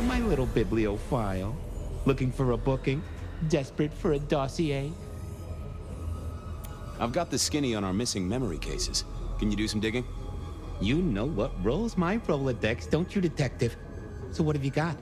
[SPEAKER 11] my little bibliophile. Looking for a booking? Desperate for a dossier?
[SPEAKER 17] I've got the skinny on our missing memory cases. Can you do some digging?
[SPEAKER 11] You know what rolls my Rolodex, don't you, Detective? So what have you got?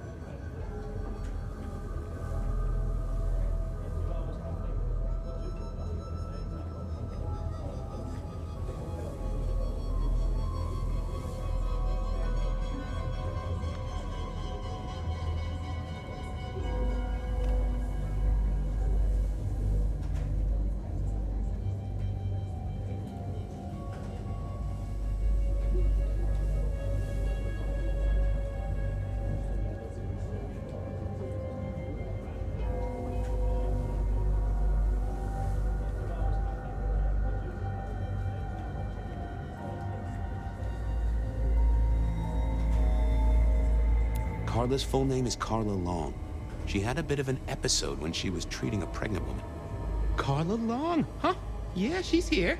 [SPEAKER 17] Carla's full name is Carla Long. She had a bit of an episode when she was treating a pregnant woman.
[SPEAKER 11] Carla Long, huh? Yeah, she's here.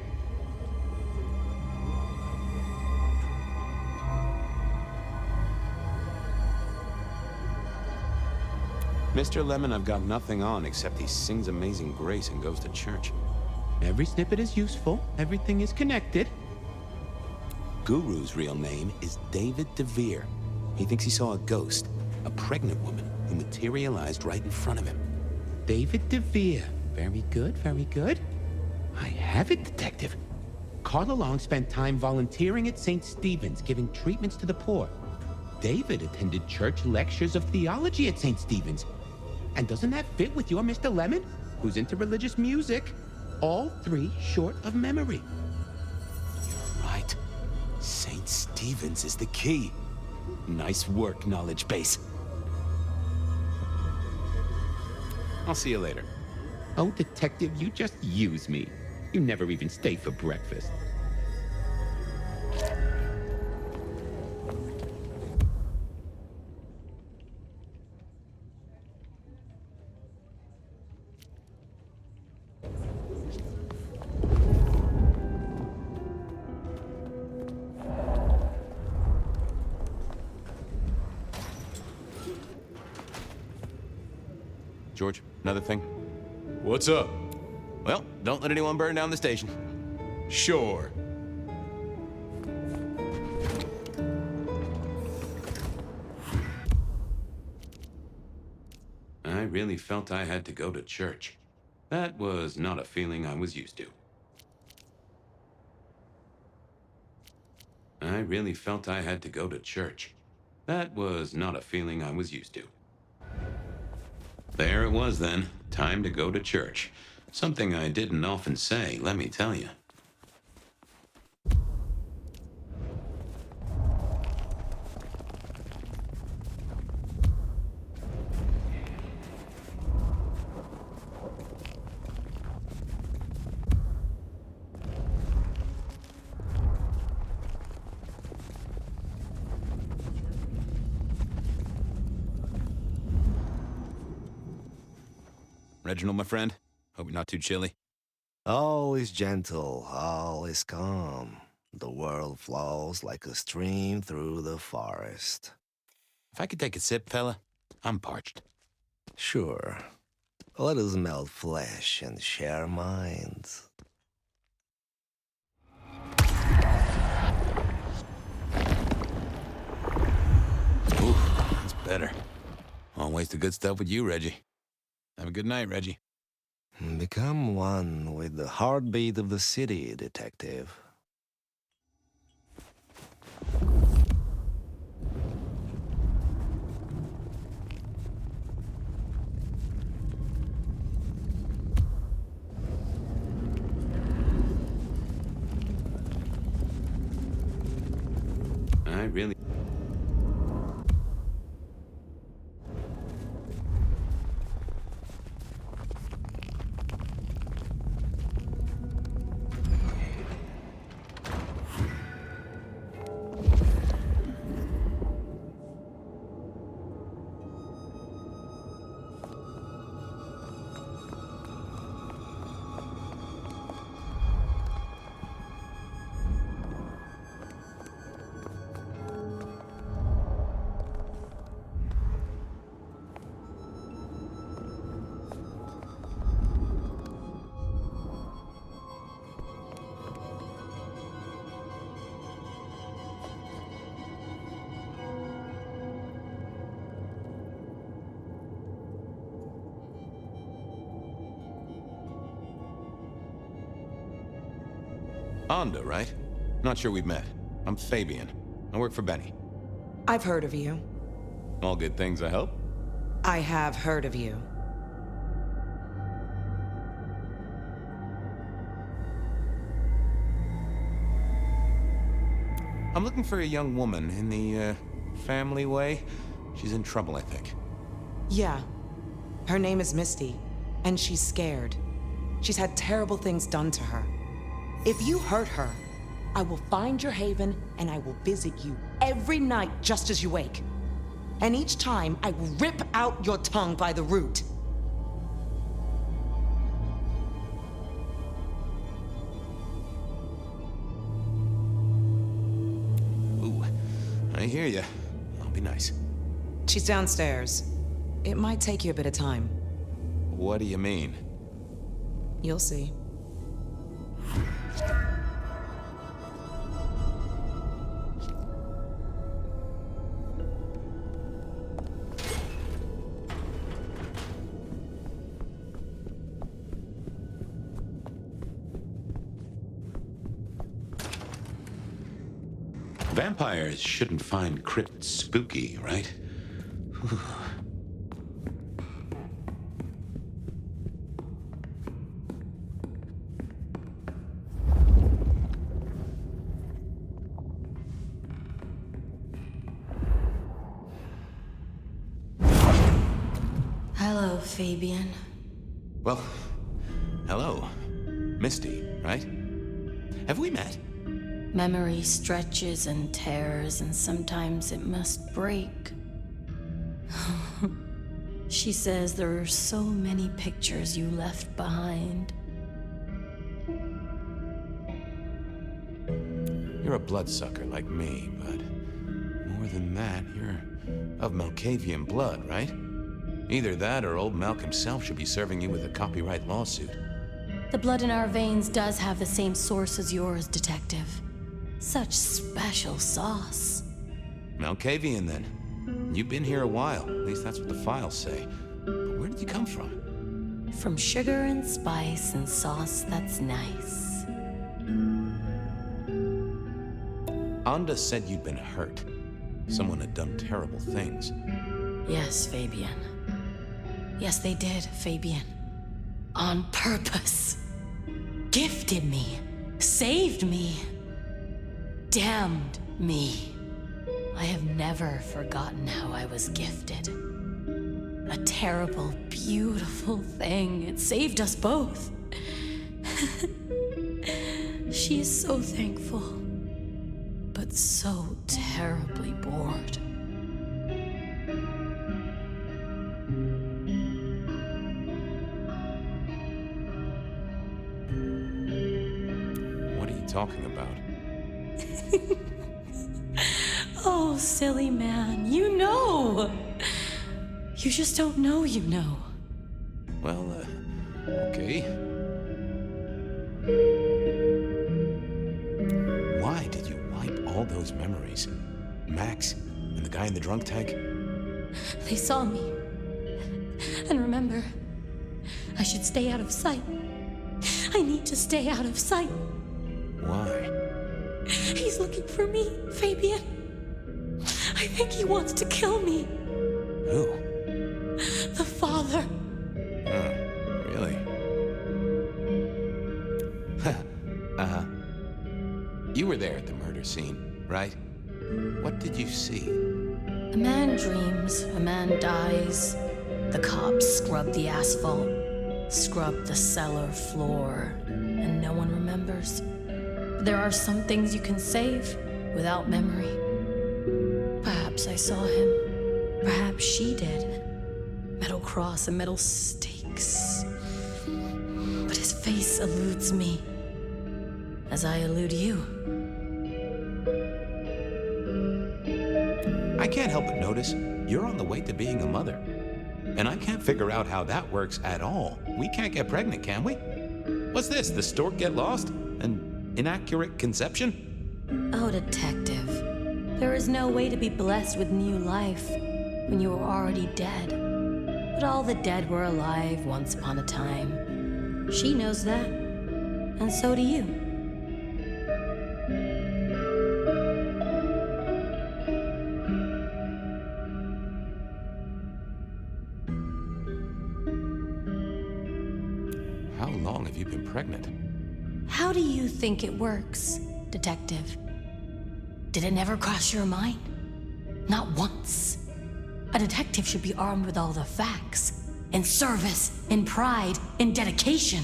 [SPEAKER 17] Mr. Lemon, I've got nothing on except he sings Amazing Grace and goes to church.
[SPEAKER 11] Every snippet is useful. Everything is connected.
[SPEAKER 17] Guru's real name is David DeVere. He thinks he saw a ghost, a pregnant woman who materialized right in front of him.
[SPEAKER 11] David DeVere. Very good, very good. I have it, Detective. Carla Long spent time volunteering at St. Stephen's, giving treatments to the poor. David attended church lectures of theology at St. Stephen's. And doesn't that fit with your Mr. Lemon, who's into religious music? All three short of memory.
[SPEAKER 17] You're right. St. Stephen's is the key. Nice work, knowledge base. I'll see you later.
[SPEAKER 11] Oh, Detective, you just use me. You never even stay for breakfast.
[SPEAKER 17] George, another thing?
[SPEAKER 4] What's up?
[SPEAKER 17] Well, don't let anyone burn down the station.
[SPEAKER 4] Sure.
[SPEAKER 1] I really felt I had to go to church. That was not a feeling I was used to. I really felt I had to go to church. That was not a feeling I was used to. There it was then, time to go to church. Something I didn't often say, let me tell you.
[SPEAKER 17] Reginald, my friend, hope you're not too chilly.
[SPEAKER 18] All is gentle, all is calm. The world flows like a stream through the forest.
[SPEAKER 17] If I could take a sip, fella, I'm parched.
[SPEAKER 18] Sure. Let us melt flesh and share minds.
[SPEAKER 17] Ooh, that's better. Always the good stuff with you, Reggie. Have a good night, Reggie.
[SPEAKER 18] Become one with the heartbeat of the city, Detective.
[SPEAKER 1] I really... Onda, right? Not sure we've met. I'm Fabian. I work for Benny.
[SPEAKER 9] I've heard of you.
[SPEAKER 1] All good things, I hope?
[SPEAKER 9] I have heard of you.
[SPEAKER 1] I'm looking for a young woman in the, family way. She's in trouble, I think.
[SPEAKER 9] Yeah. Her name is Misty, and she's scared. She's had terrible things done to her. If you hurt her, I will find your haven and I will visit you every night just as you wake. And each time, I will rip out your tongue by the root.
[SPEAKER 1] Ooh, I hear ya. I'll be nice.
[SPEAKER 9] She's downstairs. It might take you a bit of time.
[SPEAKER 1] What do you mean?
[SPEAKER 9] You'll see.
[SPEAKER 1] Vampires shouldn't find crypts spooky, right? Whew.
[SPEAKER 2] Hello, Fabian.
[SPEAKER 1] Well, hello. Misty, right? Have we met?
[SPEAKER 2] Memory stretches and tears, and sometimes it must break. She says there are so many pictures you left behind.
[SPEAKER 1] You're a bloodsucker like me, but more than that, you're of Malkavian blood, right? Either that or old Malk himself should be serving you with a copyright lawsuit.
[SPEAKER 2] The blood in our veins does have the same source as yours, Detective. Such special sauce.
[SPEAKER 1] Malkavian, then. You've been here a while. At least that's what the files say. But where did you come from?
[SPEAKER 2] From sugar and spice and sauce that's nice.
[SPEAKER 1] Onda said you'd been hurt. Someone had done terrible things.
[SPEAKER 2] Yes, Fabian. Yes, they did, Fabian. On purpose. Gifted me. Saved me. Damned me. I have never forgotten how I was gifted. A terrible, beautiful thing. It saved us both. She is so thankful, but so terribly bored.
[SPEAKER 1] What are you talking about?
[SPEAKER 2] Oh, silly man, you know! You just don't know you know.
[SPEAKER 1] Well, okay. Why did you wipe all those memories? Max and the guy in the drunk tank?
[SPEAKER 2] They saw me. And remember, I should stay out of sight. I need to stay out of sight.
[SPEAKER 1] Why?
[SPEAKER 2] He's looking for me, Fabian. I think he wants to kill me.
[SPEAKER 1] Who?
[SPEAKER 2] The father.
[SPEAKER 1] Really? You were there at the murder scene, right? What did you see?
[SPEAKER 2] A man dreams, a man dies. The cops scrub the asphalt, scrub the cellar floor, and no one remembers. There are some things you can save without memory. Perhaps I saw him. Perhaps she did. Metal cross and metal stakes. But his face eludes me, as I elude you.
[SPEAKER 1] I can't help but notice you're on the way to being a mother. And I can't figure out how that works at all. We can't get pregnant, can we? What's this, the stork get lost? An inaccurate conception?
[SPEAKER 2] Oh, Detective. There is no way to be blessed with new life when you are already dead. But all the dead were alive once upon a time. She knows that. And so do you.
[SPEAKER 1] How long have you been pregnant?
[SPEAKER 20] How do you think it works, Detective? Did it never cross your mind? Not once. A detective should be armed with all the facts. In service, in pride, in dedication.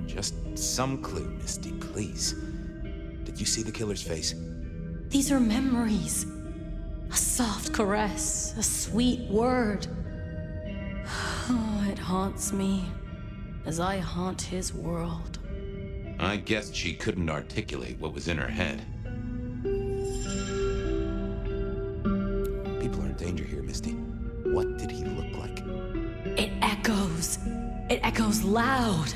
[SPEAKER 1] Just some clue, Misty, please. Did you see the killer's face?
[SPEAKER 20] These are memories. A soft caress, a sweet word. Oh, it haunts me as I haunt his world.
[SPEAKER 1] I guessed she couldn't articulate what was in her head. People are in danger here, Misty. What did he look like?
[SPEAKER 20] It echoes. It echoes loud.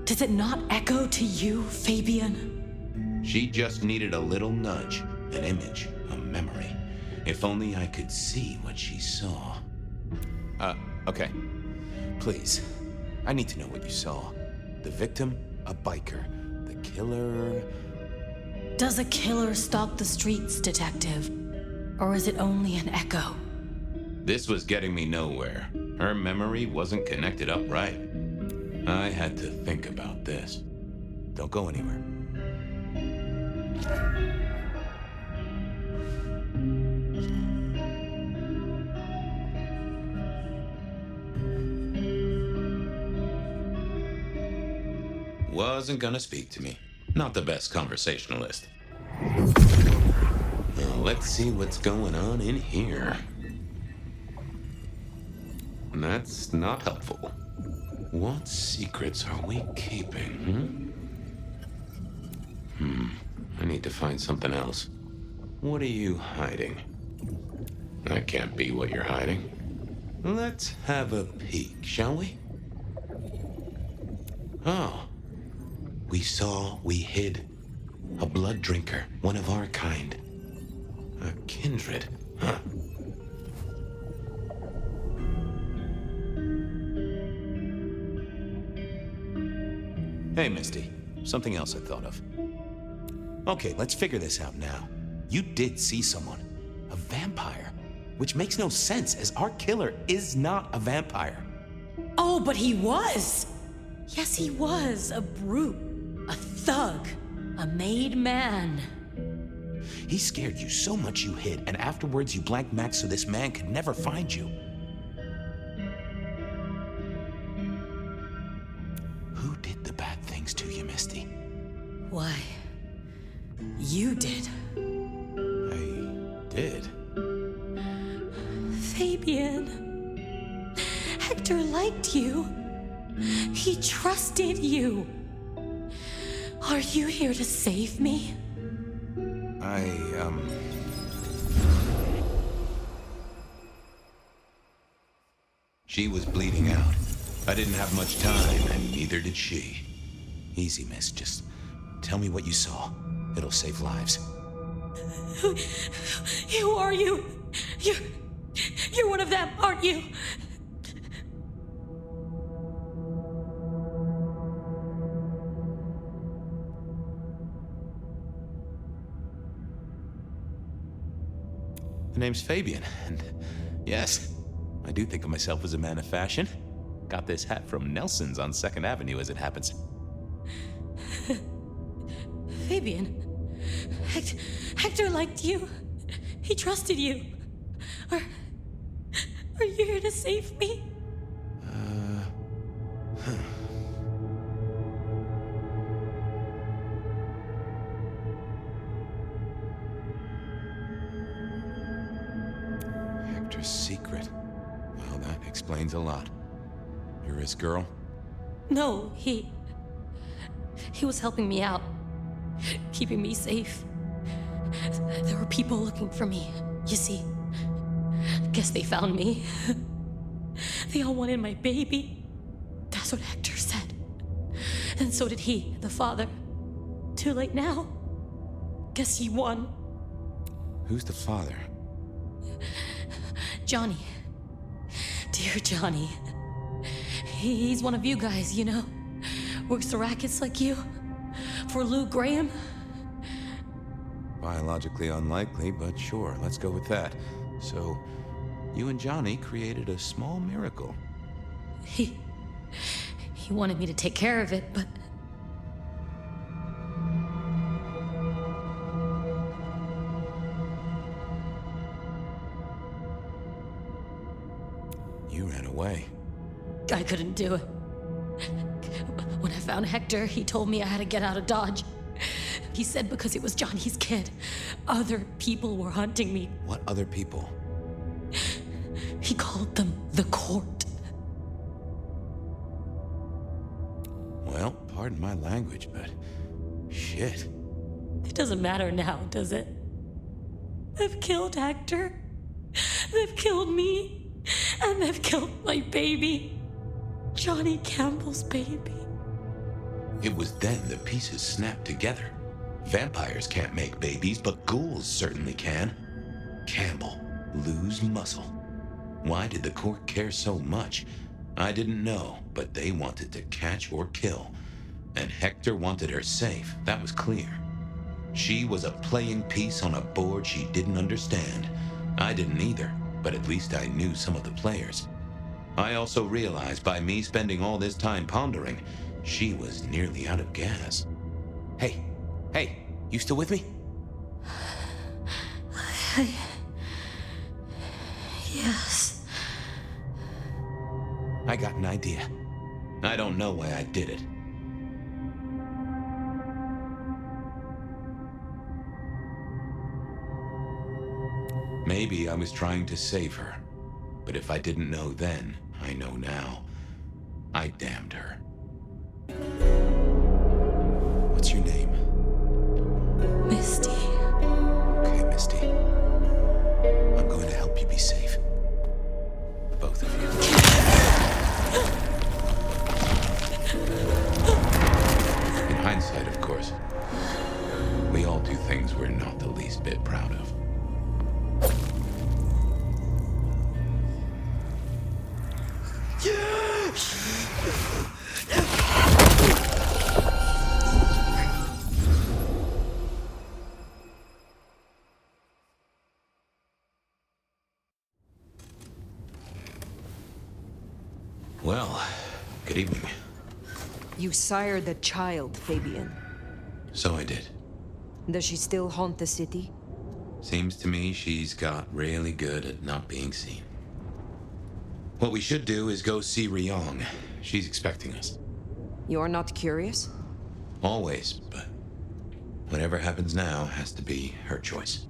[SPEAKER 20] Does it not echo to you, Fabian?
[SPEAKER 1] She just needed a little nudge, an image, a memory. If only I could see what she saw. Okay. Please. I need to know what you saw. The victim, a biker. The killer...
[SPEAKER 20] Does a killer stalk the streets, Detective? Or is it only an echo?
[SPEAKER 1] This was getting me nowhere. Her memory wasn't connected up right. I had to think about this. Don't go anywhere. Wasn't gonna speak to me. Not the best conversationalist. Now, let's see what's going on in here. That's not helpful. What secrets are we keeping, I need to find something else. What are you hiding? That can't be what you're hiding. Let's have a peek, shall we? Oh. We hid. A blood drinker, one of our kind. A kindred, huh? Hey, Misty. Something else I thought of. Okay, let's figure this out now. You did see someone. A vampire. Which makes no sense, as our killer is not a vampire.
[SPEAKER 20] Oh, but he was! Yes, he was. A brute. A thug. A made man.
[SPEAKER 1] He scared you so much you hid, and afterwards you blanked Max so this man could never find you. Who did the bad things to you, Misty?
[SPEAKER 20] Why, you did.
[SPEAKER 1] I did?
[SPEAKER 20] Fabian. Hector liked you. He trusted you. Are you here to save me?
[SPEAKER 1] She was bleeding out. I didn't have much time, and neither did she. Easy, miss. Just tell me what you saw. It'll save lives.
[SPEAKER 20] Who are you? You're one of them, aren't you?
[SPEAKER 1] The name's Fabian, and yes, I do think of myself as a man of fashion. Got this hat from Nelson's on 2nd Avenue, as it happens.
[SPEAKER 20] Fabian, Hector liked you. He trusted you. Are you here to save me?
[SPEAKER 1] Hector's secret. Well, that explains a lot. You're his girl?
[SPEAKER 20] No, he was helping me out, keeping me safe. There were people looking for me, you see. Guess they found me. They all wanted my baby. That's what Hector said. And so did he, the father. Too late now. Guess he won.
[SPEAKER 1] Who's the father?
[SPEAKER 20] Johnny. Dear Johnny. He's one of you guys, you know. Works the rackets like you. For Lou Graham.
[SPEAKER 1] Biologically unlikely, but sure, let's go with that. So, you and Johnny created a small miracle.
[SPEAKER 20] He He wanted me to take care of it, but...
[SPEAKER 1] You ran away.
[SPEAKER 20] I couldn't do it. When I found Hector, he told me I had to get out of Dodge. He said because it was Johnny's kid, other people were hunting me.
[SPEAKER 1] What other people?
[SPEAKER 20] He called them the court.
[SPEAKER 1] Well, pardon my language, but... shit.
[SPEAKER 20] It doesn't matter now, does it? They've killed Hector. They've killed me. And they've killed my baby. Johnny Campbell's baby.
[SPEAKER 1] It was then the pieces snapped together. Vampires can't make babies, but ghouls certainly can. Campbell, lose muscle. Why did the court care so much? I didn't know, but they wanted to catch or kill. And Hector wanted her safe, that was clear. She was a playing piece on a board she didn't understand. I didn't either, but at least I knew some of the players. I also realized by me spending all this time pondering, she was nearly out of gas. Hey, you still with me?
[SPEAKER 20] Yes.
[SPEAKER 1] I got an idea. I don't know why I did it. Maybe I was trying to save her. But if I didn't know then, I know now. I damned her. What's your name?
[SPEAKER 20] Misty.
[SPEAKER 1] Okay, Misty. I'm going to help you be safe. Both of you. In hindsight, of course. We all do things we're not the least bit proud of. Well, good evening.
[SPEAKER 3] You sired a child, Fabian.
[SPEAKER 1] So I did.
[SPEAKER 3] Does she still haunt the city?
[SPEAKER 1] Seems to me she's got really good at not being seen. What we should do is go see Ryong. She's expecting us.
[SPEAKER 3] You're not curious?
[SPEAKER 1] Always, but whatever happens now has to be her choice.